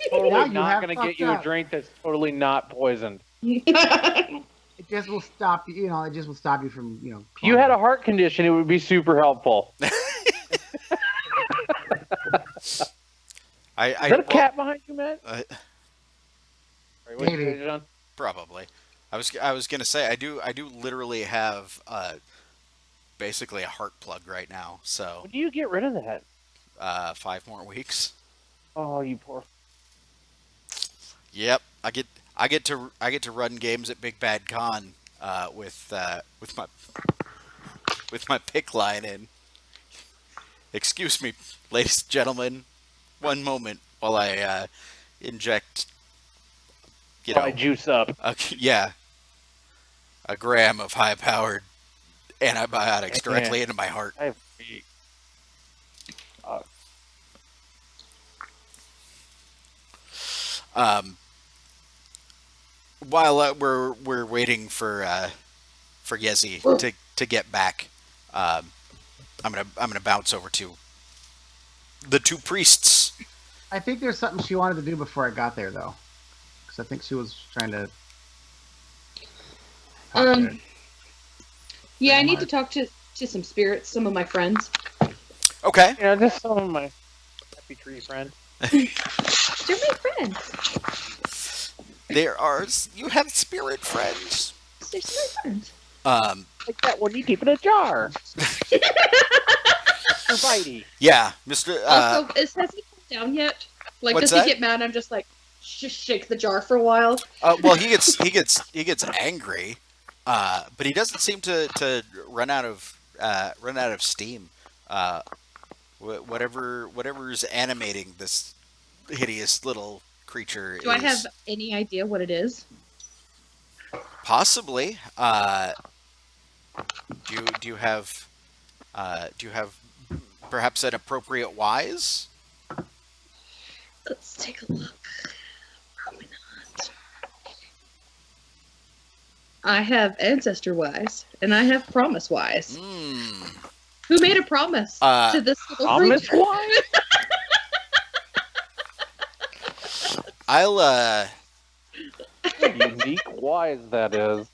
Totally Now you not have going to get fucked you a up. drink that's totally not poisoned. It just will stop you. It just will stop you from, If you had a heart condition, it would be super helpful. Is that a cat behind you, Matt? Uh, Sorry, what did you Maybe. say, John? Probably. I was gonna say I do literally have basically a heart plug right now. So When do you get rid of that? 5 more weeks. Oh, you poor. Yep, I get to run games at Big Bad Con with my pick line in. Excuse me, ladies and gentlemen, one moment while I inject you I know, juice up. yeah, a gram of high-powered antibiotics directly into my heart. I have Um, while we're waiting for Yezzi to get back, I'm gonna bounce over to the two priests. I think there's something she wanted to do before I got there, though, because I think she was trying to. Yeah, I need to talk to some spirits, some of my friends. Okay. Yeah, just some of my happy tree friends. They're my friends. You have spirit friends. They're my friends. Like that one you keep in a jar. Mr. Bitey. Yeah, Mr. Also, has he come down yet? Like, What's does that? he get mad? I'm just like, just shake the jar for a while. Well, he gets angry, but he doesn't seem to run out of steam. Whatever's animating this hideous little creature. Do I have any idea what it is? Possibly? Do you have perhaps an appropriate wise? Let's take a look. Probably not. I have ancestor wise, and I have promise wise. Who made a promise to this little Promise creature? wise? I'll Unique wise that is.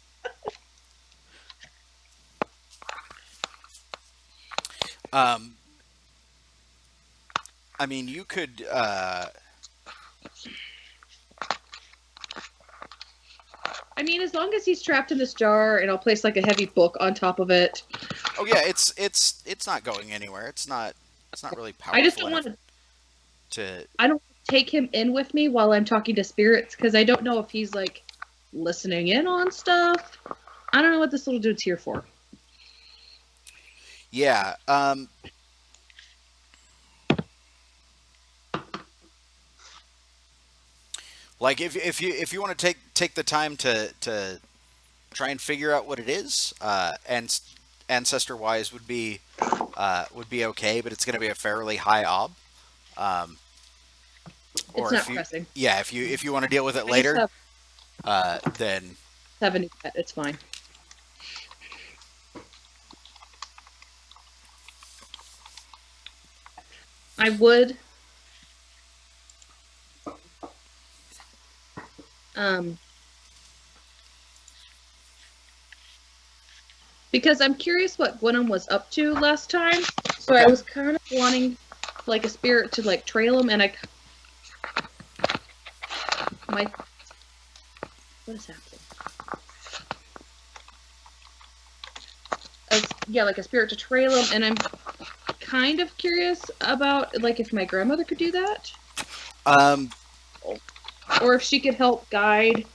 I mean, you could I mean, as long as he's trapped in this jar, and I'll place like a heavy book on top of it. Oh yeah, it's not going anywhere. It's not really powerful. I just don't want to. I don't take him in with me while I'm talking to spirits because I don't know if he's like listening in on stuff. I don't know what this little dude's here for. Yeah. Like if you want to take the time to try and figure out what it is, and ancestor wise would be okay, but it's going to be a fairly high ob. It's not pressing. Yeah, if you want to deal with it I later, just then 70. It's fine. I would. Because I'm curious what Gwynham was up to last time, so I was kind of wanting like a spirit to like trail him, and what is happening? Yeah, like a spirit to trail him, and I'm kind of curious about like if my grandmother could do that, or if she could help guide.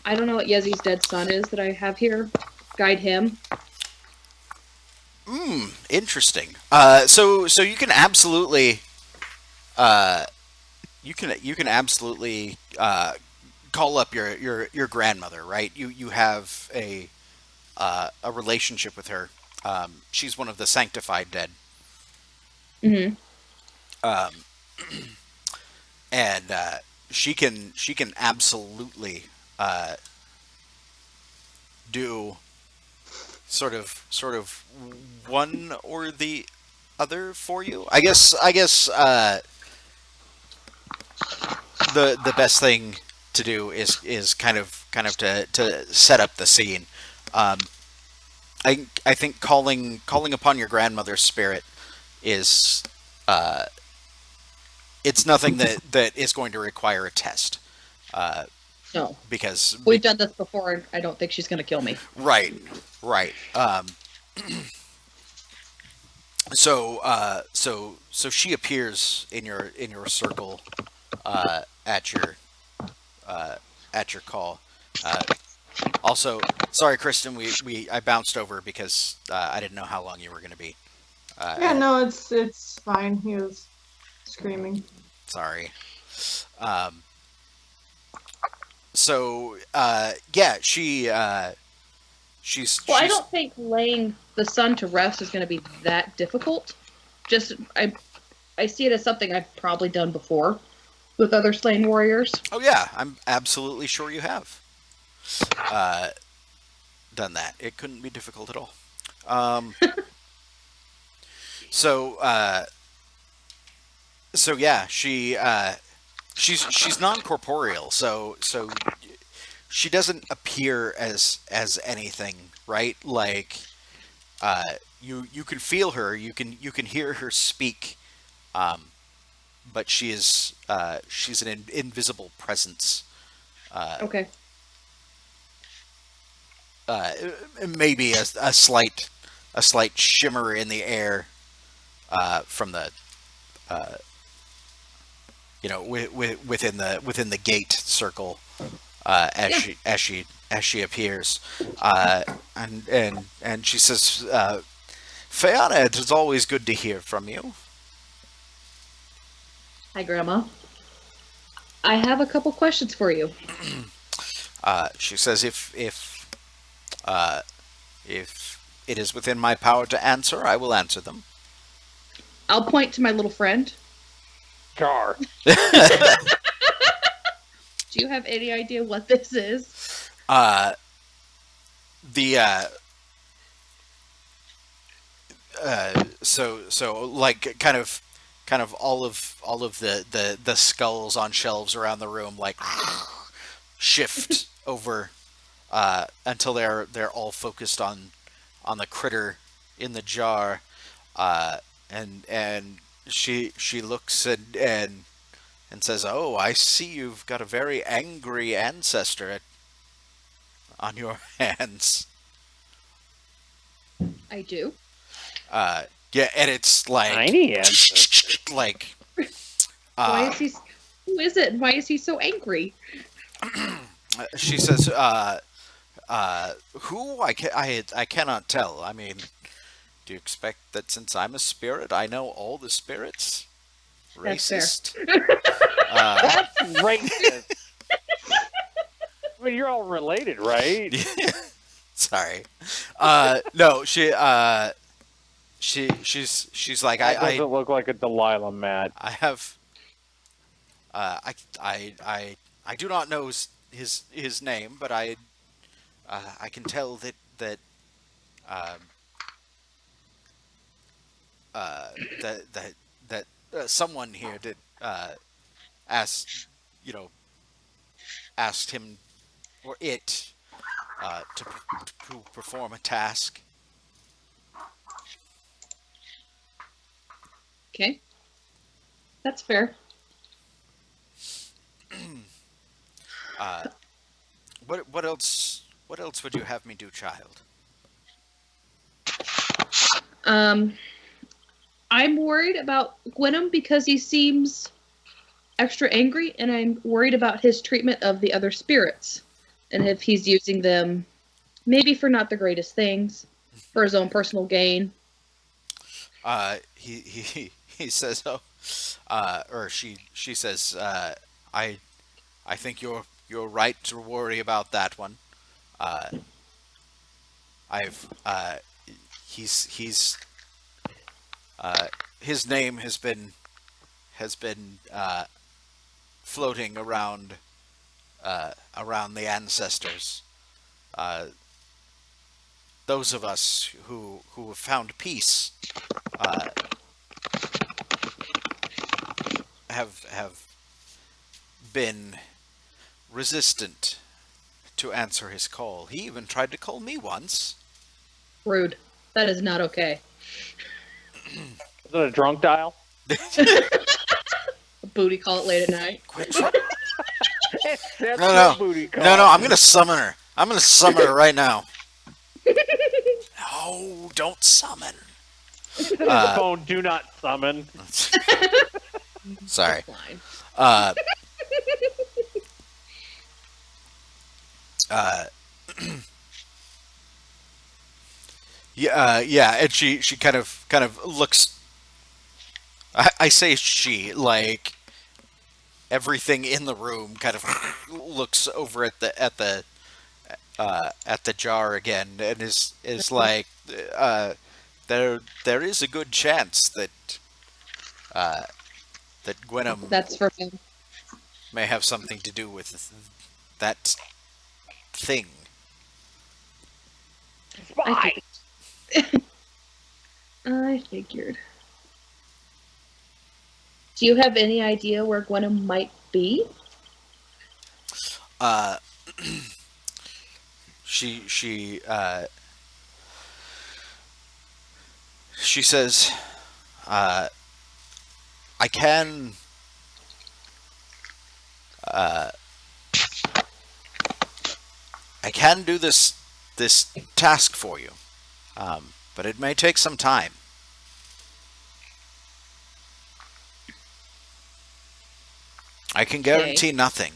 I don't know what Yezzi's dead son is that I have here. Guide him. Interesting. So you can absolutely, you can absolutely call up your grandmother, right? You have a relationship with her. She's one of the sanctified dead. Mm-hmm. And she can absolutely do sort of one or the other for you. I guess the best thing to do is kind of to set up the scene. I think calling upon your grandmother's spirit is it's nothing that is going to require a test. No, because we've done this before, and I don't think she's going to kill me. Right. So she appears in your circle at your call. Also, sorry, Kristen, I bounced over because I didn't know how long you were going to be. Yeah, no, it's fine. He was screaming. Sorry. So yeah, Well, I she's don't think laying the sun to rest is going to be that difficult. Just I see it as something I've probably done before with other slain warriors. oh yeah, I'm absolutely sure you have uh, done that. It couldn't be difficult at all. Um, so so yeah, she's non corporeal. So she doesn't appear as anything, right? Like you can feel her, you can hear her speak, um, but she's an invisible presence. Uh, Okay. uh, Maybe a slight shimmer in the air from the uh, within the gate circle Yeah. As she appears, uh, and she says, "Fianna, it is always good to hear from you." Hi, Grandma. I have a couple questions for you. She says, if it is within my power to answer, I will answer them." I'll point to my little friend. Car. Do you have any idea what this is? The so like kind of all of the skulls on shelves around the room like shift over until they're all focused on the critter in the jar, and she looks and says, "Oh, I see you've got a very angry ancestor on your hands." I do. Yeah, and it's like Tiny ancestor. like Why uh, is he? Who is it? And why is he so angry? she says, "Who? I cannot tell. I mean, do you expect that since I'm a spirit, I know all the spirits? That's fair. Racist." Uh, That's racist. I mean, you're all related, right? Sorry. No, she's like, That doesn't look like a Delilah mat. I have I do not know his name, but I can tell um, that someone here did ask you know asked him or it to perform a task. Okay. That's fair. What else would you have me do, child? I'm worried about Gwynham because he seems extra angry, and I'm worried about his treatment of the other spirits, and if he's using them maybe for not the greatest things, for his own personal gain. He says, "Oh," or she says, I think you're right to worry about that one. Uh, I've he's his name has been floating around the ancestors. Uh, those of us who have found peace uh, have been resistant to answer his call. He even tried to call me once. Rude. That is not okay. Is it a drunk dial? A booty call it late at night. Quit. That's No. a booty call. No, I'm gonna summon her. I'm gonna summon her right now. No, don't summon. The phone, do not summon. Sorry. Fine. Uh, uh, yeah, and she kind of looks. I say she like everything in the room kind of looks over at the jar again and is like, there is a good chance that that Gwynham That's for him. may have something to do with that thing. Spy. I figured. Do you have any idea where Gwynham might be? Uh, she says, I can. I can do this task for you, but it may take some time. I can guarantee nothing.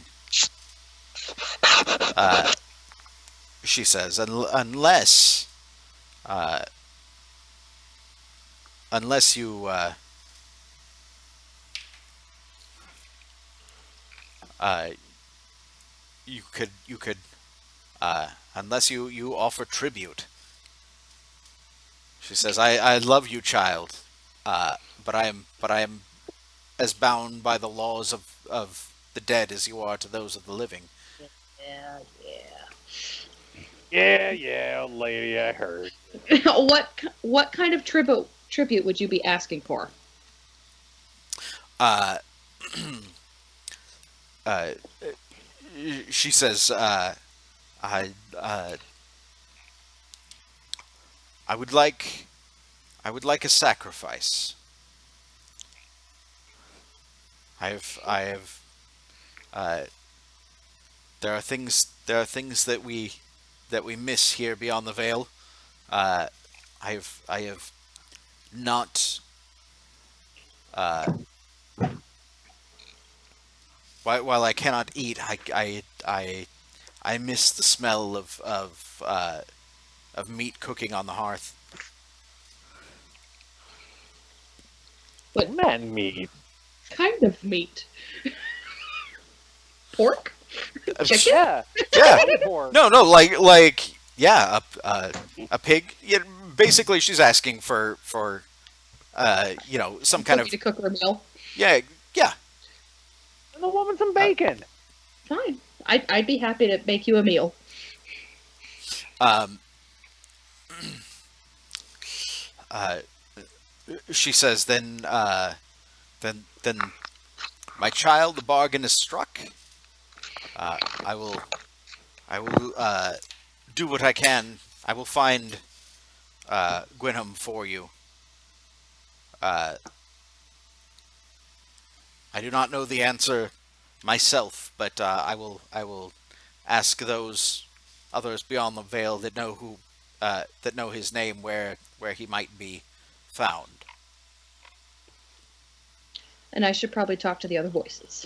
She says, unless you you could unless you offer tribute. She says, I love you, child, but I am as bound by the laws of the dead as you are to those of the living. Yeah, lady, I heard. What kind of tribute would you be asking for? She says, I would like a sacrifice. I have there are things that we miss here beyond the veil. I have not while I cannot eat, I miss the smell of meat cooking on the hearth. What Man meat. kind of meat? Pork? Chicken? Yeah. Yeah. Pork. No, yeah, a pig. Yeah, basically, she's asking for some kind of to cook her a meal. yeah. And the woman some bacon. Fine. I'd be happy to make you a meal. She says, then, my child, the bargain is struck. I will do what I can. I will find Gwynham for you. I do not know the answer myself, but I will ask those others beyond the veil that know his name where he might be found. And I should probably talk to the other voices.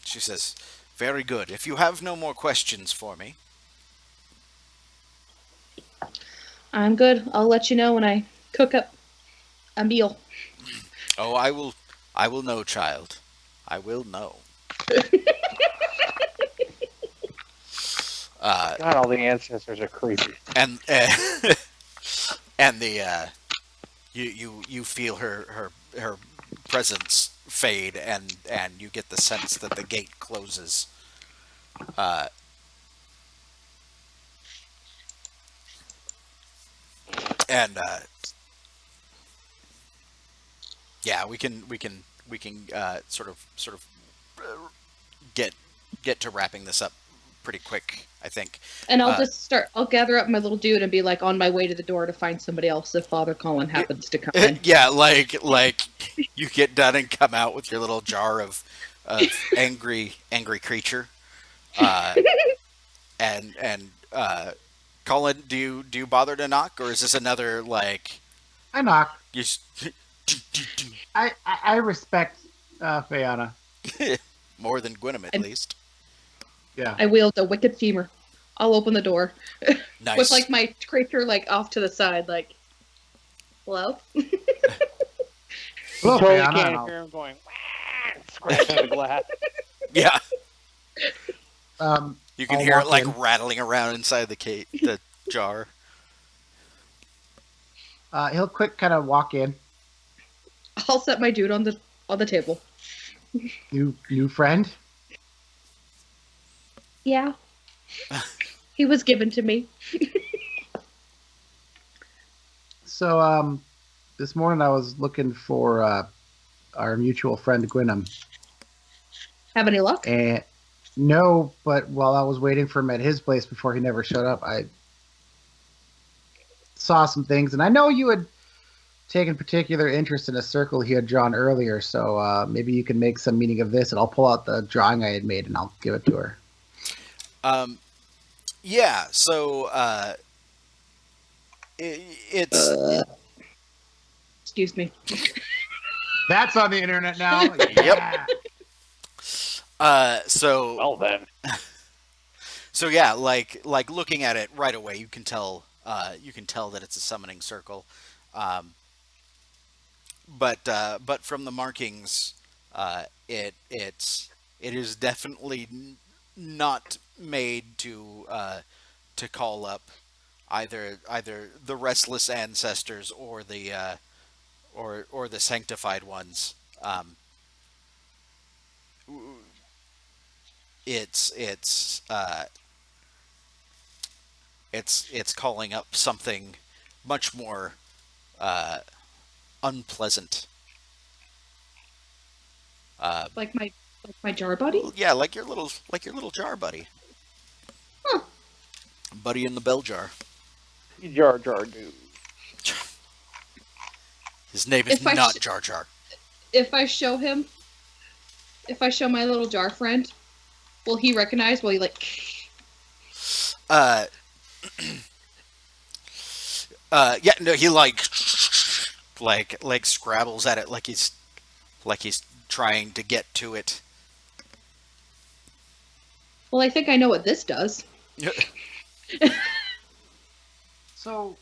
She says, very good. If you have no more questions for me. I'm good. I'll let you know when I cook up a meal. Oh, I will know, child. I will know. God, all the ancestors are creepy. And and the you feel her presence fade, and you get the sense that the gate closes. And yeah, we can sort of get to wrapping this up pretty quick, I think. And I'll gather up my little dude and be like on my way to the door to find somebody else if Father Colin happens to come in. Yeah, like you get done and come out with your little jar of angry creature. And Colin, do you bother to knock, or is this another like? I knock. You. I respect Fianna. More than Gwynham, at least. Yeah. I wield a wicked femur. I'll open the door. Nice. With like my creature like off to the side, like, hello? You Look, totally Fianna, can't and hear him going, "Wah," scratching the glass. Yeah, you can I'll hear it walk like in. rattling around inside the jar. He'll quick kind of walk in. I'll set my dude on the table. New friend. Yeah. He was given to me. So this morning I was looking for our mutual friend Gwynham. Have any luck? And no, but while I was waiting for him at his place before he never showed up, I saw some things, and I know you had taken particular interest in a circle he had drawn earlier. So maybe you can make some meaning of this, and I'll pull out the drawing I had made and I'll give it to her. Yeah. So it's Excuse me. That's on the internet now. Yep. Yeah. so Well then. So yeah, like looking at it right away, you can tell that it's a summoning circle, but from the markings, it is definitely not made to call up either the restless ancestors or the or the sanctified ones. It's it's calling up something much more unpleasant. Like my jar buddy? Yeah, like your little jar buddy. Huh. Buddy in the bell jar. Jar Jar dude. His name is If I not sh- Jar Jar. If I show my little jar friend, will he recognize? Will he like? Uh, yeah, no, he like scrabbles at it like he's trying to get to it. Well, I think I know what this does. So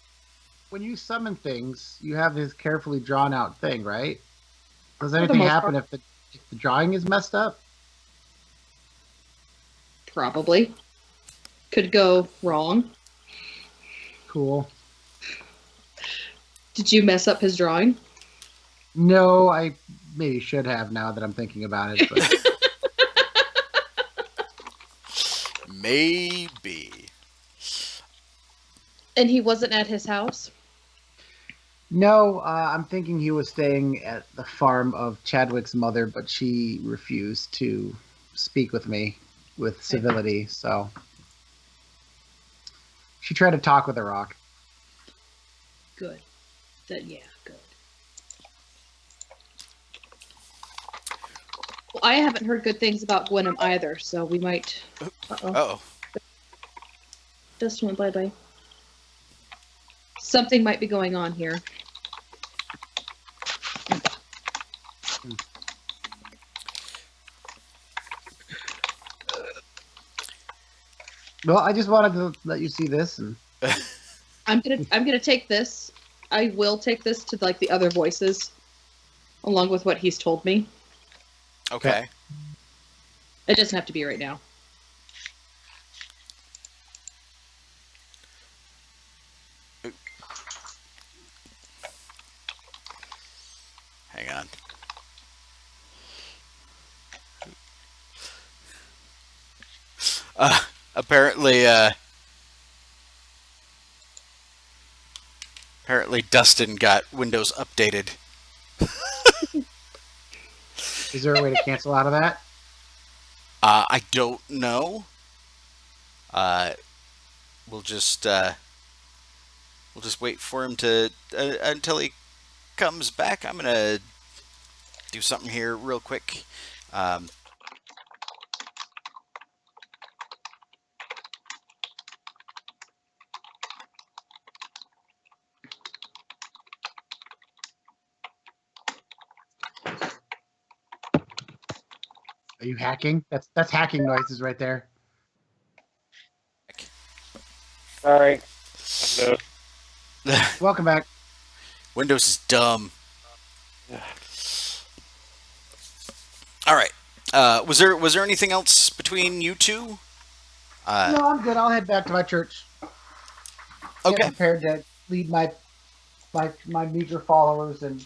when you summon things, you have this carefully drawn out thing, right? Does the anything most happen if the drawing is messed up? Probably. Could go wrong. Cool. Did you mess up his drawing? No, I maybe should have now that I'm thinking about it. But Maybe. And he wasn't at his house? no, I'm thinking he was staying at the farm of Chadwick's mother, but she refused to speak with me with civility. So she tried to talk with a rock. Good. Then yeah, good. Well, I haven't heard good things about Gwynham either, so we might. Uh-oh. Oh, Just went bye-bye. Something might be going on here. Well, I just wanted to let you see this, and I'm gonna take this. I will take this to like the other voices, along with what he's told me. okay. It doesn't have to be right now. Hang on. Apparently, Dustin got Windows updated. is there a way to cancel out of that? I don't know. We'll just wait for him to until he comes back. I'm gonna do something here real quick. Are you hacking? That's hacking noises right there. Sorry. Welcome back. Windows is dumb. All right. Was there anything else between you two? No, I'm good. I'll head back to my church. Get Okay. prepared to lead my meager followers and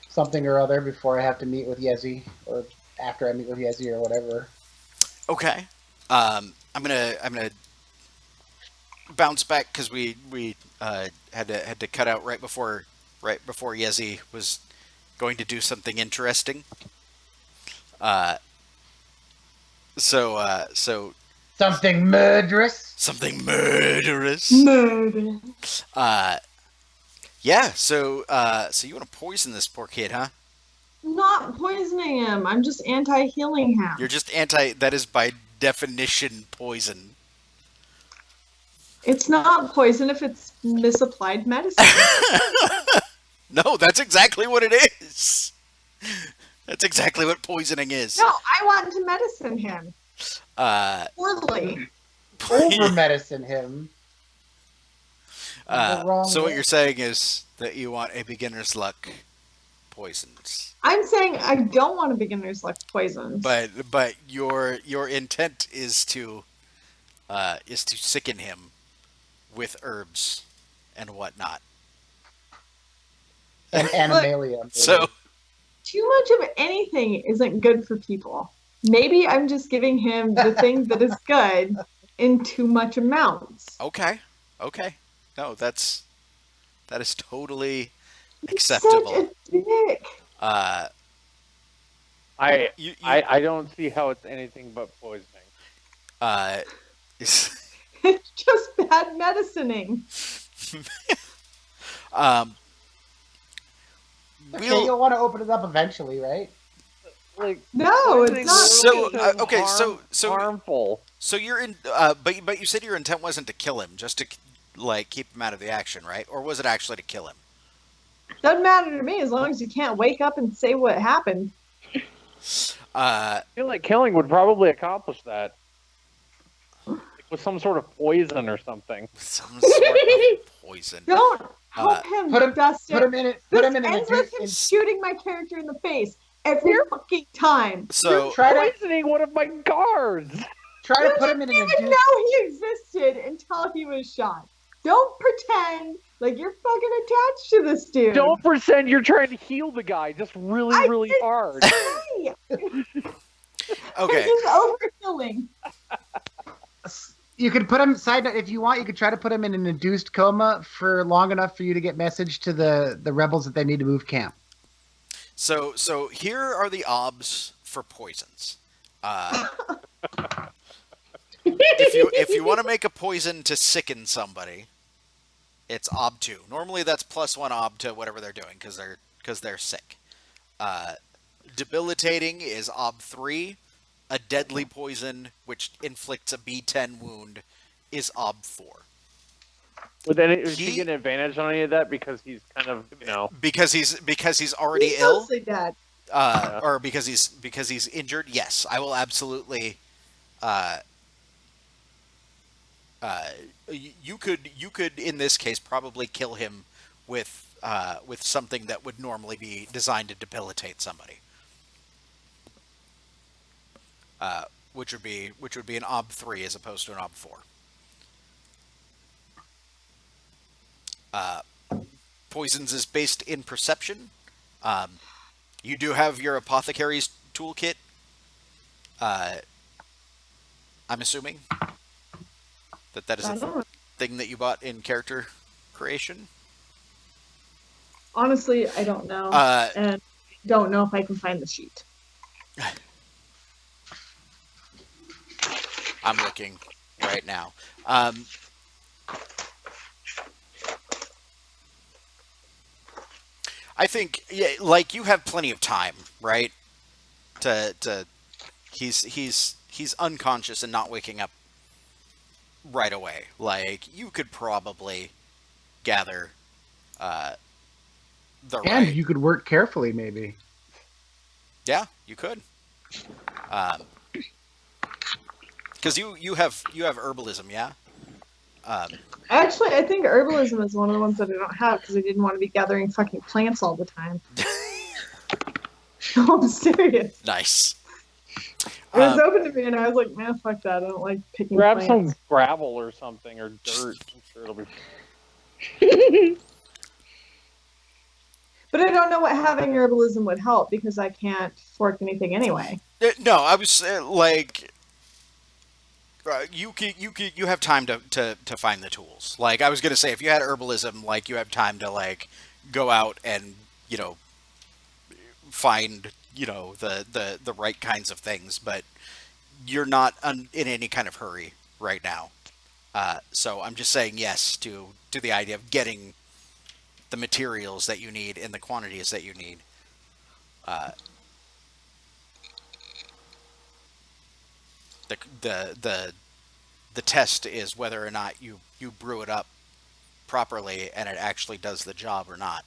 something or other before I have to meet with Yezzi, or after I meet with Yezzi, or whatever. Okay. I'm gonna bounce back because we had to cut out right before Yezzi was going to do something interesting. So Something murderous. something murderous. Murder. Yeah. So you want to poison this poor kid, huh? Not poisoning him. I'm just anti-healing him. You're just anti. That is by definition poison. It's not poison if it's misapplied medicine. No, that's exactly what it is. That's exactly what poisoning is. No, I want to medicine him. Poorly. Over medicine him. The wrong So what way. you're saying is that you want a beginner's luck poisons, I'm saying I don't want a beginner's luck poisons. but your intent is to sicken him with herbs and whatnot. And animalia. maybe. So Too much of anything isn't good for people. Maybe I'm just giving him the thing that is good in too much amounts. okay. No, that is totally He's acceptable. such a dick. I don't see how it's anything but poisoning. It's just bad medicining. Okay, we'll, you'll want to open it up eventually, right? Like No, it's poisoning not. So, is okay, so- harmful. so you're in, but you said your intent wasn't to kill him, just to like keep him out of the action, right? Or was it actually to kill him? Doesn't matter to me as long as you can't wake up and say what happened. I feel like killing would probably accomplish that. Like with some sort of poison or something. Some sort of poison. Don't help him, Put him, Dustin. put him in it. This Put him in an ends with him induced. shooting my character in the face every fucking time. So Try to Poisoning one of my guards. try to You put him in an didn't even induced. know he existed until he was shot. Don't pretend like you're fucking attached to this dude. Don't pretend you're trying to heal the guy just really, I really didn't hard. say. okay. He's overkilling. You could put him side note, if you want. You could try to put him in an induced coma for long enough for you to get message to the rebels that they need to move camp. So here are the obs for poisons. If you want to make a poison to sicken somebody, it's ob 2. Normally that's +1 ob to whatever they're doing because they're sick. Debilitating is ob 3. A deadly poison which inflicts a B10 wound is ob 4. Would he get an advantage on any of that because he's kind of, Because he's already He's ill. mostly dead. Or because he's injured. Yes, I will absolutely. You could in this case probably kill him with something that would normally be designed to debilitate somebody. Which would be an ob 3 as opposed to an ob 4. Poisons is based in perception. You do have your apothecary's toolkit. I'm assuming that is I a don't know. thing that you bought in character creation. Honestly, I don't know. And don't know if I can find the sheet. I'm looking right now. I think, yeah, like you have plenty of time, right? He's unconscious and not waking up right away. Like you could probably gather the And right. you could work carefully, maybe. Yeah, you could. Because you have herbalism, yeah. Actually, I think herbalism is one of the ones that I don't have because I didn't want to be gathering fucking plants all the time. No, I'm serious. Nice. It was Um, open to me, and I was like, man, fuck that. I don't like picking Grab plants. some gravel or something, or dirt. I'm sure it'll be. But I don't know what having herbalism would help because I can't fork anything anyway. no, I was like, you have time to find the tools. Like I was gonna say, if you had herbalism, like you have time to like go out and find the right kinds of things, but you're not in any kind of hurry right now. So I'm just saying yes to the idea of getting the materials that you need in the quantities that you need. Uh, the the the the test is whether or not you brew it up properly and it actually does the job or not.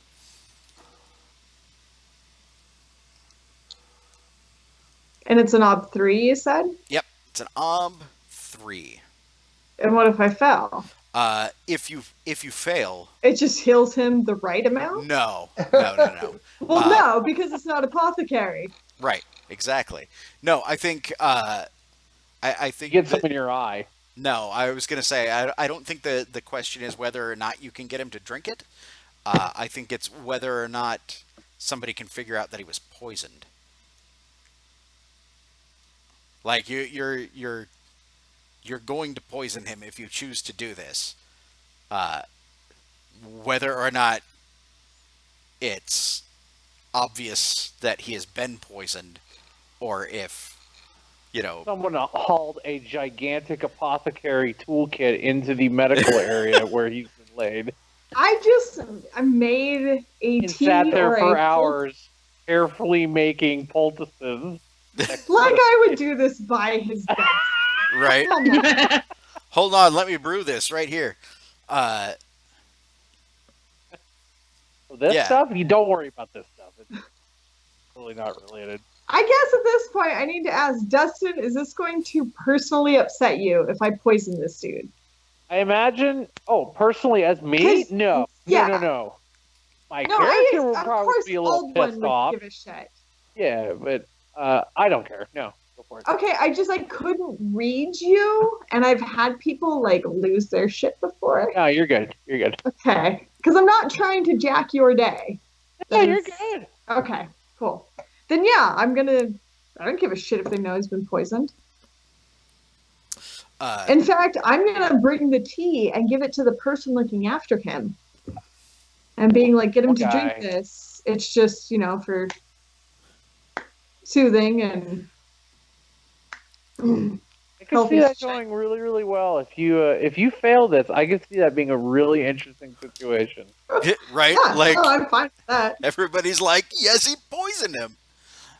And it's an ob 3, you said? Yep, it's an ob 3. And what if I fell? If you fail, It just heals him the right amount? no. Well, no, because it's not apothecary. Right, exactly. No, I think I think Get some in your eye. no, I was gonna say I don't think the question is whether or not you can get him to drink it. I think it's whether or not somebody can figure out that he was poisoned. Like you're going to poison him if you choose to do this. Uh, Whether or not it's obvious that he has been poisoned, or if Someone hauled a gigantic apothecary toolkit into the medical area where he's been laid I made a and tea sat there or for a hours, carefully making poultices. like I would do this by his bed. right. Come on. Hold on, let me brew this right here. Uh, So this Yeah. stuff, you don't worry about this stuff. It's really not related. I guess at this point I need to ask Dustin, is this going to personally upset you if I poison this dude? I imagine. Oh, personally, as me, 'Cause- no. yeah. My No, character will of probably course be a little Aldwin pissed would off. give a shit. Yeah, but I don't care. No, go for it. Okay, I couldn't read you, and I've had people like lose their shit before. No, you're good. You're good. Okay, because I'm not trying to jack your day. Yeah, That you're is- good. Okay, cool. Then yeah, I don't give a shit if they know he's been poisoned. In fact, I'm gonna bring the tea and give it to the person looking after him, and being like, get him to drink Okay. this. It's just for soothing and. I can Healthy see that shit. going really, really well. If you fail this, I can see that being a really interesting situation. right? Yeah, Like no, I'm fine with that. everybody's like, Yezzi poisoned him.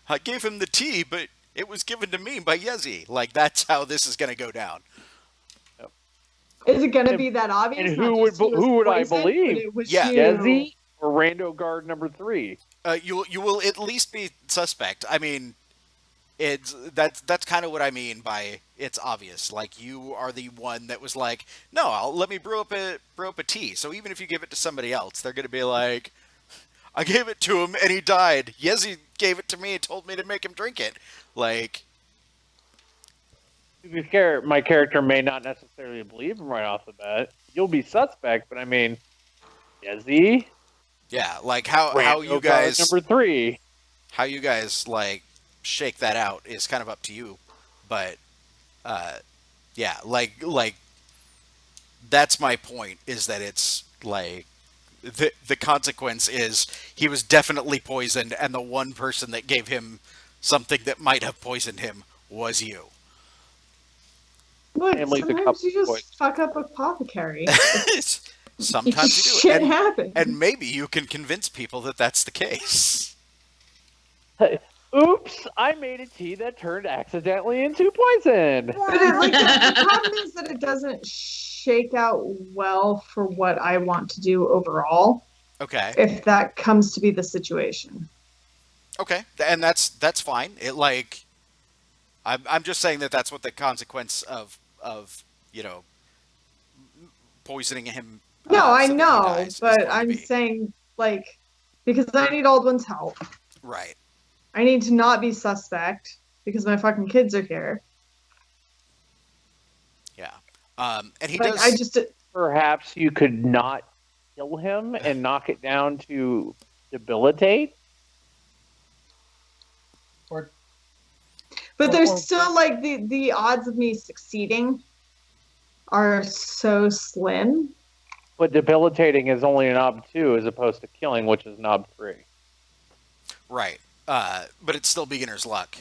I gave him the tea, but it was given to me by Yezzi. Like that's how this is gonna go down. Is it gonna be that obvious? And Not who just he was would I poisoned, believe? but it was Yeah. you. Yezzi or Rando Guard number 3? You will at least be suspect. I mean, that's kind of what I mean by it's obvious. Like you are the one that was like, no, let me brew up a tea. So even if you give it to somebody else, they're gonna be like, I gave it to him and he died. Yezzi gave it to me and told me to make him drink it. Like, To be fair, my character may not necessarily believe him right off the bat. You'll be suspect, but I mean, Yezzi, yeah, like how Rando you Guard guys number 3. like shake that out is kind of up to you. But yeah, like that's my point, is that it's like the consequence is he was definitely poisoned, and the one person that gave him something that might have poisoned him was you. Look, Family's a sometimes couple you just points. fuck up apothecary. Sometimes you do, Shit happens. and maybe you can convince people that that's the case. Oops, I made a tea that turned accidentally into poison. But the problem is that it doesn't shake out well for what I want to do overall, Okay, if that comes to be the situation. okay, and that's fine. It like, I'm just saying that that's what the consequence of poisoning him. No, I so that he know, dies is but going to I'm be. saying, because I need Aldwin's help. Right. I need to not be suspect because my fucking kids are here. Yeah. And he Like, does. I just. Perhaps you could not kill him and knock it down to debilitate. Or But Or- there's or- still like the odds of me succeeding are so slim. But debilitating is only an ob 2 as opposed to killing, which is an ob 3. Right. But it's still beginner's luck.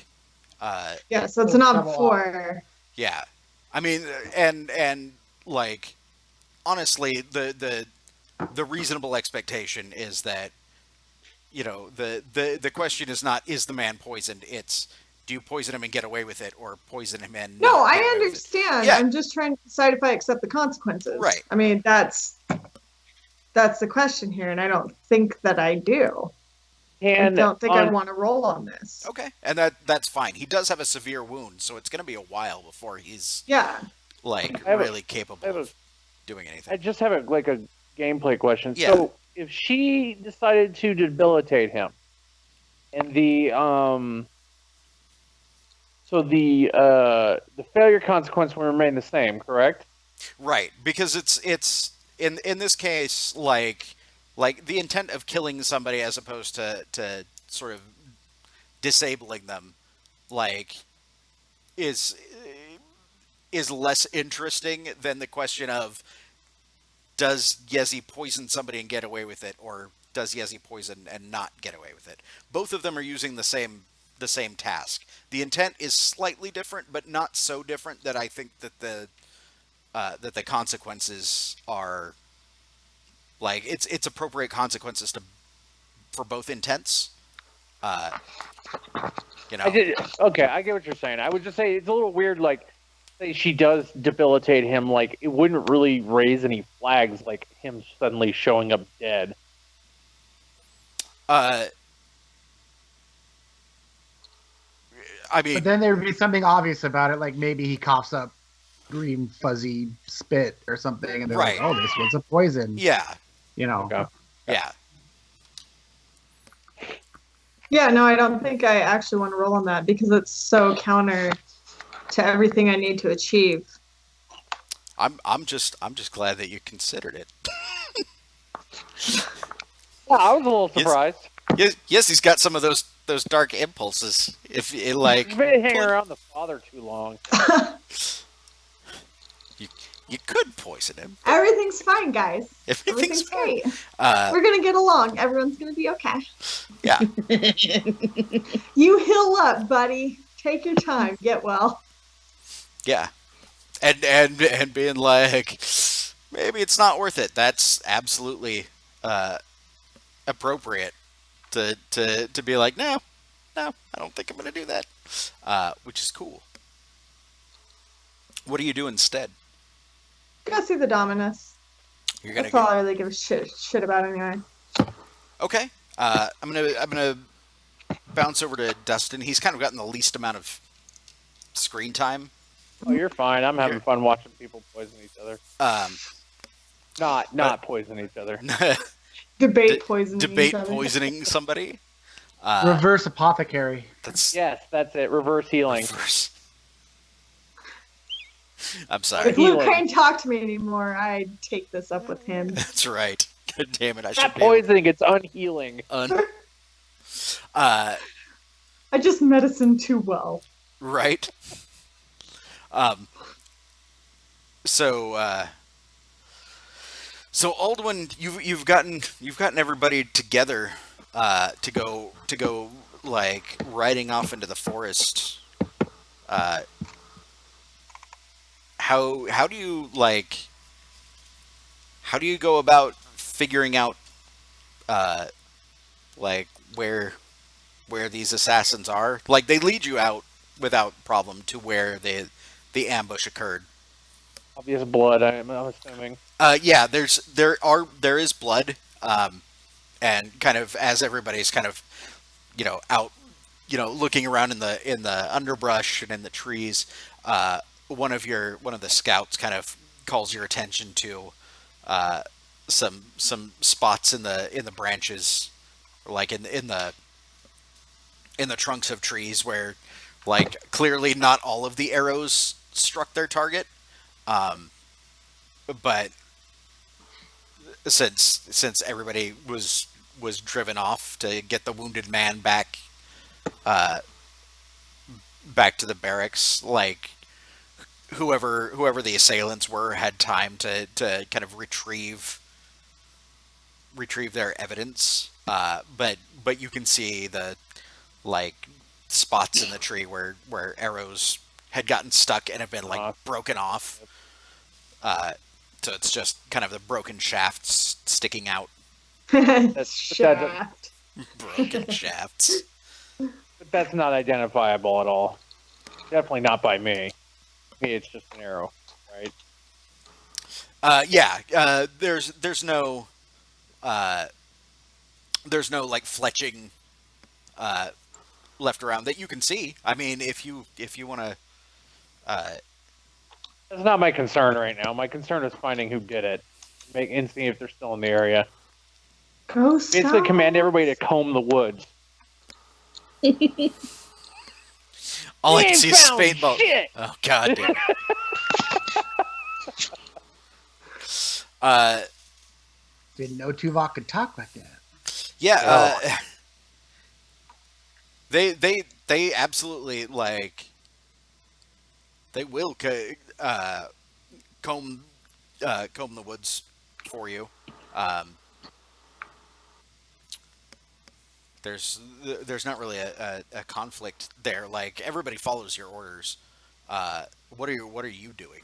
Yeah, so it's So an ob double 4. Yeah. I mean, and like, honestly, the reasonable expectation is that, you know, the question is not, is the man poisoned? It's, do you poison him and get away with it, or poison him and No, not I get away with it? understand. Yeah. I'm just trying to decide if I accept the consequences. Right. I mean, that's the question here, and I don't think that I do. I don't think I want to roll on this. Okay, and that's fine. He does have a severe wound, so it's going to be a while before he's Yeah. like I have a- really capable I have a- of doing anything. I just have a gameplay question. Yeah. So if she decided to debilitate him, and the failure consequence will remain the same, correct? Right, because it's in this case like the intent of killing somebody as opposed to sort of disabling them, like, is less interesting than the question of, does Yezzi poison somebody and get away with it, or does Yezzi poison and not get away with it? Both of them are using the same task. The intent is slightly different, but not so different that I think that the consequences are like it's appropriate consequences for both intents. You know. Okay, I get what you're saying. I would just say it's a little weird. Like, say she does debilitate him, like it wouldn't really raise any flags, like him suddenly showing up dead. I mean, But then there would be something obvious about it, like maybe he coughs up green fuzzy spit or something, and they're Right. like, "Oh, this was a poison." yeah, You know. Okay. yeah. Yeah, no, I don't think I actually want to roll on that because it's so counter to everything I need to achieve. I'm just glad that you considered it. Yeah, I was a little Yes. surprised. Yes, he's got some of those dark impulses. If it, like, He's been hanging around the father too long. you could poison him. Everything's fine, guys. Everything's Everything's fine. great. We're gonna get along. Everyone's gonna be okay. Yeah. You heal up, buddy. Take your time. Get well. Yeah. And being like, maybe it's not worth it. That's absolutely appropriate to be like, no, I don't think I'm gonna do that. Which is cool. What do you do instead? Go see the Dominus. You're gonna That's all I really give a shit about anyway. Okay. I'm gonna bounce over to Dustin. He's kind of gotten the least amount of screen time. Oh, you're fine. I'm having fun watching people poison each other. Not poison each other. Debate poisoning. Debate each other. poisoning somebody. Reverse apothecary. That's Yes, that's it. Reverse healing. reverse. I'm sorry. If Luke Healing. can't talk to me anymore, I'd take this up with him. That's right. God damn it! I It's should not be able- poisoning. It's unhealing. I just medicine too well. Right. So Aldwin, you've gotten everybody together to go like riding off into the forest. How do you go about figuring out like where these assassins are? Like, they lead you out without problem to where the ambush occurred. Obvious blood. I'm assuming. Yeah, there is blood, and kind of as everybody's kind of, out, looking around in the underbrush and in the trees, one of the scouts kind of calls your attention to some spots in the branches, like in the in the trunks of trees where, like, clearly not all of the arrows struck their target. Um, but since everybody was driven off to get the wounded man uh, back to the barracks, like whoever the assailants were had time to kind of retrieve their evidence. But you can see the like spots in the tree where arrows had gotten stuck and have been like broken off. So it's just kind of the broken shafts sticking out. Shaft. Broken shafts. But that's not identifiable at all. Definitely not by me. Me, it's just an arrow, right? Yeah. There's no like fletching left around that you can see. I mean, if you want to. That's not my concern right now. My concern is finding who did it, and seeing if they're still in the area. Go Basically, command everybody to comb the woods. All I can see is paintball. Shit. Oh god, dude. Didn't know Tuvok could talk like that. Yeah. They absolutely like. They will comb the woods for you. There's not really a conflict there. Like everybody follows your orders. What are you doing?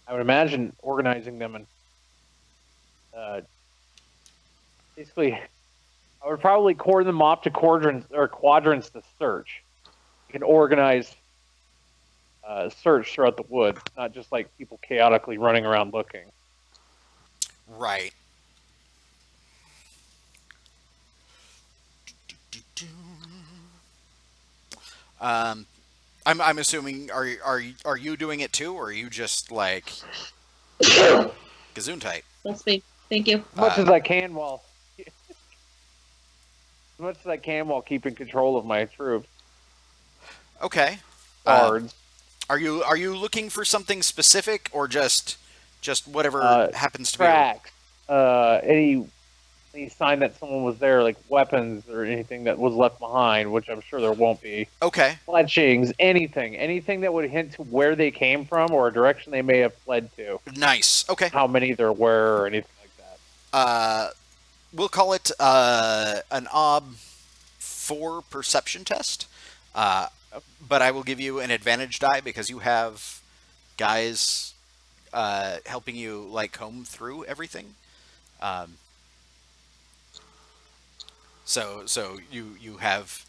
I would imagine organizing them and basically, I would probably cordon them off to quadrants to search. You can organize search throughout the woods, not just like people chaotically running around looking. Right. I'm assuming are you doing it too, or are you just like Gesundheit? That's me. Thank you. As much as I can while keeping control of my troops. Okay. Guards. Are you looking for something specific, or just whatever happens to tracks, any sign that someone was there, like weapons or anything that was left behind, which I'm sure there won't be. be? Okay. Fletchings, anything that would hint to where they came from or a direction they may have fled to. Nice. Okay. How many there were or anything like that. We'll call it an OB4 perception test. But I will give you an advantage die because you have guys helping you like comb through everything. So you have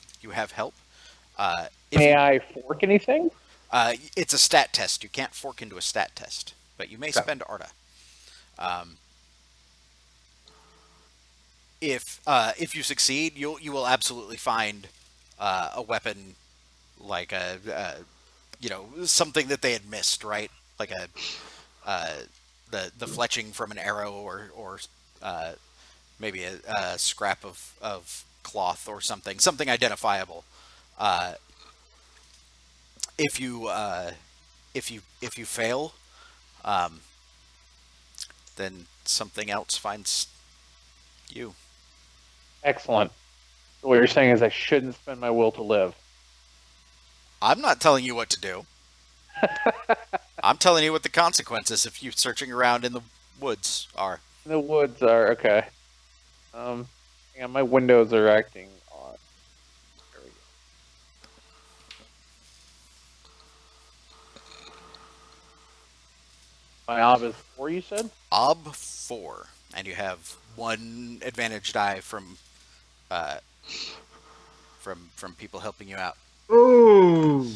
help. May I fork anything? It's a stat test. You can't fork into a stat test, but you may spend Arda. If you succeed, you will absolutely find a weapon like something that they had missed, right? Like the fletching from an arrow or maybe a scrap of cloth or something identifiable. If you fail, then something else finds you. Excellent. So what you're saying is I shouldn't spend my will to live. I'm not telling you what to do. I'm telling you what the consequences if you searching around in the woods are. The woods are okay. Yeah, my windows are acting odd. There we go. My ob is 4, you said? Ob 4, and you have one advantage die from people helping you out. Ooh.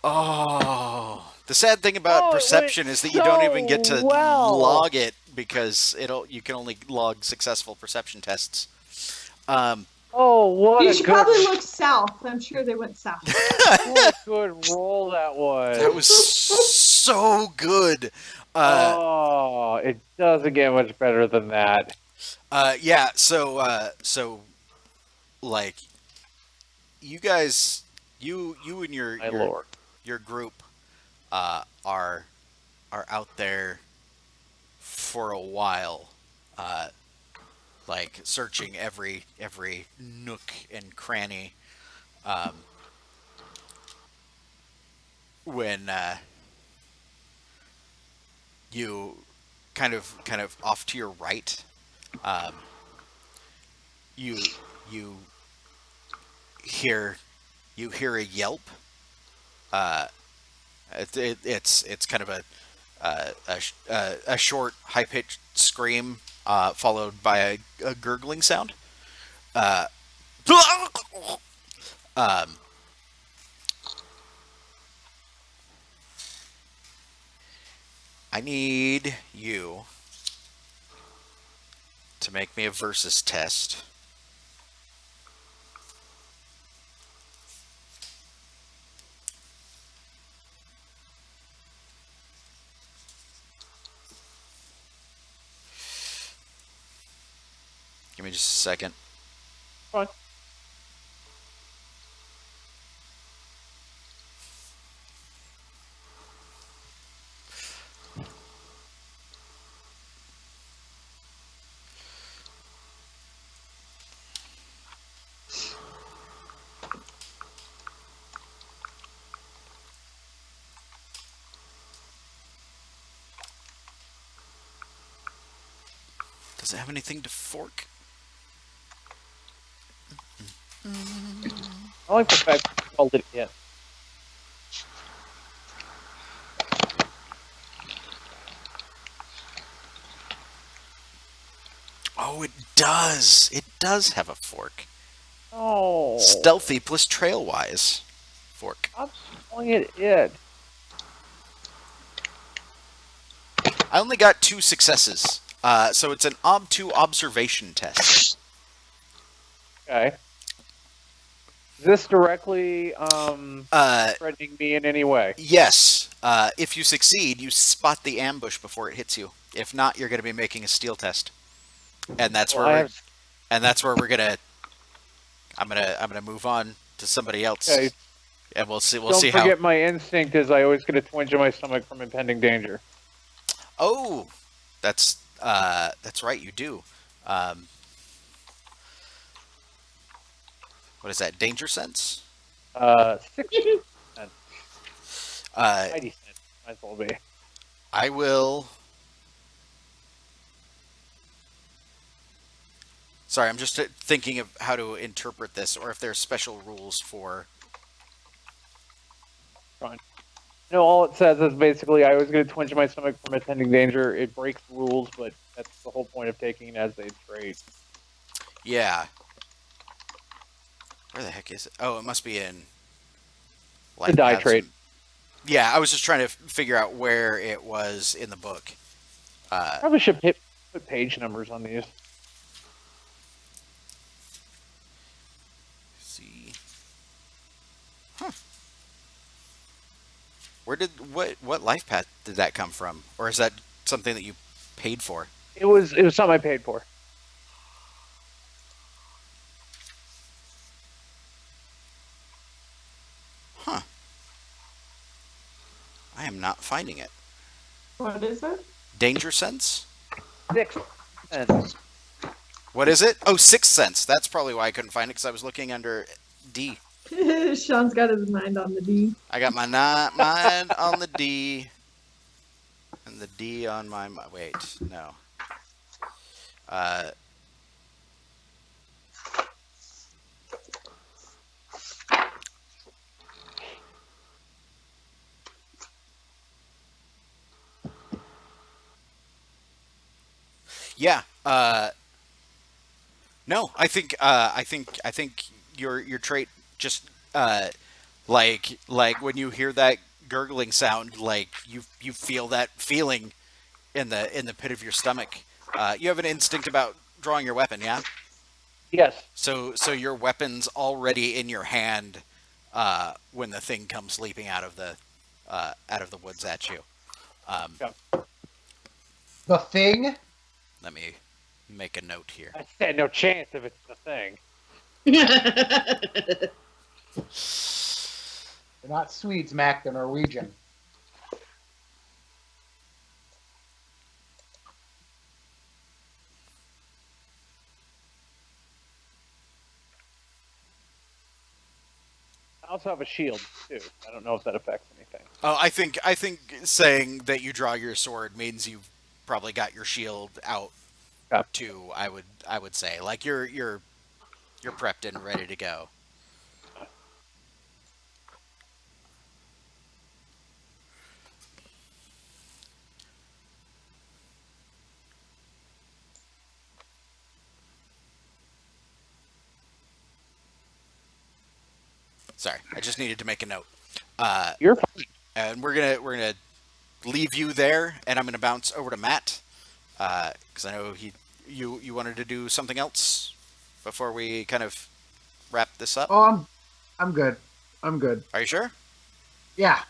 Oh, the sad thing about perception is that you don't even get to log it because you can only log successful perception tests. What You should probably look south. I'm sure they went south. what a good roll that was. That was so good. It doesn't get much better than that. Yeah. So like you guys, you and My lord. your group, are out there for a while, uh, like searching every nook and cranny. Um, when you kind of off to your right, um, you you hear a yelp. Uh, it's kind of a short high pitched scream, followed by a gurgling sound. Uh, um, I need you to make me a versus test. Give me just a second. Fine. Does it have anything to fork? I like the fact that you called it in. Oh, it does. It does have a fork. Oh. Stealthy plus trailwise fork. I'm calling it. I only got 2 successes, so it's an ob2 observation test. Okay. Is this directly threatening me in any way? Yes. If you succeed, you spot the ambush before it hits you. If not, you're going to be making a steal test, and that's Well, where we're gonna. I'm gonna move on to somebody else, Okay. and we'll see. Don't forget my instinct is I always get a twinge in my stomach from impending danger. Oh, that's right. You do. What is that? Danger sense? 60 cents. Uh, 90 cents. Might as well be. I will. Sorry, I'm just thinking of how to interpret this, or if there's special rules for. Fine. No, all it says is basically I always get a twinge in my stomach from impending danger. It breaks the rules, but that's the whole point of taking it as a trait. Yeah. Where the heck is it? Oh, it must be in. The die trait. Yeah, I was just trying to figure out where it was in the book. Probably should put page numbers on these. See. Huh. What life path did that come from? Or is that something that you paid for? It was something I paid for. Huh. I am not finding it. What is it? Danger sense? 6 cents. What is it? Oh, 6 cents. That's probably why I couldn't find it, because I was looking under D. Shaun's got his mind on the D. I got my mind on the D. And the D on my... Wait, no. Yeah. No, I think your trait just like when you hear that gurgling sound, like you feel that feeling in the pit of your stomach. You have an instinct about drawing your weapon, yeah? Yes. So your weapon's already in your hand when the thing comes leaping out of the woods at you. The thing? Let me make a note here. I stand no chance if it's the thing. not Swedes, Mac. They're Norwegian. I also have a shield too. I don't know if that affects anything. Oh, I think saying that you draw your sword means you've probably got your shield out Okay. too. I would say like you're prepped and ready to go. Sorry, I just needed to make a note. You're fine. And we're gonna leave you there, and I'm gonna bounce over to Matt because I know you wanted to do something else before we kind of wrap this up. Oh, I'm good. I'm good. Are you sure? Yeah.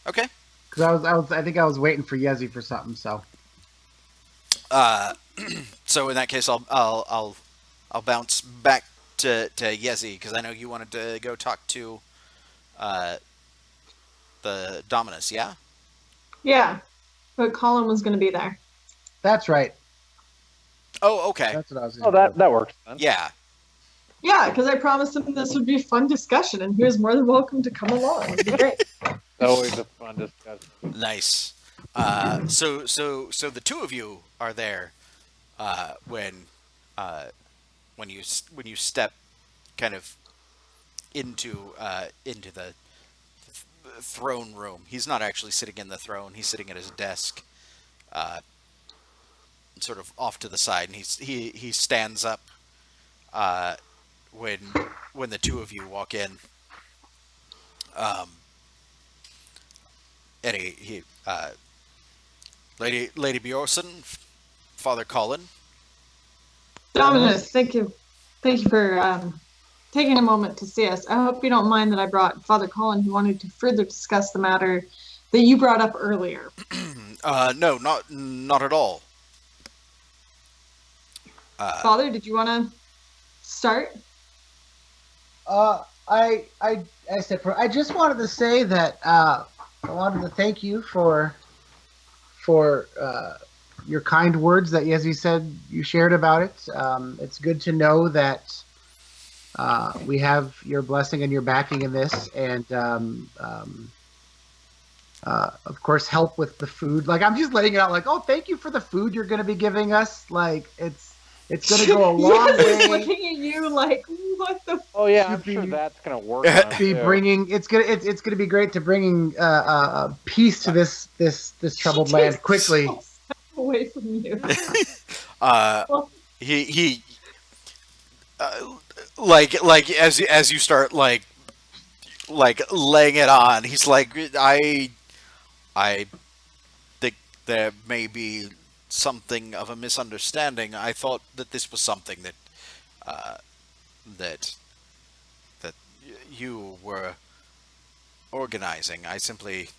Okay. Because I think I was waiting for Yezzi for something. So. So in that case, I'll bounce back to Yezzi because I know you wanted to go talk to the Dominus. Yeah. Yeah, but Colin was going to be there. That's right. Oh, okay. That's what I was. Oh, that works then. Yeah. Yeah, because I promised him this would be a fun discussion, and he was more than welcome to come along. It'd be great. Always a fun discussion. Nice. So the two of you are there when you step kind of into the throne room. He's not actually sitting in the throne. He's sitting at his desk, sort of off to the side, and he stands up when the two of you walk in. And Lady Bjorson, Father Colin. Dominus, thank you for taking a moment to see us. I hope you don't mind that I brought Father Colin, who wanted to further discuss the matter that you brought up earlier. No, not at all. Father, did you want to start? I said I just wanted to say that I wanted to thank you for your kind words that Yezzi said you shared about it. It's good to know that we have your blessing and your backing in this, and of course help with the food. Like I'm just letting it out. Like, oh, thank you for the food you're going to be giving us. Like it's going to go a long Yes, way. looking at you like, what the? Oh yeah, I'm Be- sure that's gonna work. on Be too. bringing it's gonna be great to bringing peace to this troubled She land takes quickly. the step away from you. He like as you start like laying it on, he's like, I think there may be something of a misunderstanding. I thought that this was something that you were organizing. I simply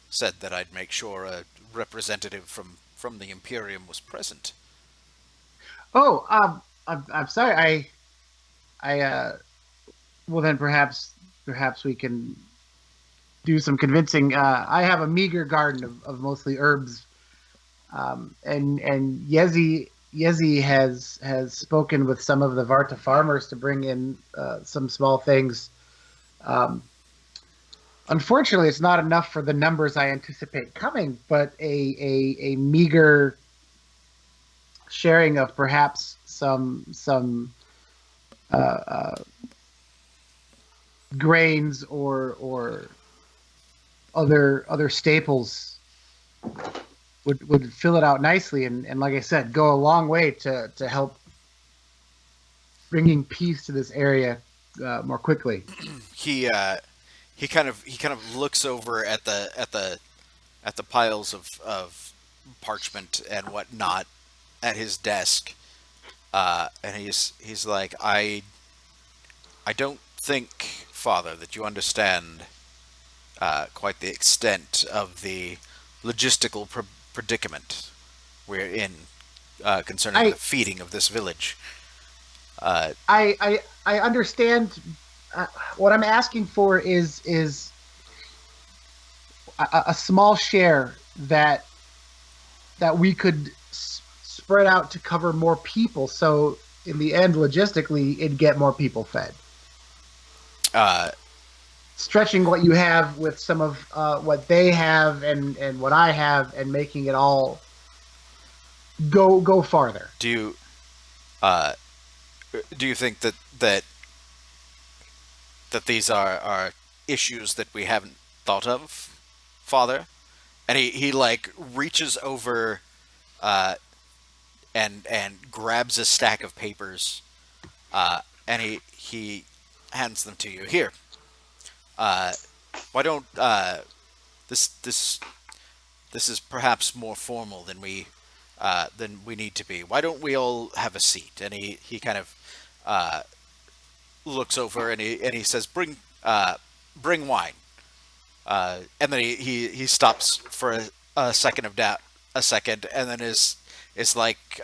said that I'd make sure a representative from the Imperium was present. Oh, I'm sorry. Well then perhaps we can do some convincing. I have a meager garden of mostly herbs, and Yezzi has spoken with some of the Varta farmers to bring in some small things. Unfortunately, it's not enough for the numbers I anticipate coming, but a meager sharing of perhaps some grains or other staples would fill it out nicely, and like I said, go a long way to help bringing peace to this area more quickly. He kind of looks over at the piles of parchment and whatnot at his desk, and he's like, I don't think, Father, that you understand quite the extent of the logistical predicament we're in concerning the feeding of this village. I understand. What I'm asking for is a small share that we could spread out to cover more people. So in the end, logistically, it'd get more people fed. Stretching what you have with some of what they have and what I have, and making it all go farther. Do you think that these are issues that we haven't thought of, Father? And he like reaches over and grabs a stack of papers, and he hands them to you. Here, why don't this is perhaps more formal than we need to be. Why don't we all have a seat? And he kind of looks over and he says, bring wine. And then he stops for a second of doubt, and then is like,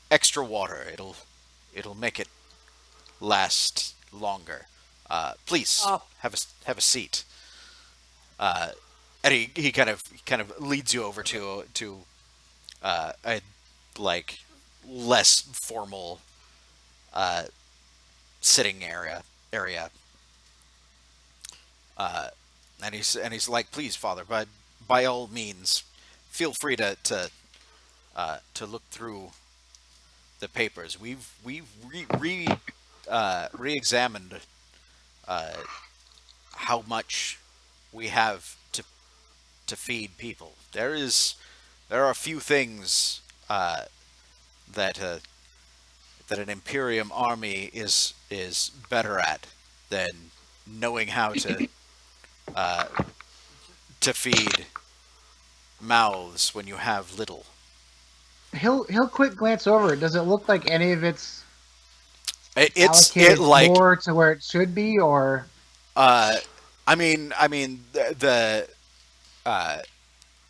extra water. It'll make it last longer. Please have a seat. And he kind of leads you over to a like less formal sitting area. And he's like, please, Father, by all means, feel free to look through the papers. We've re-examined how much we have to feed people. There are a few things that an Imperium army is better at than knowing how to feed mouths when you have little. He'll quick glance over it. Does it look like any of it's allocated like more to where it should be, or? I mean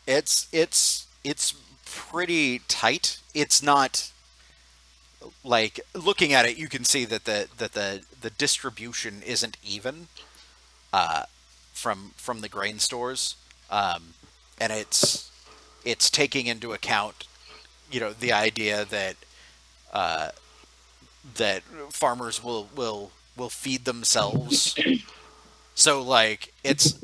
it's pretty tight. It's not like, looking at it, you can see that the distribution isn't even from the grain stores, and it's taking into account, the idea that that farmers will feed themselves. So like it's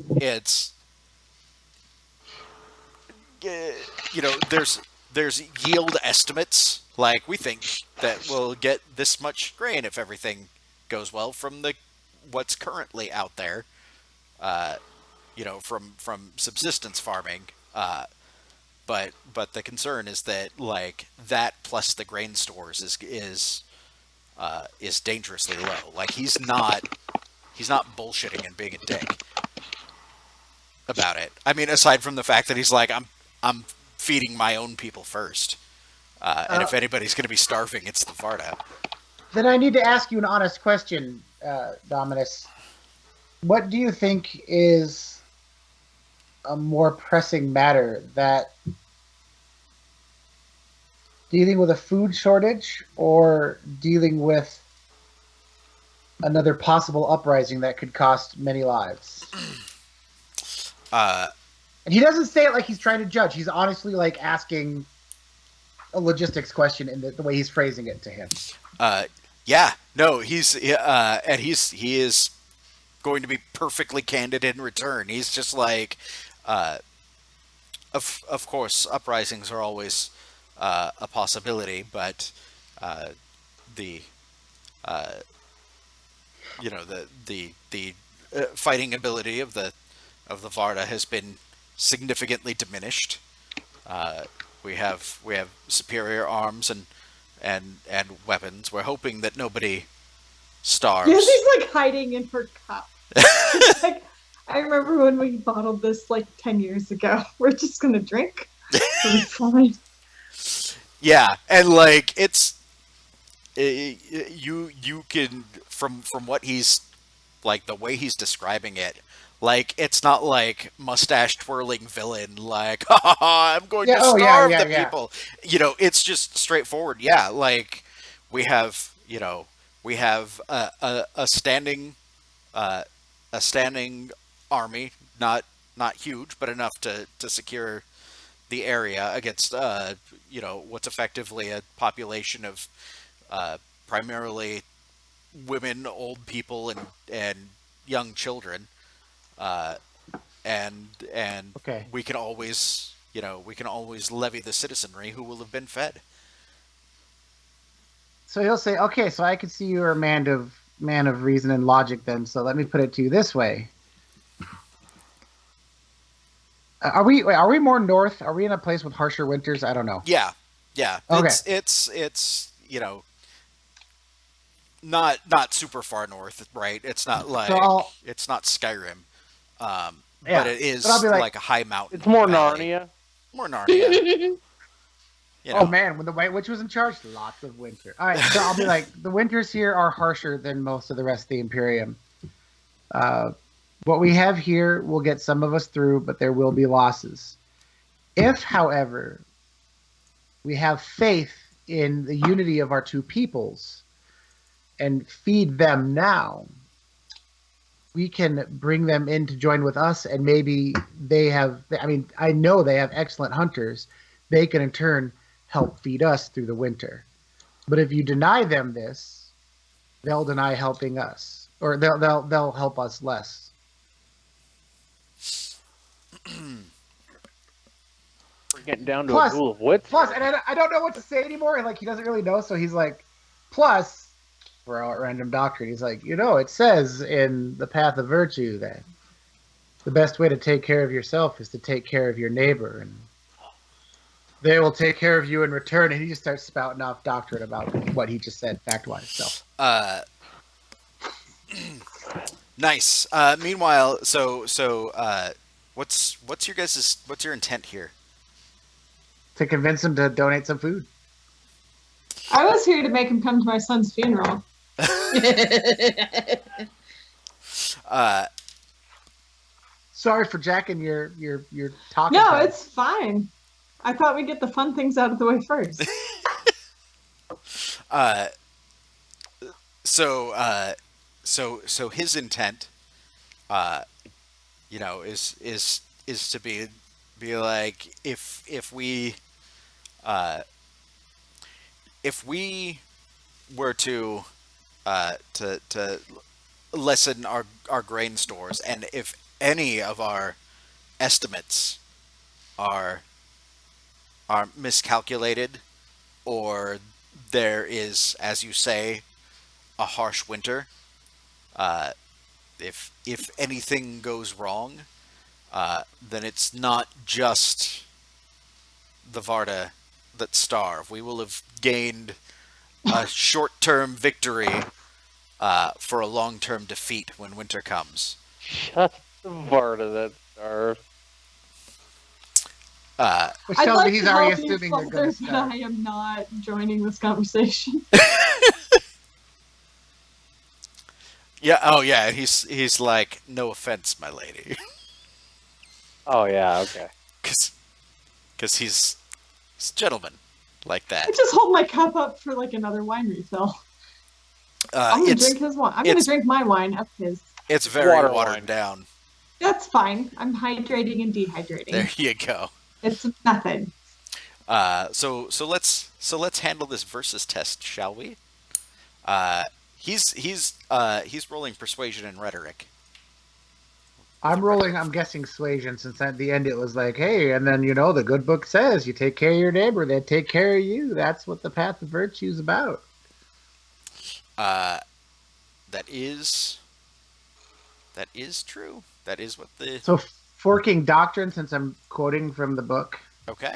there's yield estimates, like we think that we'll get this much grain if everything goes well from what's currently out there, from subsistence farming, but the concern is that like that plus the grain stores is dangerously low. Like he's not bullshitting and being a dick about it. I mean, aside from the fact that he's like, I'm feeding my own people first, and if anybody's going to be starving, it's the Varta. Then I need to ask you an honest question, Dominus. What do you think is a more pressing matter, that dealing with a food shortage or dealing with another possible uprising that could cost many lives? And he doesn't say it like he's trying to judge. He's honestly like asking a logistics question in the way he's phrasing it to him. Yeah, no, he is going to be perfectly candid in return. He's just like, of course, uprisings are always a possibility, but the fighting ability of the Varta has been significantly diminished. We have superior arms and weapons. We're hoping that nobody starves. Yezzi's like hiding in her cup. Like, I remember when we bottled this like 10 years ago. We're just gonna drink. It'll be fine. Yeah, and like it's you can from what he's like, the way he's describing it, like it's not like mustache twirling villain like, ha ha ha, I'm going to starve the people. It's just straightforward. Yeah, like we have a standing army, not huge, but enough to secure the area against what's effectively a population of primarily women, old people, and young children, and Okay. we can always levy the citizenry who will have been fed. So he'll say, "Okay, so I can see you're a man of reason and logic. Then, so let me put it to you this way: Are we more north? Are we in a place with harsher winters? I don't know. Yeah. Okay. It's not super far north, right? It's not like it's not Skyrim, Yeah, but it is but I'll be like, a high mountain. It's more valley. Narnia. More Narnia. Oh man, when the White Witch was in charge, lots of winter. All right, so I'll be like, the winters here are harsher than most of the rest of the Imperium. What we have here will get some of us through, but there will be losses. If, however, we have faith in the unity of our two peoples and feed them now, we can bring them in to join with us, and maybe I know they have excellent hunters. They can in turn help feed us through the winter. But if you deny them this, they'll deny helping us, or they'll help us less. We're getting down to a duel of wits. Plus, and I don't know what to say anymore. And like, he doesn't really know, so he's like, plus, for all random doctrine, he's like, it says in the Path of Virtue that the best way to take care of yourself is to take care of your neighbor, and they will take care of you in return. And he just starts spouting off doctrine about what he just said, fact-wise. So, nice. Meanwhile, what's your intent here? to convince him to donate some food. I was here to make him come to my son's funeral. Sorry for jacking your talking. No, time. it's fine. I thought we'd get the fun things out of the way first. So his intent, is to be like, if we were to lessen our grain stores, and if any of our estimates are miscalculated, or there is, as you say, a harsh winter, if anything goes wrong, then it's not just the Varta that starve. We will have gained a short-term victory for a long-term defeat when winter comes. Just the Varta that starved. Which I'd tells like me he's to already help you assuming they're further, going to but start. I am not joining this conversation. Yeah. Oh, yeah. He's like, no offense, my lady, Oh yeah, okay. because he's a gentleman like that. I just hold my cup up for like another wine refill. I'm gonna drink his wine. I'm gonna drink my wine up his. It's very Water watered wine. down. That's fine. I'm hydrating and dehydrating. There you go. It's a method. So let's handle this versus test, shall we? He's rolling persuasion and rhetoric. I'm guessing suasion, since at the end it was like, hey, and then, the good book says you take care of your neighbor, they take care of you. That's what the Path of Virtue is about. That is true. That is what the... So, forking doctrine, since I'm quoting from the book. Okay.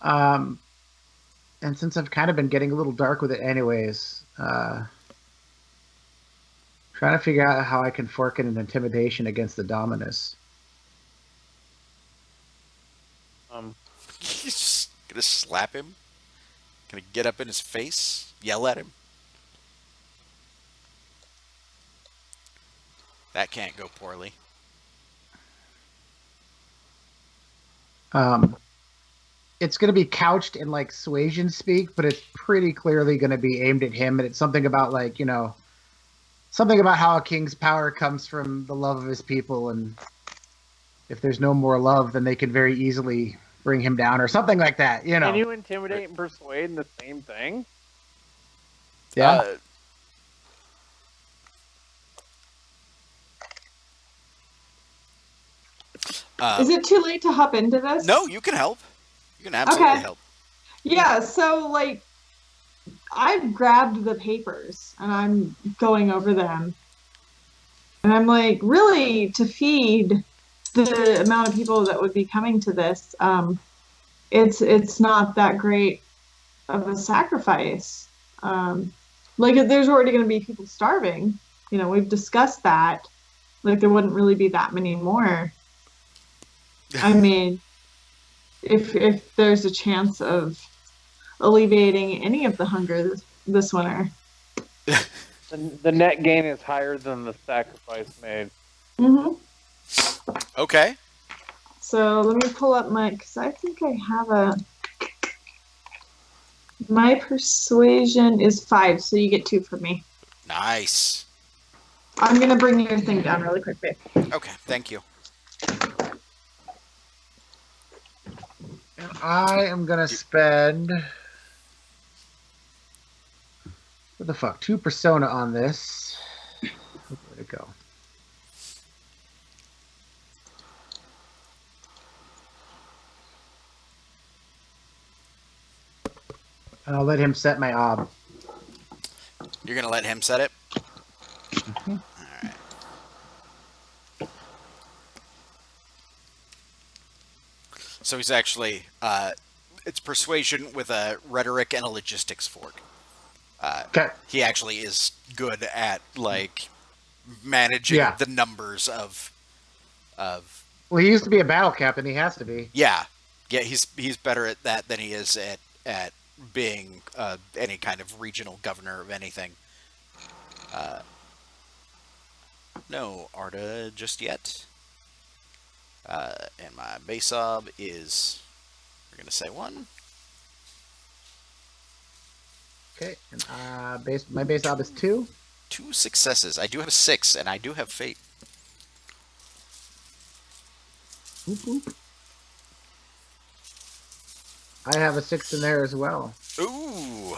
And since I've kind of been getting a little dark with it anyways, trying to figure out how I can fork in an intimidation against the Dominus. He's just gonna slap him? Gonna get up in his face? Yell at him? That can't go poorly. It's going to be couched in like suasion speak, but it's pretty clearly going to be aimed at him, and it's something about like, something about how a king's power comes from the love of his people, and if there's no more love, then they can very easily bring him down, or something like that. You know? Can you intimidate and persuade in the same thing? Yeah. Is it too late to hop into this? No, you can help. You can absolutely Okay. help. Yeah, so like I've grabbed the papers and I'm going over them. And I'm like, really, to feed the amount of people that would be coming to this, it's not that great of a sacrifice. Like there's already going to be people starving. You know, we've discussed that. Like there wouldn't really be that many more. I mean, if there's a chance of alleviating any of the hunger this winter. The net gain is higher than the sacrifice made. Mm-hmm. Okay. So let me pull up because I think I have my persuasion is 5, so you get 2 from me. Nice. I'm going to bring your thing down really quick, babe. Okay, thank you. I am gonna spend what the fuck 2 persona on this. Where'd it go? And I'll let him set my ob. You're gonna let him set it? Mm-hmm. Alright. So he's actually, it's persuasion with a rhetoric and a logistics fork. Okay. He actually is good at, like, managing the numbers of... Well, he used to be a battle captain. He has to be. Yeah. Yeah, he's better at that than he is at being any kind of regional governor of anything. No Arda just yet. And my base ob is, we're going to say 1. Okay, and my base ob is 2. 2 successes. I do have a 6, and I do have fate. Oop, oop. I have a 6 in there as well. Ooh.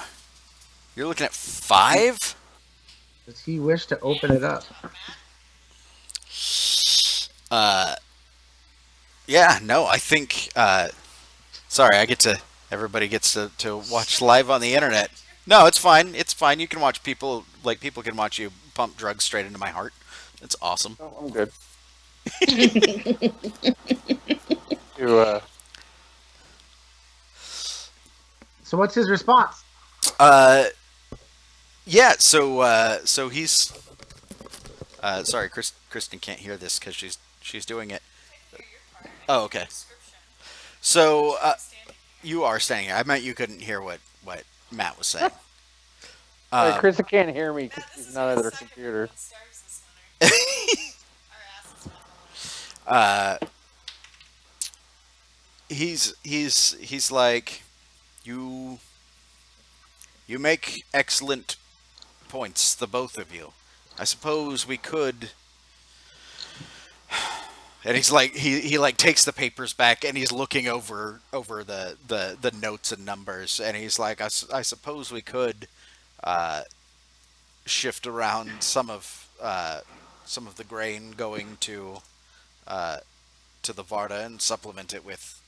You're looking at 5? Does he wish to open it up? Yeah, no, I think, sorry, everybody gets to watch live on the internet. No, it's fine. It's fine. You can watch people can watch you pump drugs straight into my heart. It's awesome. Oh, I'm good. So what's his response? Yeah, so he's, sorry, Kristen can't hear this because she's doing it. Oh, okay. So, you are standing here. I meant you couldn't hear what Matt was saying. Kristen can't hear me because she's not at her computer. He's like, you make excellent points, the both of you. I suppose we could. And he's like, he like takes the papers back and he's looking over the notes and numbers, and he's like, I suppose we could shift around some of the grain going to the Varta and supplement it with.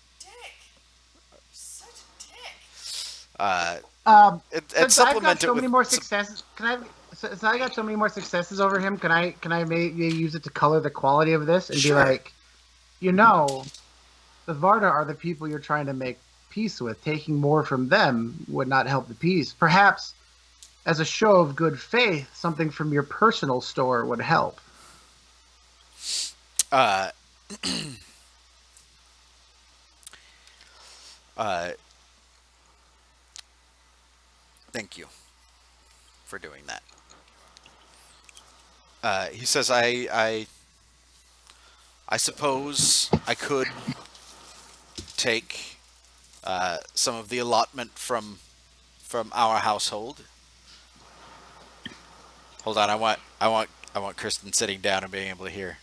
Since I've got so many more successes, since I got so many more successes over him, can I maybe use it to color the quality of this and be like, the Varta are the people you're trying to make peace with. Taking more from them would not help the peace. Perhaps, as a show of good faith, something from your personal store would help. Thank you for doing that. He says, I suppose I could take some of the allotment from our household. Hold on, I want Kristen sitting down and being able to hear.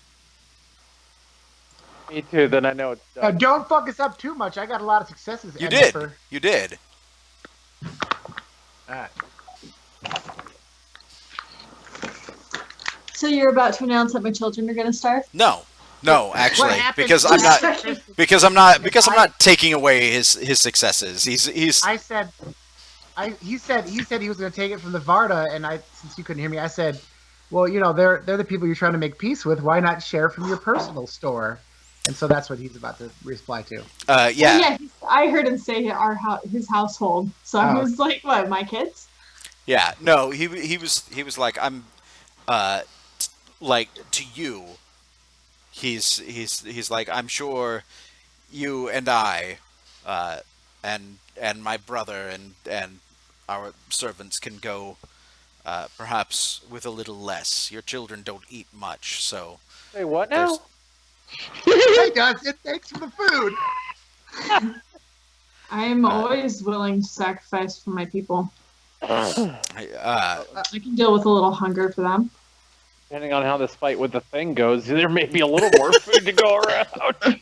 Me too. Then I know it's done. Don't fuck us up too much. I got a lot of successes. You Emperor. did. You did. Alright. So you're about to announce that my children are going to starve? No, actually, happened because I'm not taking away his successes. He said he said he was going to take it from the Varta, and since you couldn't hear me, I said, well, they're the people you're trying to make peace with. Why not share from your personal store? And so that's what he's about to reply to. Yeah. Yeah, I heard him say his household. So I was like, what, my kids? Yeah. No, he was like, I'm like, to you. He's like, I'm sure you and I and my brother and our servants can go perhaps with a little less. Your children don't eat much, so Say what now? Hey guys, thanks for the food. I am always willing to sacrifice for my people. I can deal with a little hunger for them. Depending on how this fight with the thing goes, there may be a little more food to go around.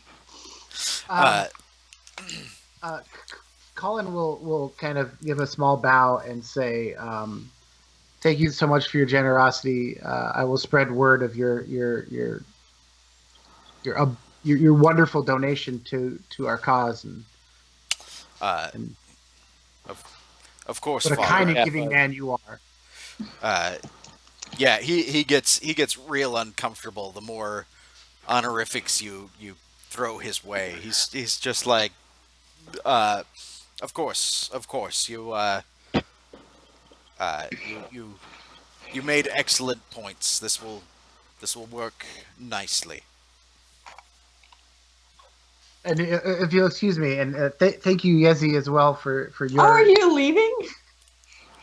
Colin will kind of give a small bow and say, "Thank you so much for your generosity. I will spread word of your wonderful donation to our cause and of course, what a Father. kind and giving man you are." Yeah, he gets real uncomfortable the more honorifics you throw his way. He's just like, of course, you made excellent points. This will work nicely. And if you'll excuse me, and thank you, Yezzi, as well for your. Oh, are you leaving?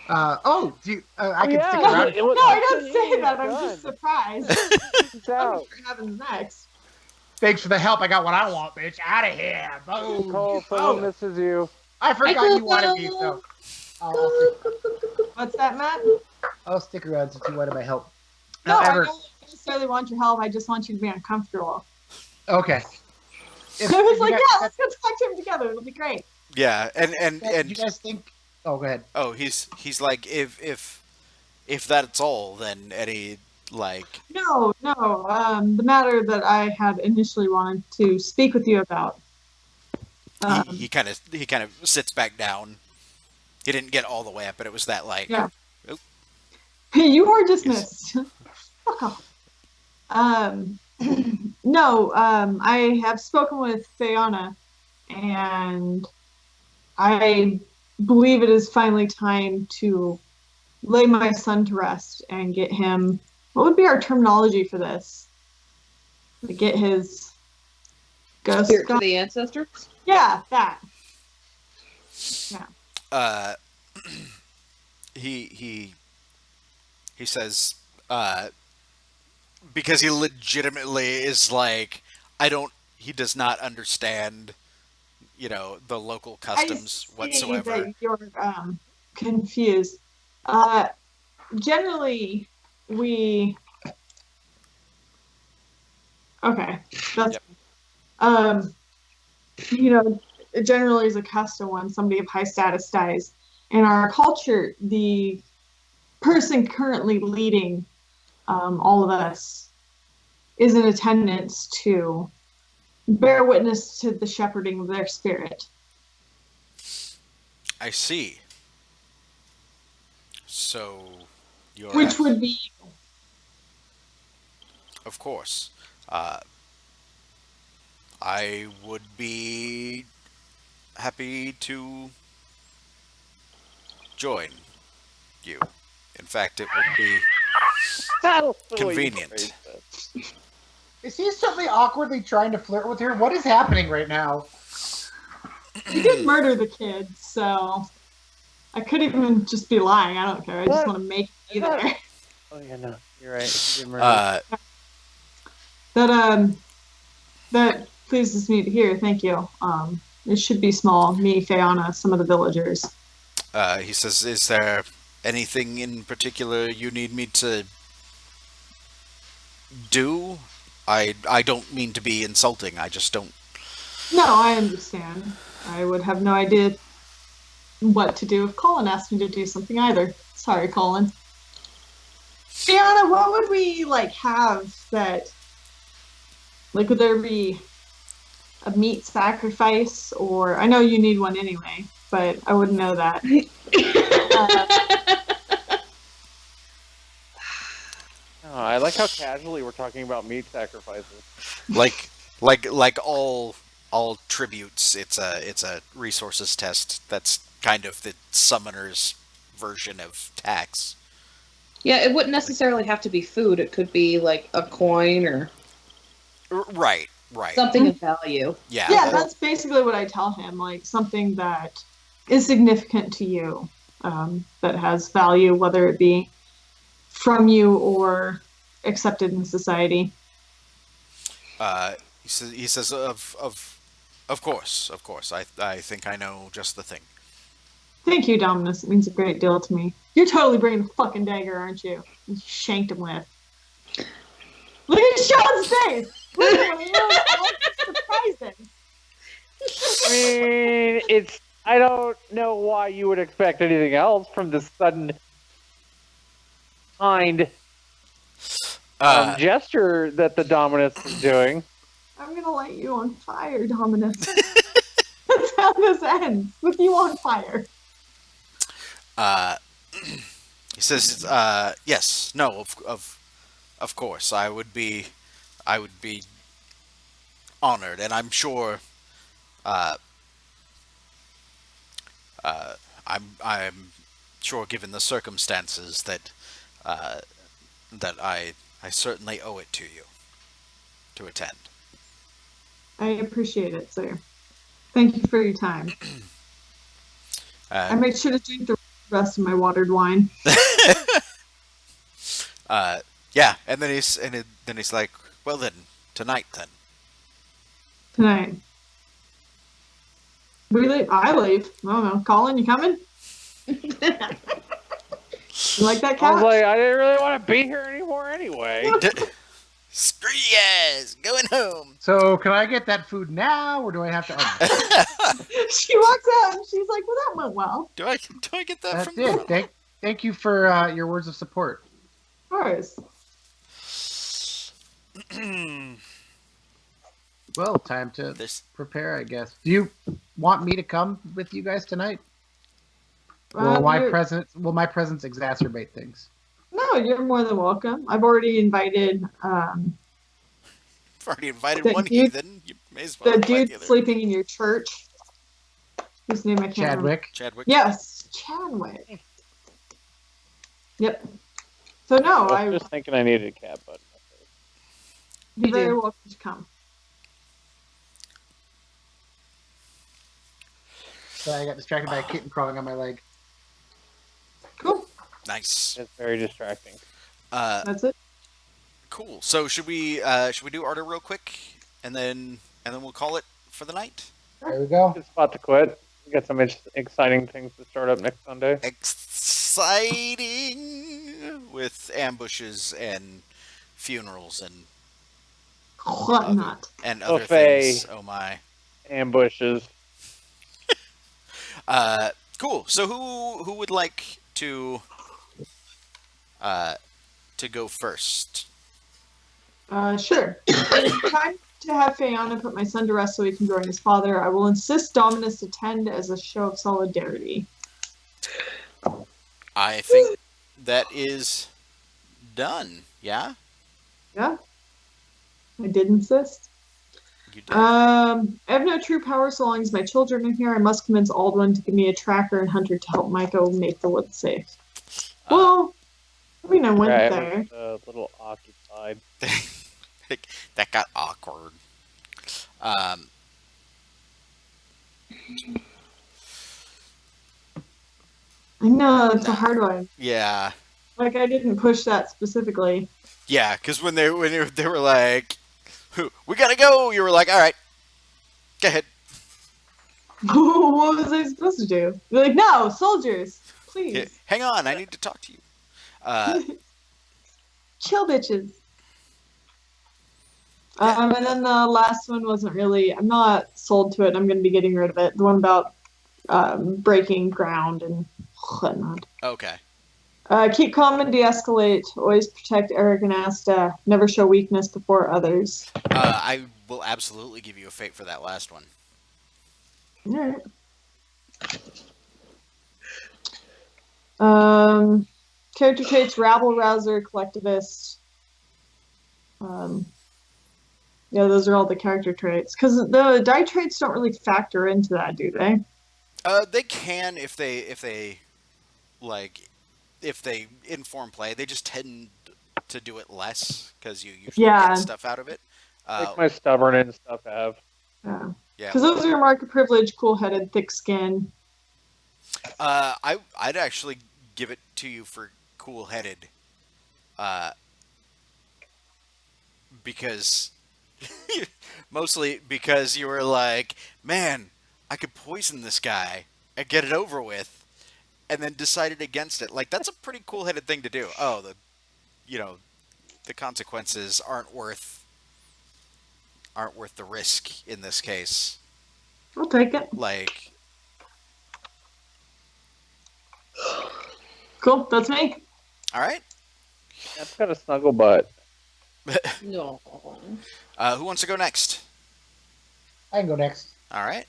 I can stick yeah, around. No, I don't say that. I'm just surprised. Peace out. What happens next? Thanks for the help. I got what I want, bitch. Out of here. Boom. Cole, someone misses you. I forgot you wanted me, so What's that, Matt? I'll stick around since you wanted my help. No, However, I don't necessarily want your help. I just want you to be uncomfortable. Okay. I was like, yeah, let's go talk to him together. It'll be great. Yeah, and you guys think? Oh, go ahead. Oh, he's like, if that's all, then Eddie, like, No. The matter that I had initially wanted to speak with you about. he kind of sits back down. He didn't get all the way up, but it was that like, Yeah. Oh. You are dismissed. Fuck off. No. I have spoken with Fianna, and I believe it is finally time to lay my son to rest and get him. What would be our terminology for this? To get his ghost Spirit to gone? the ancestors. Yeah, that. Yeah. He says, because he legitimately is like, he does not understand, the local customs I see whatsoever. that you're confused. Generally, we. Okay, that's. Yep. It generally is a custom when somebody of high status dies. In our culture, the person currently leading all of us is in attendance to bear witness to the shepherding of their spirit. I see. So, Which would be. Of course. I would be happy to join you. In fact, it would be convenient. Is he suddenly awkwardly trying to flirt with her? What is happening right now? You did murder the kid, so I could even just be lying. I don't care. I just want to make it be there. Oh yeah, no, you're right. You did murder. That pleases me to hear. Thank you. It should be small. Me, Fianna, some of the villagers. He says, is there anything in particular you need me to do? I don't mean to be insulting. I just don't. No, I understand. I would have no idea what to do if Colin asked me to do something either. Sorry, Colin. Fianna, what would we have that would there be a meat sacrifice, or I know you need one anyway, but I wouldn't know that. I like how casually we're talking about meat sacrifices. like all tributes, it's a resources test. That's kind of the summoner's version of tax. Yeah, it wouldn't necessarily have to be food. It could be like a coin or Right. something of value. Yeah. Yeah, that's basically what I tell him, something that is significant to you, that has value, whether it be from you or accepted in society. He says of course. I think I know just the thing. Thank you, Dominus. It means a great deal to me. You're totally bringing the fucking dagger, aren't you? You shanked him with. Look at Shaun's face! Look at him, all surprising. I mean, I don't know why you would expect anything else from this sudden kind gesture that the Dominus is doing. I'm gonna light you on fire, Dominus. That's how this ends, with you on fire. He says, yes, no, of course, I would be honored, and I'm sure, I'm sure, given the circumstances, that I certainly owe it to you to attend. I appreciate it, sir. Thank you for your time. I made sure to drink the rest of my watered wine. Yeah, and then he's like, well then, tonight then. Tonight. We leave. I leave. I don't know. Colin, you coming? You like that I couch? was like, I didn't really want to be here anymore anyway. Screw yes, going home. So can I get that food now, or do I have to? She walks out and she's like, "Well, that went well." Do I get that That from? did. Thank you for your words of support. Of course. Well, time to prepare, I guess. Do you want me to come with you guys tonight? Or will my presence exacerbate things? No, you're more than welcome. I've already invited I've already invited The one dude- heathen. You may as well the invite dude the other. sleeping in your church. Whose name I can't remember. Chadwick. Yes, Chadwick. Yep. So no, I was just thinking I needed a cat button. you're very welcome to come. So I got distracted by a kitten crawling on my leg. Cool. Nice. It's very distracting. That's it. Cool. So should we do Arter real quick, and then we'll call it for the night? There we go. Good spot to quit. We got some exciting things to start up next Sunday. Exciting with ambushes and funerals and Whatnot. other Buffet. things. Oh my. Ambushes. Cool. So who would like to go first? Sure. It's time to have Fianna put my son to rest so he can join his father. I will insist Dominus attend as a show of solidarity. I think that is done. Yeah. Yeah. I did insist. You did. I have no true power so long as my children are here. I must convince Aldwin to give me a tracker and hunter to help Micah make the woods safe. Well, I mean, I went there. A little occupied. That got awkward. I know, it's a hard one. Yeah. I didn't push that specifically. Yeah, because when they were like, "We gotta go," you were like, "All right, go ahead." What was I supposed to do? You're like, no, soldiers, please. Hang on, I need to talk to you. Chill, bitches. Yeah. And then the last one wasn't really. I'm not sold to it. I'm going to be getting rid of it. The one about breaking ground and whatnot. Okay. Keep calm and de-escalate. Always protect Eric and Asta. Never show weakness before others. I will absolutely give you a fate for that last one. All right. Character traits: rabble rouser, collectivist. Yeah, those are all the character traits. Because the die traits don't really factor into that, do they? They can if they inform play. They just tend to do it less because you usually get stuff out of it. Like my stubborn and stuff have. Yeah. Yeah. Because those are mark of privilege, cool-headed, thick skin. I'd actually give it to you for cool-headed, because mostly because you were like, man, I could poison this guy and get it over with, and then decided against it. Like, that's a pretty cool-headed thing to do. Oh, the consequences aren't worth the risk in this case. I'll take it. Like, Cool, that's me. all right. That's got a snuggle butt. No. Who wants to go next? I can go next. All right.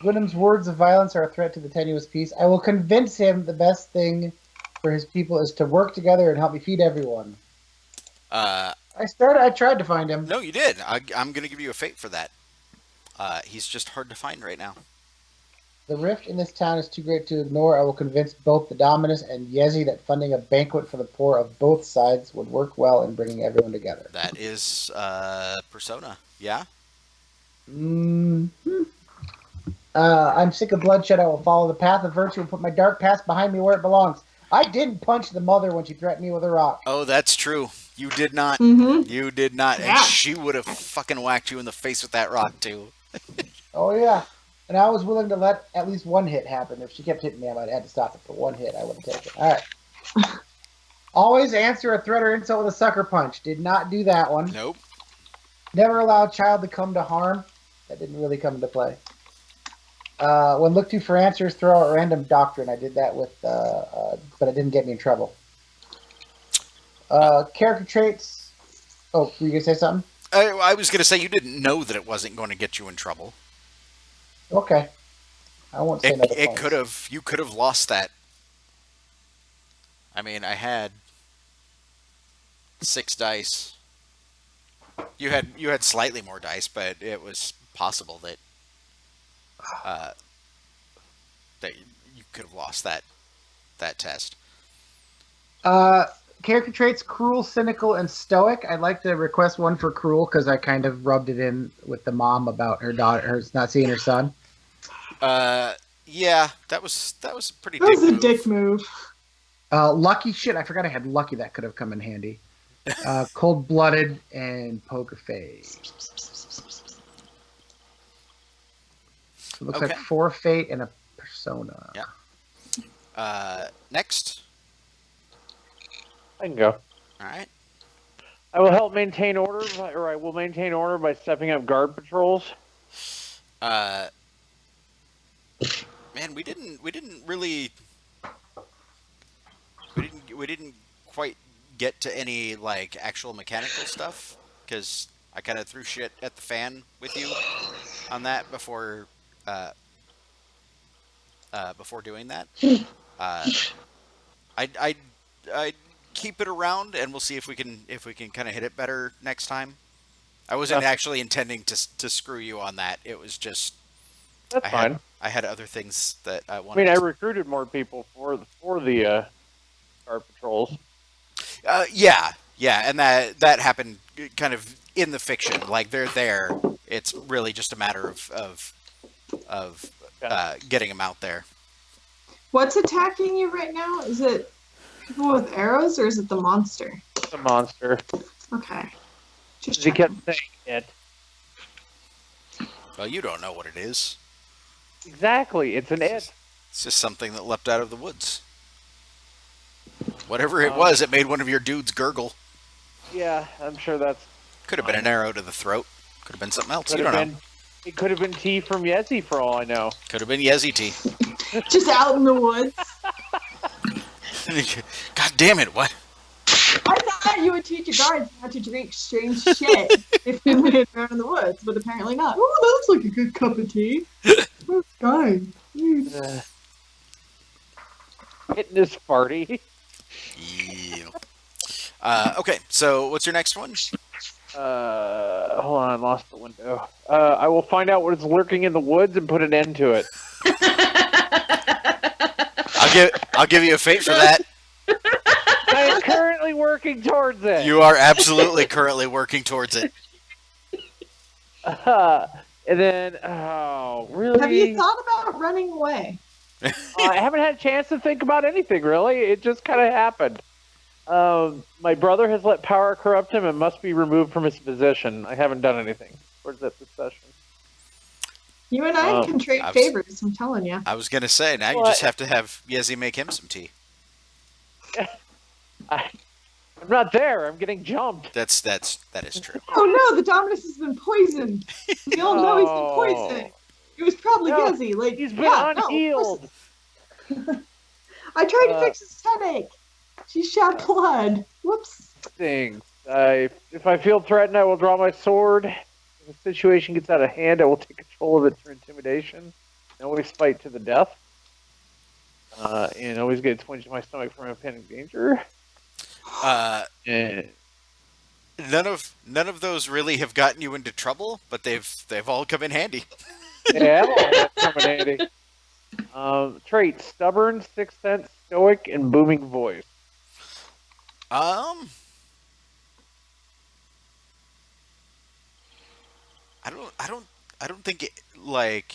Gwynham's words of violence are a threat to the tenuous peace. I will convince him the best thing for his people is to work together and help me feed everyone. I tried to find him. No, you did. I'm going to give you a fate for that. He's just hard to find right now. The rift in this town is too great to ignore. I will convince both the Dominus and Yezzi that funding a banquet for the poor of both sides would work well in bringing everyone together. That is Persona, yeah? Mm-hmm. I'm sick of bloodshed. I will follow the path of virtue and put my dark past behind me where it belongs. I didn't punch the mother when she threatened me with a rock. Oh, that's true. You did not. Mm-hmm. You did not. Yeah. And she would have fucking whacked you in the face with that rock, too. Oh, yeah. And I was willing to let at least one hit happen. If she kept hitting me, I might have had to stop it. For one hit, I would have taken it. All right. Always answer a threat or insult with a sucker punch. Did not do that one. Nope. Never allow a child to come to harm. That didn't really come into play. When looked to for answers, throw out random doctrine. I did that with, but it didn't get me in trouble. Character traits. Oh, were you going to say something? I was going to say you didn't know that it wasn't going to get you in trouble. Okay. I won't say another It point. could have. You could have lost that. I mean, I had 6 dice. You had slightly more dice, but it was possible that that you could have lost that test. Character traits: cruel, cynical, and stoic. I'd like to request one for cruel because I kind of rubbed it in with the mom about her daughter, her not seeing her son. Yeah, that was a pretty. That was a dick move. Lucky shit. I forgot I had lucky. That could have come in handy. Cold-blooded and poker face. So it looks Okay. like 4 fate and a persona. Yeah. Next. I can go. All right. I will help maintain order, or I will maintain order by stepping up guard patrols. Man, we didn't quite get to any like actual mechanical stuff because I kind of threw shit at the fan with you on that before doing that. I'd keep it around and we'll see if we can kind of hit it better next time. I wasn't actually intending to screw you on that. It was just That's fine. I had other things that I wanted. I mean, I recruited more people for the guard patrols. Yeah, and that happened kind of in the fiction. Like they're there. It's really just a matter of getting them out there. What's attacking you right now? Is it people with arrows or is it the monster? It's a monster. Okay. Just He kept checking. saying it. Well, you don't know what it is. Exactly. It's an it. It's just something that leapt out of the woods. Whatever it was, it made one of your dudes gurgle. Yeah, I'm sure that's. Could have been an arrow to the throat. Could have been something else. Could You have don't know. been. It could have been tea from Yezzi for all I know. Could have been Yezzi tea. Just out in the woods. God damn it! What? I thought you would teach your guards how to drink strange shit if we went around in the woods, but apparently not. Oh, that looks like a good cup of tea. Oh, God. Fitness party. Yeah. Okay, so what's your next one? Hold on, I lost the window. I will find out what is lurking in the woods and put an end to it. I'll give you a fate for that. I am currently working towards it. You are absolutely currently working towards it. And then, oh, really? Have you thought about running away? I haven't had a chance to think about anything, really. It just kind of happened. My brother has let power corrupt him and must be removed from his position. I haven't done anything towards that discussion. You and I can trade favors, I'm telling you. I was going to say, now you just have to have Yezzi make him some tea. I'm not there. I'm getting jumped. That is true. Oh no, the Dominus has been poisoned. We all know he's been poisoned. It was probably Yezzi. Like, he's been unhealed. I tried to fix his headache. She shed blood. Whoops. Things. If I feel threatened, I will draw my sword. If the situation gets out of hand, I will take control of it through intimidation. And always fight to the death. And always get a twinge in my stomach from impending danger. None of those really have gotten you into trouble, but they've all come in handy. Yeah, that's coming handy. Traits: stubborn, sixth sense, stoic, and booming voice. I don't think it, like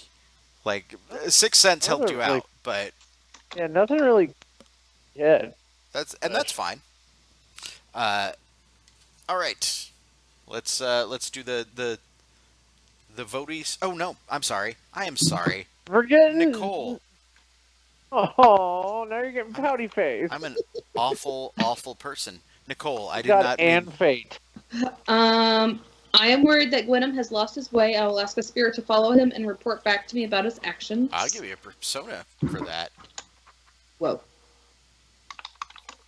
Sixth Sense helped you out, but yeah, nothing really. Yeah, that's fine. All right, let's do the voties. Oh no, I'm sorry. I am sorry. We're getting Nicole. Oh, now you're getting pouty face. I'm an awful person. Nicole, I did God not and mean... fate. I am worried that Gwynham has lost his way. I will ask a spirit to follow him and report back to me about his actions. I'll give you a persona for that. Whoa.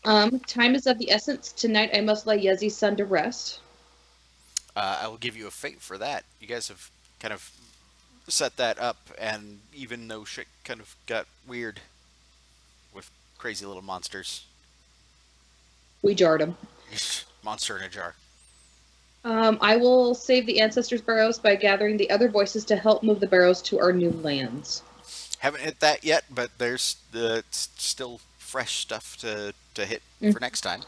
Time is of the essence. Tonight I must lay Yezzi's son to rest. I will give you a fate for that. You guys have kind of set that up, and even though shit kind of got weird with crazy little monsters. We jarred him. Monster in a jar. I will save the ancestors' burrows by gathering the other voices to help move the burrows to our new lands. Haven't hit that yet, but there's still fresh stuff to hit for next time.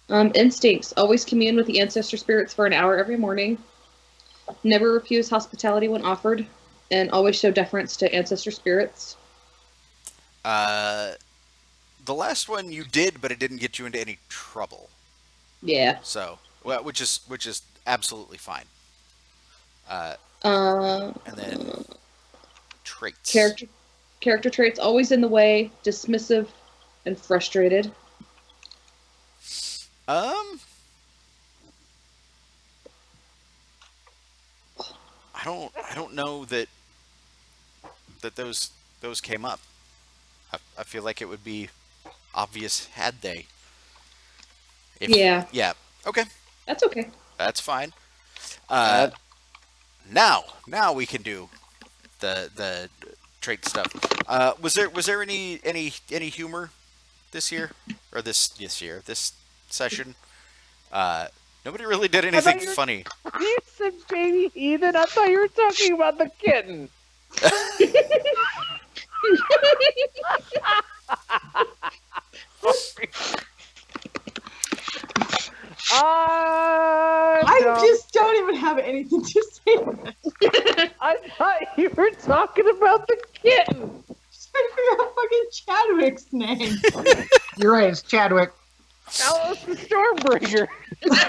Instincts. Always commune with the ancestor spirits for an hour every morning. Never refuse hospitality when offered. And always show deference to ancestor spirits. The last one you did, but it didn't get you into any trouble. Yeah. So, well, which is absolutely fine. And then traits. Character traits. Always in the way, dismissive, and frustrated. I don't know that those came up. I feel like it would be obvious had they. Yeah. Yeah. Okay. That's okay. That's fine. Now we can do the trait stuff. Was there any humor this year or this session? Nobody really did anything funny. You said baby heathen. I thought you were talking about the kitten. I just don't even have anything to say. I thought you were talking about the kitten. Trying to figure out fucking Chadwick's name. You're right, it's Chadwick. Alice the Stormbringer. It's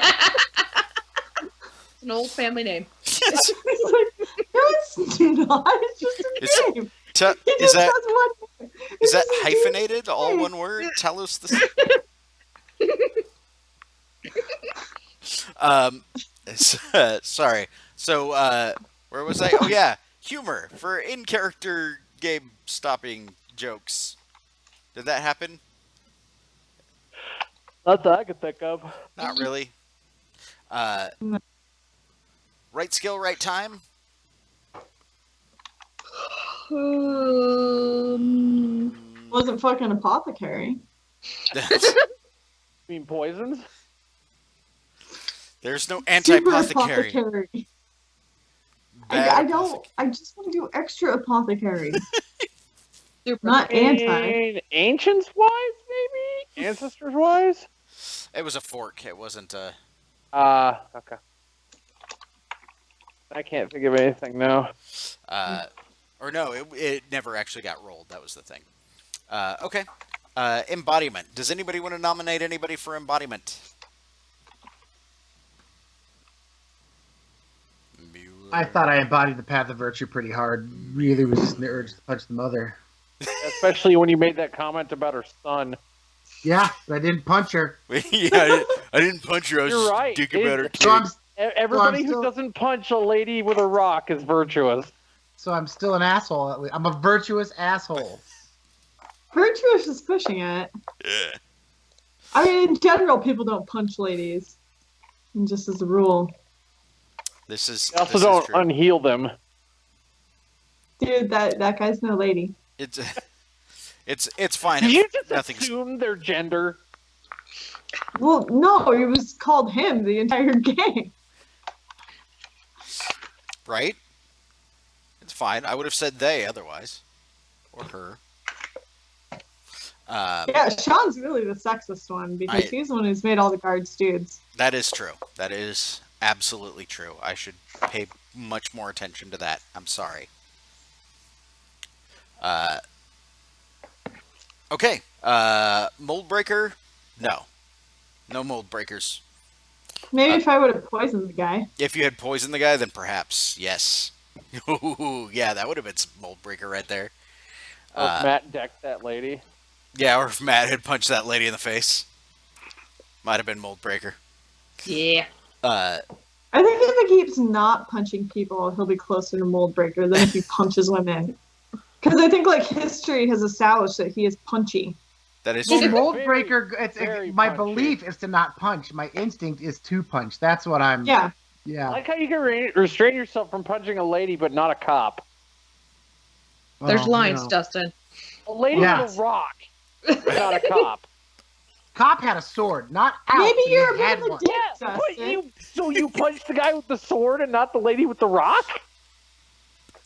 an old family name. It's like, no, it's not. It's just a name. He Is just that has one. is that It's just a hyphenated? All name. one word? Tell us this. Sorry. So, where was I? Oh yeah, humor for in-character game stopping jokes. Did that happen? Not that I could think of. Not really. Right skill, right time. Wasn't fucking apothecary. That's- You mean poisons? There's no Super anti-apothecary. apothecary. Bad I apothecary. don't. I just want to do extra apothecary, Super. not anti. And ancients wise, maybe? Ancestors wise? It was a fork. It wasn't a. Okay. I can't think of anything now. Or no, it never actually got rolled. That was the thing. Okay. Embodiment. Does anybody want to nominate anybody for embodiment? I thought I embodied the path of virtue pretty hard. Really was just the urge to punch the mother. Especially when you made that comment about her son. Yeah, but I didn't punch her. Yeah, I didn't punch her. I was You're just right. thinking about her It- kid. So I'm Everybody still- who doesn't punch a lady with a rock is virtuous. still an asshole. At least. I'm a virtuous asshole. Virtuous is pushing it. Yeah. I mean, in general, people don't punch ladies. And just as a rule. This is. They also this don't is true. unheal them. Dude, that guy's no lady. It's fine. Did if you just nothing's- assume their gender? Well, no, it was called him the entire game. right? It's fine. I would have said they otherwise, or her. Yeah, Shaun's really the sexist one because he's the one who's made all the guards dudes. That is true. That is absolutely true. I should pay much more attention to that. I'm sorry. Okay. Mold breaker? No. No mold breakers. Maybe if I would have poisoned the guy. If you had poisoned the guy, then perhaps yes. Ooh, yeah, that would have been some mold breaker right there. Or if Matt decked that lady. Yeah, or if Matt had punched that lady in the face, might have been mold breaker. Yeah. I think if he keeps not punching people, he'll be closer to mold breaker than if he punches women. Because I think like history has established that he is punchy. That is Well, true. mold Very, breaker. very My punchy. belief is to not punch. My instinct is to punch. That's what I'm. Yeah. I Yeah. like how you can restrain yourself from punching a lady, but not a cop. There's Well, lines, you know. Dustin. A lady Yeah. with a rock, not a cop. Cop had a sword, not out. Maybe but he you're a had bit of a one. dick, Yeah, but Dustin. you punched the guy with the sword and not the lady with the rock?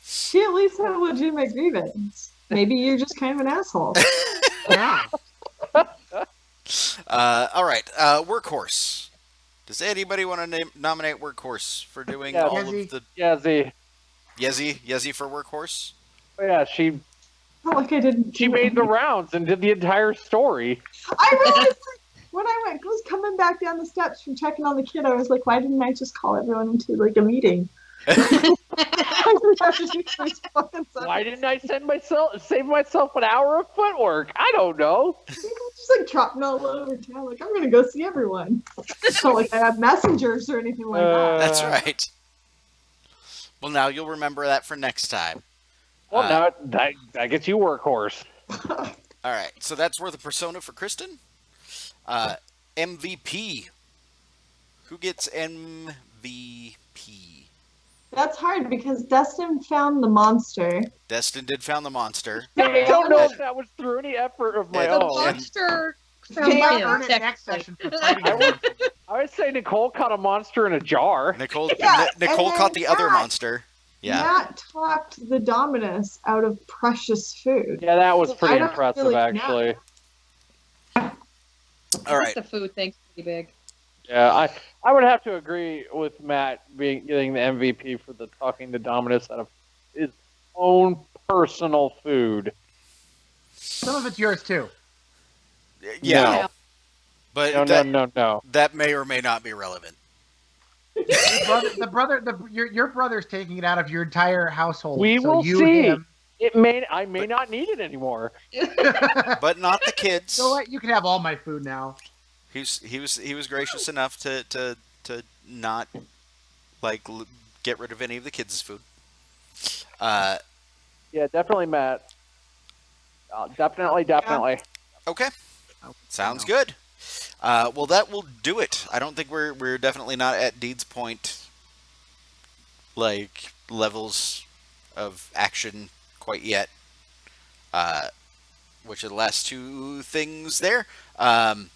She at least had a legitimate grievance. Maybe you're just kind of an asshole. Yeah. All right. Workhorse. Does anybody want to nominate Workhorse for doing Yeah, all Yezzi. of the Yezzi. Yezzi for Workhorse? Yeah, she Not like I didn't. she do made the anything. rounds and did the entire story. I realized when I was coming back down the steps from checking on the kid, I was like, why didn't I just call everyone into like a meeting? Why didn't I save myself an hour of footwork? I don't know. Just like dropping all over town. Like I'm gonna go see everyone. It's not like I have messengers or anything like that. That's right. Well, now you'll remember that for next time. Well, now that gets you workhorse. All right. So that's worth a persona for Kristen. MVP. Who gets MVP? That's hard because Dustin found the monster. Destin did found the monster. I don't know if that was through any effort of my The The own. monster found They might him, earn it next technically. session for fighting I him. would, I would say Nicole caught a monster in a jar. Nicole Yeah, Nicole and caught then the other Matt. monster. Yeah. Matt talked the Dominus out of precious food. Yeah, that was I pretty don't impressive, really know. actually. All right. The food thing's pretty big. Yeah, I would have to agree with Matt getting the MVP for the talking to Dominus out of his own personal food. Some of it's yours too. Yeah. No. But No, no. that may or may not be relevant. Your brother's taking it out of your entire household. We so will you, see. him, I may not need it anymore. But not the kids. So what? You can have all my food now. He was gracious enough to not get rid of any of the kids' food. Yeah, definitely, Matt. Definitely. Okay, Oh, sounds no. good. Well, that will do it. I don't think we're definitely not at Deed's point, like levels of action quite yet. Which are the last two things there. Oh,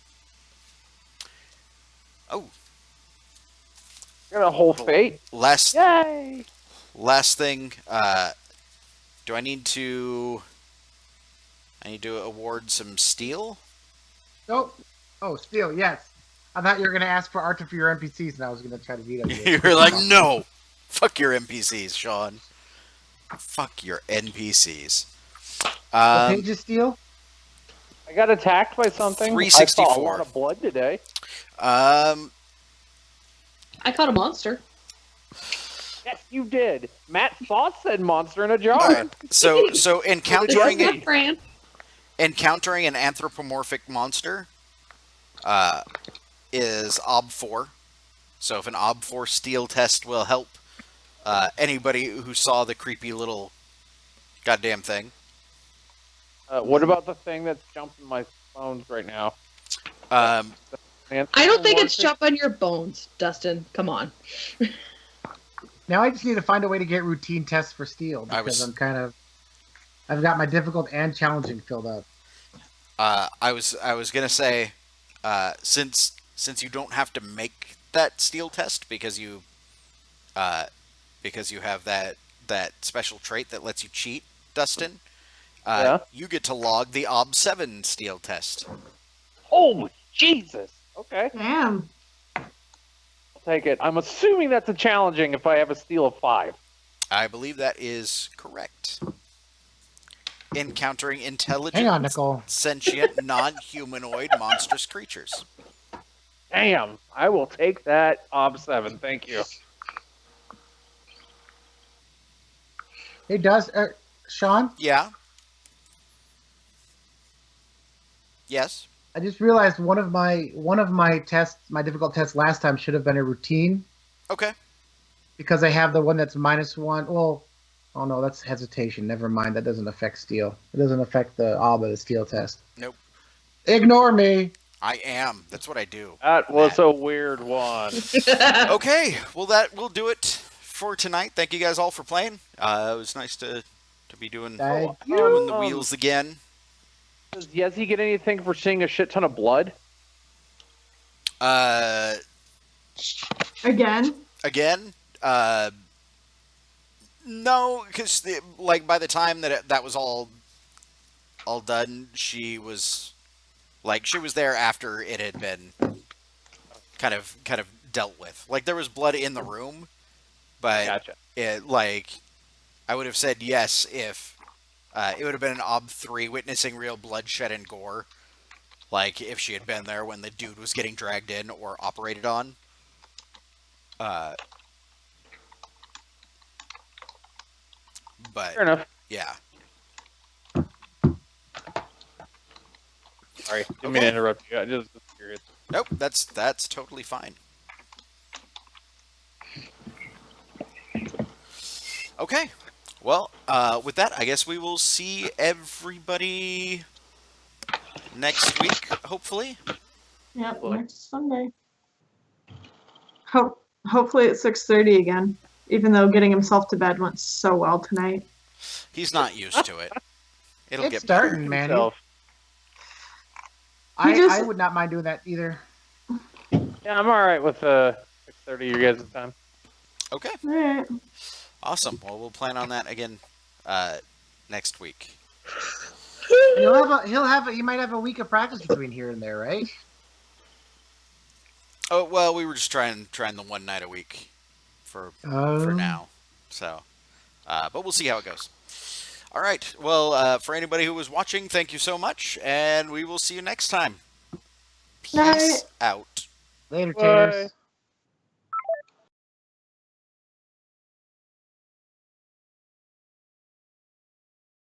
Got a whole fate. last Yay! thing. Do I need to? I need to award some steel. Oh, steel. Yes. I thought you were gonna ask for art for your NPCs, and I was gonna try to veto you. You're like, no, fuck your NPCs, Shaun. Fuck your NPCs. What page is steel? I got attacked by something. 364. I saw a lot of blood today. I caught a monster. Yes, you did. Matt thought said monster in a jar. Alright, so encountering Yezzi. Fran. an anthropomorphic monster is Ob 4. So if an Ob 4 steel test will help anybody who saw the creepy little goddamn thing. What about the thing that's jumping my bones right now? I don't think it's jump on your bones, Dustin. Come on. Now I just need to find a way to get routine tests for steel because I've got my difficult and challenging filled up. I was gonna say, since you don't have to make that steel test because you have that special trait that lets you cheat, Dustin. You get to log the Ob 7 steel test. Oh, Jesus. Okay. Damn. I'll take it. I'm assuming that's a challenging if I have a steel of 5. I believe that is correct. Encountering intelligent, Hang on, Nicole. sentient, non-humanoid monstrous creatures. Damn. I will take that Ob 7. Thank you. Hey, Shaun? Yeah. Yes. I just realized one of my tests, my difficult tests last time should have been a routine Okay. because I have the one that's -1. Well, oh no, that's hesitation. Never mind. That doesn't affect steel. It doesn't affect the Alba, the steel test. Nope. Ignore me. I am. That's what I do. That was a weird one. Okay. Well, that will do it for tonight. Thank you guys all for playing. It was nice to be doing Thank the wheels again. Does Yezzi get anything for seeing a shit ton of blood? Again? No, because by the time that was all done, she was there after it had been kind of dealt with. Like there was blood in the room, but Gotcha. I would have said yes if it would have been an Ob 3 witnessing real bloodshed and gore. Like if she had been there when the dude was getting dragged in or operated on. But Fair enough. yeah. Sorry, didn't mean to interrupt you. I just was curious. Nope, that's totally fine. Okay. Well, with that, I guess we will see everybody next week, hopefully. Yep, Well, next Sunday. Hopefully at 6:30 again. Even though getting himself to bed went so well tonight. He's not used to it. It'll It's get better. starting, man. Himself. I would not mind doing that either. Yeah, I'm all right with 6:30 your guys' time. Okay. All right. Awesome. Well, we'll plan on that again next week. He might have a week of practice between here and there, right? Oh well, we were just trying the one night a week for now. So, but we'll see how it goes. All right. Well, for anybody who was watching, thank you so much, and we will see you next time. Peace Night. out. Later, Bye. taters.